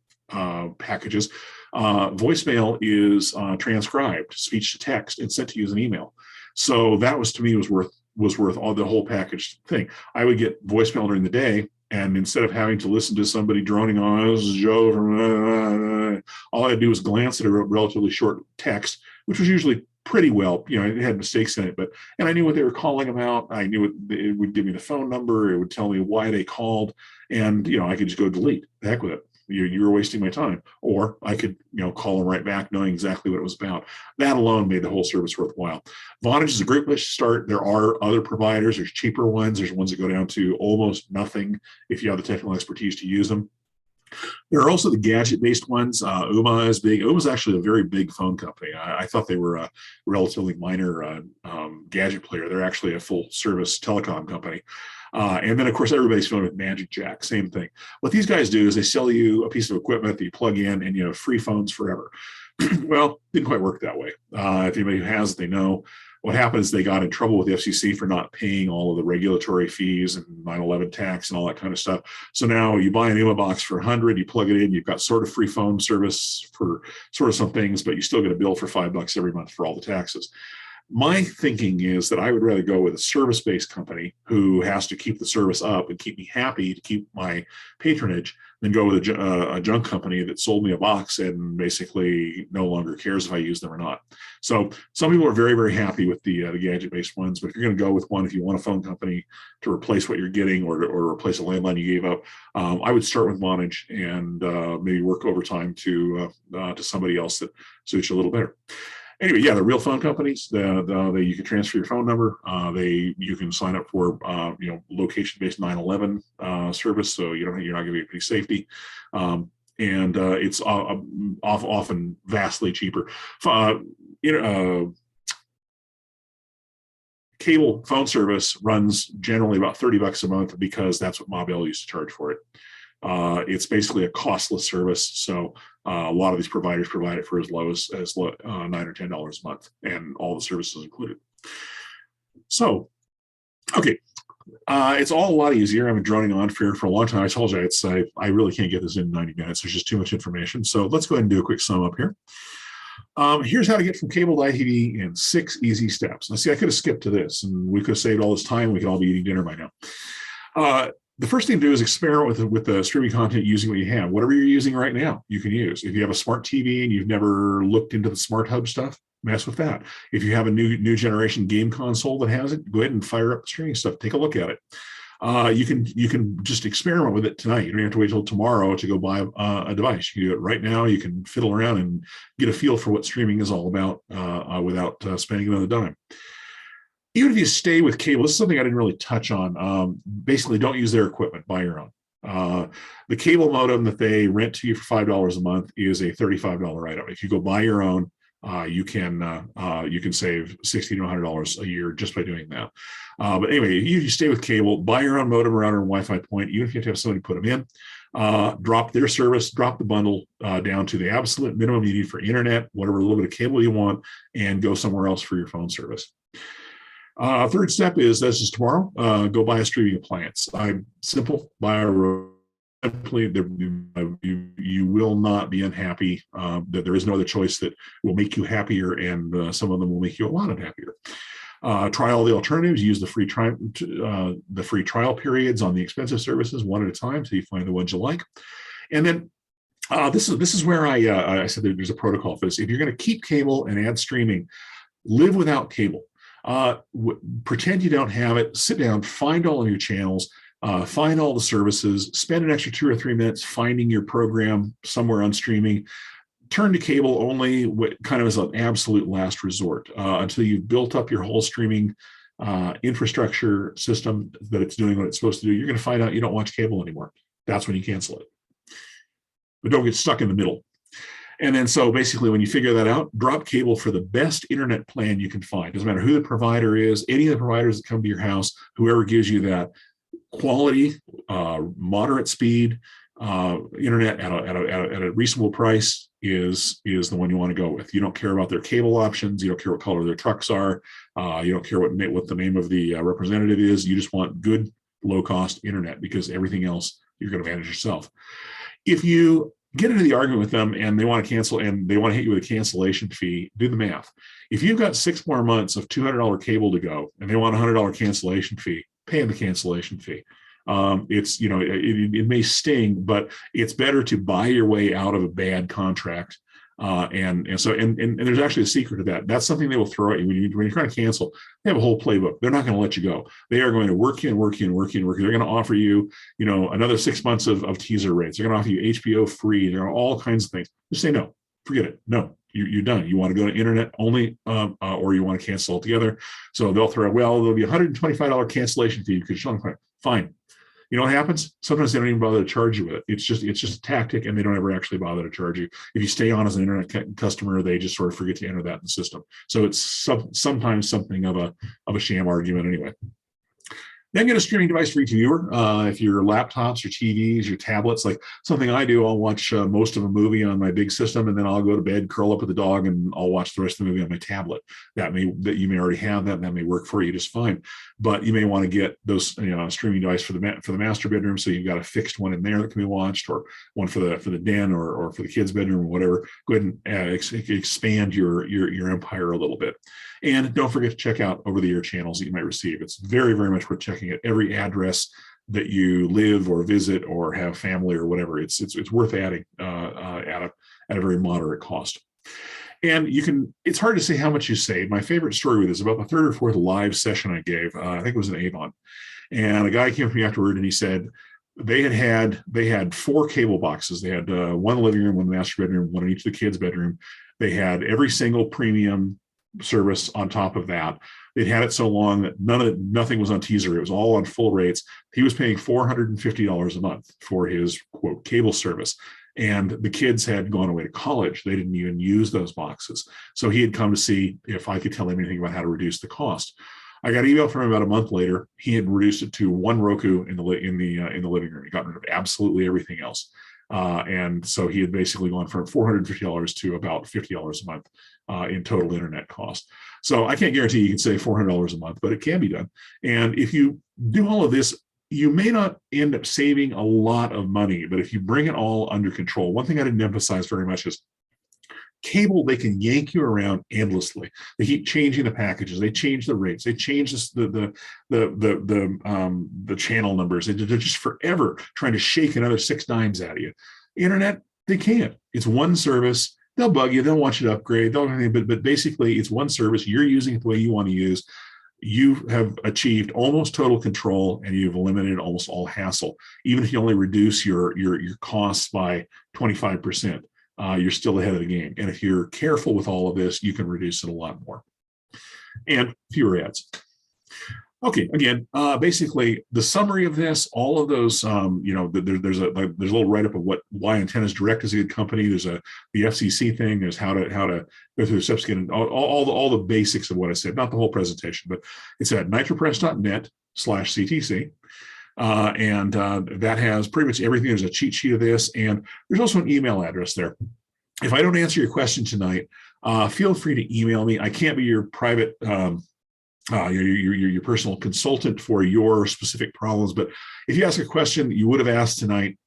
packages. Voicemail is transcribed, speech to text, and sent to you as an email. So that was, to me, was worth all the whole package thing. I would get voicemail during the day, and instead of having to listen to somebody droning on, "Oh, this is Joe from," all I had to do was glance at a relatively short text, which was usually pretty well, it had mistakes in it, and I knew what they were calling about. I knew it would give me the phone number. It would tell me why they called, and I could just go delete. The heck with it. You were wasting my time. Or I could, call them right back knowing exactly what it was about. That alone made the whole service worthwhile. Vonage is a great place to start. There are other providers. There's cheaper ones. There's ones that go down to almost nothing if you have the technical expertise to use them. There are also the gadget-based ones. Ooma is big. Ooma is actually a very big phone company. I thought they were a relatively minor gadget player. They're actually a full-service telecom company. And then, of course, everybody's familiar with Magic Jack, same thing. What these guys do is they sell you a piece of equipment that you plug in and you have free phones forever. Well, didn't quite work that way. If anybody who has it, they know. What happened is they got in trouble with the FCC for not paying all of the regulatory fees and 9/11 tax and all that kind of stuff. So now you buy an Ooma box for $100, you plug it in, you've got sort of free phone service for sort of some things, but you still get a bill for $5 every month for all the taxes. My thinking is that I would rather go with a service-based company who has to keep the service up and keep me happy to keep my patronage than go with a junk company that sold me a box and basically no longer cares if I use them or not. So some people are very, very happy with the gadget-based ones, but if you're going to go with one, if you want a phone company to replace what you're getting or replace a landline you gave up, I would start with Vonage and maybe work overtime to somebody else that suits you a little better. Anyway, yeah, the real phone companies, you can transfer your phone number. You can sign up for location-based 9/11 service, so you're not going to be any safety, and it's often vastly cheaper. Cable phone service runs generally about $30 a month because that's what Ma Bell used to charge for it. It's basically a costless service, so a lot of these providers provide it for as low as $9 or $10 a month, and all the services included. So, okay, It's all a lot easier. I've been droning on for a long time. I told you I really can't get this in 90 minutes. There's just too much information. So let's go ahead and do a quick sum up here. Here's how to get from cable to ITV in 6 easy steps. Now, see, I could have skipped to this, and we could have saved all this time. We could all be eating dinner by now. The first thing to do is experiment with the streaming content using what you have. Whatever you're using right now, you can use. If you have a smart TV and you've never looked into the smart hub stuff, mess with that. If you have a new generation game console that has it, go ahead and fire up the streaming stuff. Take a look at it. You can just experiment with it tonight. You don't have to wait till tomorrow to go buy a device. You can do it right now. You can fiddle around and get a feel for what streaming is all about without spending another dime. Even if you stay with cable, this is something I didn't really touch on. Basically, don't use their equipment. Buy your own. The cable modem that they rent to you for $5 a month is a $35 item. If you go buy your own, you can save $60 to $100 a year just by doing that. But anyway, you stay with cable, buy your own modem, router, and Wi-Fi point. Even if you have to have somebody put them in, drop their service, drop the bundle down to the absolute minimum you need for internet, whatever little bit of cable you want, and go somewhere else for your phone service. Third step is, this is tomorrow, go buy a streaming appliance. Simple, buy a simply, you will not be unhappy. That there is no other choice that will make you happier, and some of them will make you a lot happier. Try all the alternatives. Use the free trial periods on the expensive services one at a time, so you find the ones you like. And then this is where I said that there's a protocol for this. If you're going to keep cable and add streaming, live without cable. Pretend you don't have it. Sit down, find all of your channels. Find all the services, spend an extra 2 or 3 minutes finding your program somewhere on streaming. Turn to cable only kind of as an absolute last resort until you've built up your whole streaming infrastructure system that it's doing what it's supposed to do. You're going to find out you don't watch cable anymore. That's when you cancel it. But don't get stuck in the middle. And then so basically when you figure that out, drop cable for the best internet plan you can find. Doesn't matter who the provider is, any of the providers that come to your house, whoever gives you that quality, moderate speed internet at a reasonable price is the one you want to go with. You don't care about their cable options. You don't care what color their trucks are. You don't care what the name of the representative is. You just want good, low-cost internet, because everything else you're going to manage yourself. If you get into the argument with them and they want to cancel and they want to hit you with a cancellation fee, do the math. If you've got 6 more months of $200 cable to go and they want a $100 cancellation fee, pay them the cancellation fee. It's, it may sting, but it's better to buy your way out of a bad contract. And there's actually a secret to that. That's something they will throw at you when you're trying to cancel. They have a whole playbook. They're not going to let you go. They are going to work you and work you and work you and work you. They're going to offer you, another 6 months of teaser rates. They're going to offer you HBO free. They're all kinds of things. Just say no. Forget it. No. You're done. You want to go to internet only, or you want to cancel altogether. So they'll throw, there'll be a $125 cancellation fee because you're on. Fine. You know what happens? Sometimes they don't even bother to charge you with it. It's just a tactic, and they don't ever actually bother to charge you. If you stay on as an internet customer, they just sort of forget to enter that in the system. So it's sometimes something of a sham argument anyway. Then get a streaming device for each viewer. If your laptops, your TVs, your tablets, like something I do, I'll watch most of a movie on my big system, and then I'll go to bed, curl up with the dog, and I'll watch the rest of the movie on my tablet. That you may already have that may work for you just fine. But you may want to get those, streaming device for the master bedroom, so you've got a fixed one in there that can be watched, or one for the den, or for the kids' bedroom, or whatever. Go ahead and expand your empire a little bit. And don't forget to check out over-the-air channels that you might receive. It's very, very much worth checking at every address that you live or visit or have family or whatever. It's worth adding at a very moderate cost. And it's hard to say how much you save. My favorite story with this is about the third or fourth live session I gave. I think it was in Avon. And a guy came to me afterward and he said they had 4 cable boxes. They had one in the living room, one in the master bedroom, one in each of the kids' bedroom. They had every single premium service on top of that. They'd had it so long that nothing was on teaser. It was all on full rates. He was paying $450 a month for his quote cable service. And the kids had gone away to college. They didn't even use those boxes. So he had come to see if I could tell him anything about how to reduce the cost. I got an email from him about a month later. He had reduced it to 1 Roku in the living room. He got rid of absolutely everything else. And so he had basically gone from $450 to about $50 a month in total internet cost. So I can't guarantee you can save $400 a month, but it can be done. And if you do all of this, you may not end up saving a lot of money, but if you bring it all under control, one thing I didn't emphasize very much is cable. They can yank you around endlessly. They keep changing the packages. They change the rates. They change the channel numbers. They're just forever trying to shake another 6 dimes out of you. Internet, they can't. It's one service. They'll bug you. They'll want you to upgrade. But basically, it's one service. You're using it the way you want to use. You have achieved almost total control, and you've eliminated almost all hassle. Even if you only reduce your costs by 25%, you're still ahead of the game. And if you're careful with all of this, you can reduce it a lot more. And fewer ads. Okay, again, basically the summary of this, all of those, there's a little write-up of why Antennas Direct is a good company. There's the FCC thing. There's how to go through the steps, get all the basics of what I said, not the whole presentation, but it's at nitropress.net/CTC. And that has pretty much everything. There's a cheat sheet of this, and there's also an email address there. If I don't answer your question tonight, feel free to email me. I can't be your private your personal consultant for your specific problems. But if you ask a question that you would have asked tonight,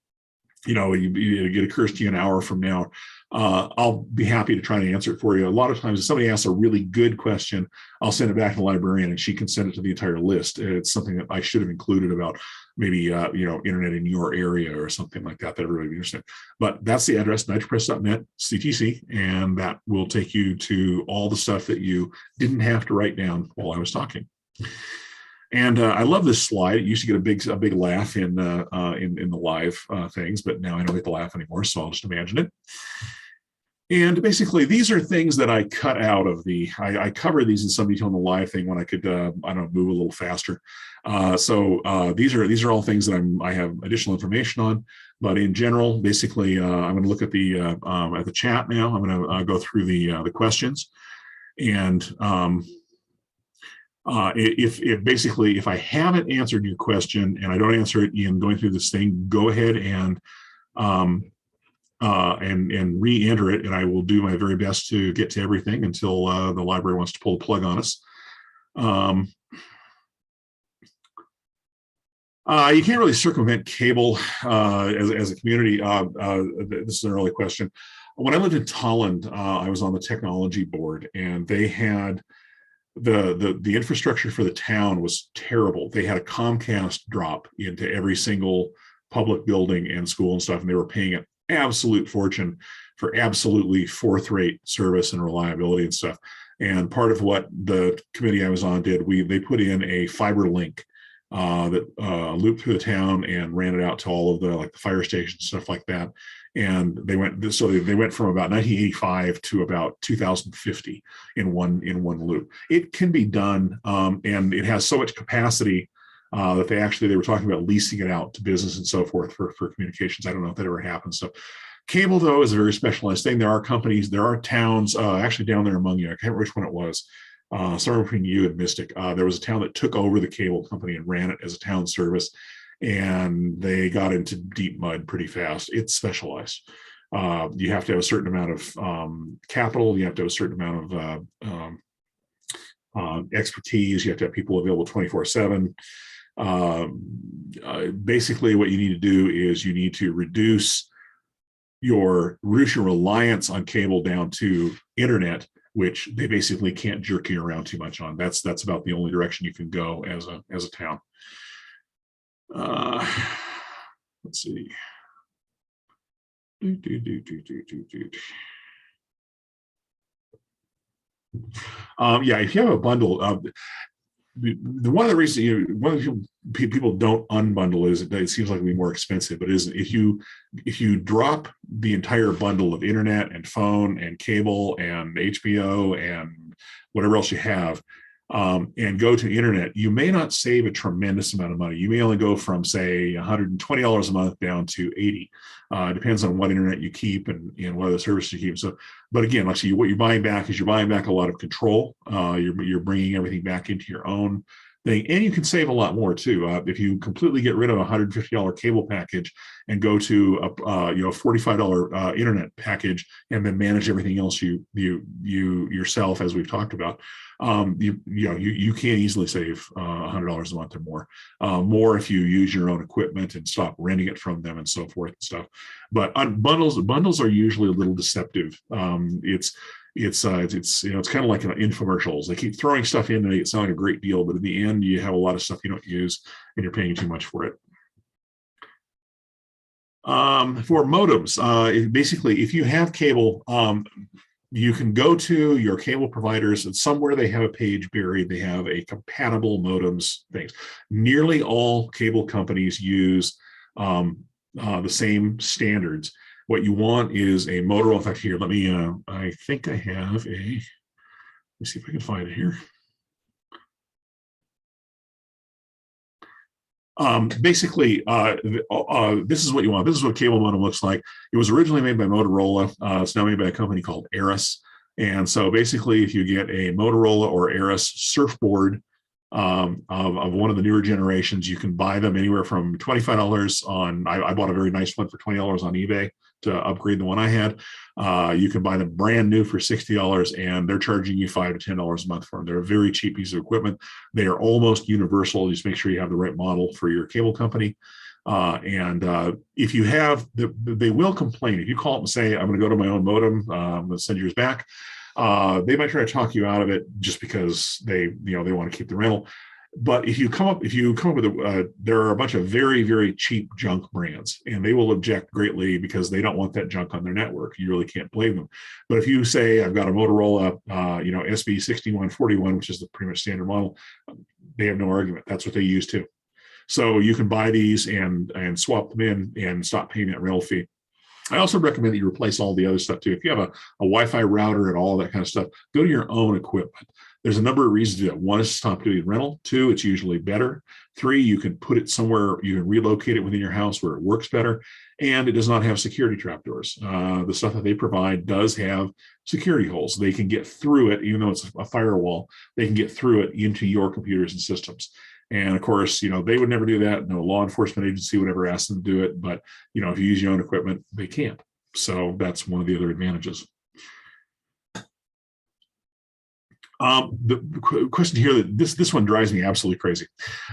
it occurs to you an hour from now, I'll be happy to try and answer it for you. A lot of times, if somebody asks a really good question, I'll send it back to the librarian and she can send it to the entire list. It's something that I should have included about maybe, internet in your area or something like that everybody would be interested in. But that's the address, nitropress.net/CTC, and that will take you to all the stuff that you didn't have to write down while I was talking. And I love this slide. It used to get a big laugh in the live things, but now I don't get to laugh anymore, so I'll just imagine it. And basically, these are things that I cut out of I covered these in some detail in the live thing when I could, move a little faster. So these are all things that I have additional information on. But in general, basically, I'm going to look at the chat now. I'm going to go through the questions. And if I haven't answered your question and I don't answer it in going through this thing, go ahead and re-enter it, and I will do my very best to get to everything until the library wants to pull the plug on us. You can't really circumvent cable as a community. This is an early question. When I lived in Tolland, I was on the technology board, and they had the infrastructure for the town was terrible. They had a Comcast drop into every single public building and school and stuff, and they were paying an absolute fortune for absolutely fourth-rate service and reliability and stuff. And part of what the committee I was on did, they put in a fiber link that looped through the town and ran it out to all of the fire stations, stuff like that. And they went from about 1985 to about 2050 in one loop. It can be done, and it has so much capacity that they were talking about leasing it out to business and so forth for communications. I don't know if that ever happens. So cable, though, is a very specialized thing. There are companies, there are towns, actually down there among you, I can't remember which one it was, somewhere between you and Mystic. There was a town that took over the cable company and ran it as a town service, and they got into deep mud pretty fast. It's specialized. You have to have a certain amount of capital. You have to have a certain amount of expertise. You have to have people available 24/7. Basically, what you need to do is you need to reduce your reliance on cable down to internet, which they basically can't jerk you around too much on. That's about the only direction you can go as a town. Let's see. Yeah, if you have a bundle, one of the reasons people don't unbundle is that it seems like it'd be more expensive, but isn't. If you drop the entire bundle of internet and phone and cable and HBO and whatever else you have, and go to internet, you may not save a tremendous amount of money. You may only go from, say, $120 a month down to $80. It depends on what internet you keep and what other services you keep. So, but again, what you're buying back is a lot of control. You're bringing everything back into your own thing, and you can save a lot more too. If you completely get rid of a $150 cable package and go to a $45 internet package, and then manage everything else you yourself, as we've talked about, you can easily save $100 a month or more. More if you use your own equipment and stop renting it from them and so forth and stuff. But bundles are usually a little deceptive. It's kind of like infomercials. They keep throwing stuff in to make it sound like a great deal, but in the end, you have a lot of stuff you don't use, and you're paying too much for it. For modems, basically, if you have cable, you can go to your cable providers, and somewhere they have a page buried. They have a compatible modems things. Nearly all cable companies use the same standards. What you want is a Motorola. In fact, here, let me, I think I have let me see if I can find it here. Basically, this is what you want. This is what cable modem looks like. It was originally made by Motorola. It's now made by a company called Aris. And so basically, if you get a Motorola or Aris surfboard of one of the newer generations, you can buy them anywhere from $25 on, I bought a very nice one for $20 on eBay to upgrade the one I had. You can buy them brand new for $60, and they're charging you $5 to $10 a month for them. They're a very cheap piece of equipment. They are almost universal. Just make sure you have the right model for your cable company. If you have, they will complain. If you call up and say, I'm going to go to my own modem, I'm going to send yours back. They might try to talk you out of it just because they want to keep the rental. But if you come up with there are a bunch of very, very cheap junk brands, and they will object greatly because they don't want that junk on their network. You really can't blame them. But if you say, I've got a Motorola, SB6141, which is the pretty much standard model, they have no argument. That's what they use too. So you can buy these and swap them in and stop paying that rental fee. I also recommend that you replace all the other stuff too. If you have a Wi-Fi router and all that kind of stuff, go to your own equipment. There's a number of reasons to do that. One is to stop doing rental. Two, it's usually better. Three, you can put it somewhere, you can relocate it within your house where it works better. And it does not have security trapdoors. The stuff that they provide does have security holes. They can get through it, even though it's a firewall, they can get through it into your computers and systems. And of course, they would never do that. No law enforcement agency would ever ask them to do it. But, if you use your own equipment, they can't. So that's one of the other advantages. The question here, that this one drives me absolutely crazy.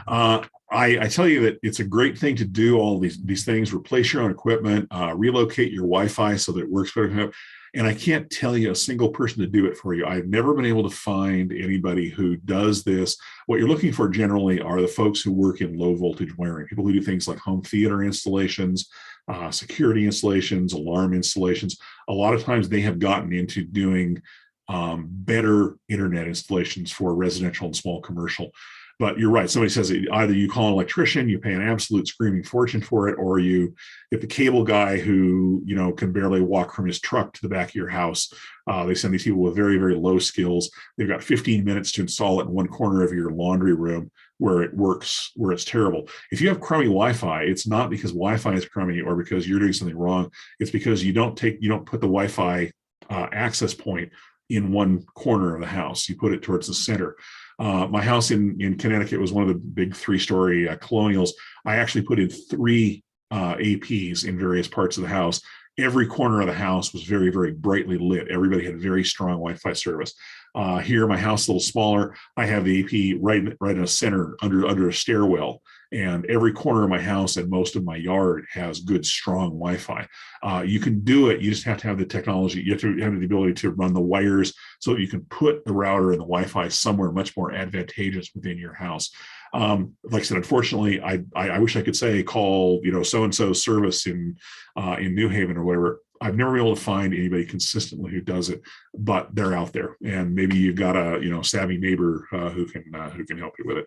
I tell you that it's a great thing to do all these things, replace your own equipment, relocate your Wi-Fi so that it works better. And I can't tell you a single person to do it for you. I've never been able to find anybody who does this. What you're looking for generally are the folks who work in low voltage wiring, people who do things like home theater installations, security installations, alarm installations. A lot of times they have gotten into doing better internet installations for residential and small commercial. But you're right. Somebody says either you call an electrician, you pay an absolute screaming fortune for it, or you get the cable guy who, can barely walk from his truck to the back of your house. They send these people with very, very low skills. They've got 15 minutes to install it in one corner of your laundry room where it works, where it's terrible. If you have crummy Wi-Fi, it's not because Wi-Fi is crummy or because you're doing something wrong. It's because you don't put the Wi-Fi access point in one corner of the house. You put it towards the center. My house in Connecticut was one of the big 3-story colonials. I actually put in 3 APs in various parts of the house. Every corner of the house was very, very brightly lit. Everybody had very strong Wi-Fi service. Here, my house is a little smaller. I have the AP right in the center under a stairwell. And every corner of my house and most of my yard has good, strong Wi-Fi. You can do it. You just have to have the technology. You have to have the ability to run the wires so that you can put the router and the Wi-Fi somewhere much more advantageous within your house. Like I said, unfortunately, I wish I could say call so-and-so service in New Haven or whatever. I've never been able to find anybody consistently who does it, but they're out there. And maybe you've got a savvy neighbor who can help you with it.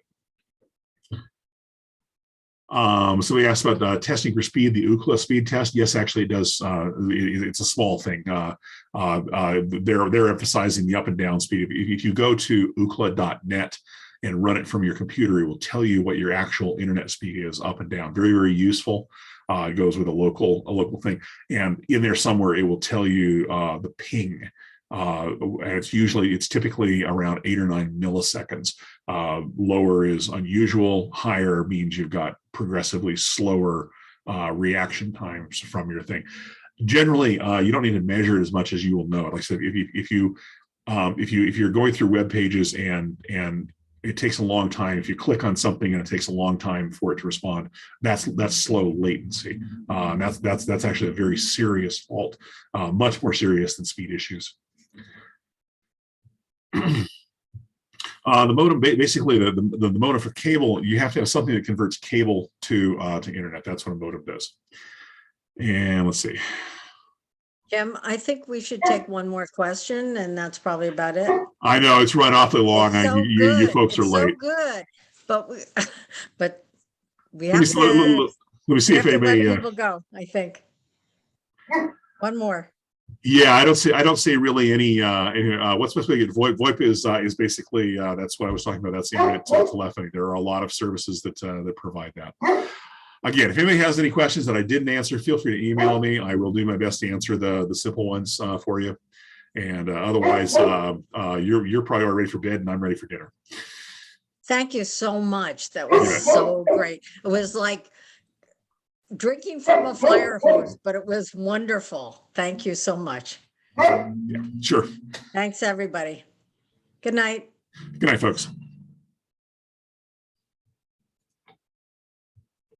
Somebody asked about testing for speed, the Ookla speed test. Yes, actually it does. It's a small thing. They're emphasizing the up and down speed. If you go to ookla.net and run it from your computer, it will tell you what your actual internet speed is up and down. Very, very useful. It goes with a local thing. And in there somewhere, it will tell you the ping And it's typically around 8 or 9 milliseconds. Lower is unusual. Higher means you've got progressively slower reaction times from your thing. Generally, you don't need to measure it as much as you will know. Like I said, if you're going through web pages and it takes a long time, if you click on something and it takes a long time for it to respond, that's slow latency. That's actually a very serious fault, much more serious than speed issues. The modem, basically the modem for cable, you have to have something that converts cable to internet. That's what a modem does. And let's see. Jim, I think we should take one more question, and that's probably about it. I know it's run awfully long. It's so You good. folks are It's late. so good, but we Let have me to. let me see We if have to let anybody. people go. I think one more. Yeah, I don't see really any. What's supposed to be VoIP is basically that's what I was talking about. That's the internet telephony. There are a lot of services that provide that. Again, if anybody has any questions that I didn't answer, feel free to email me. I will do my best to answer the simple ones for you. And otherwise, you're probably already ready for bed, and I'm ready for dinner. Thank you so much. That was so great. It was like drinking from a fire hose, but it was wonderful. Thank you so much. Yeah, sure. Thanks, everybody. Good night. Good night, folks.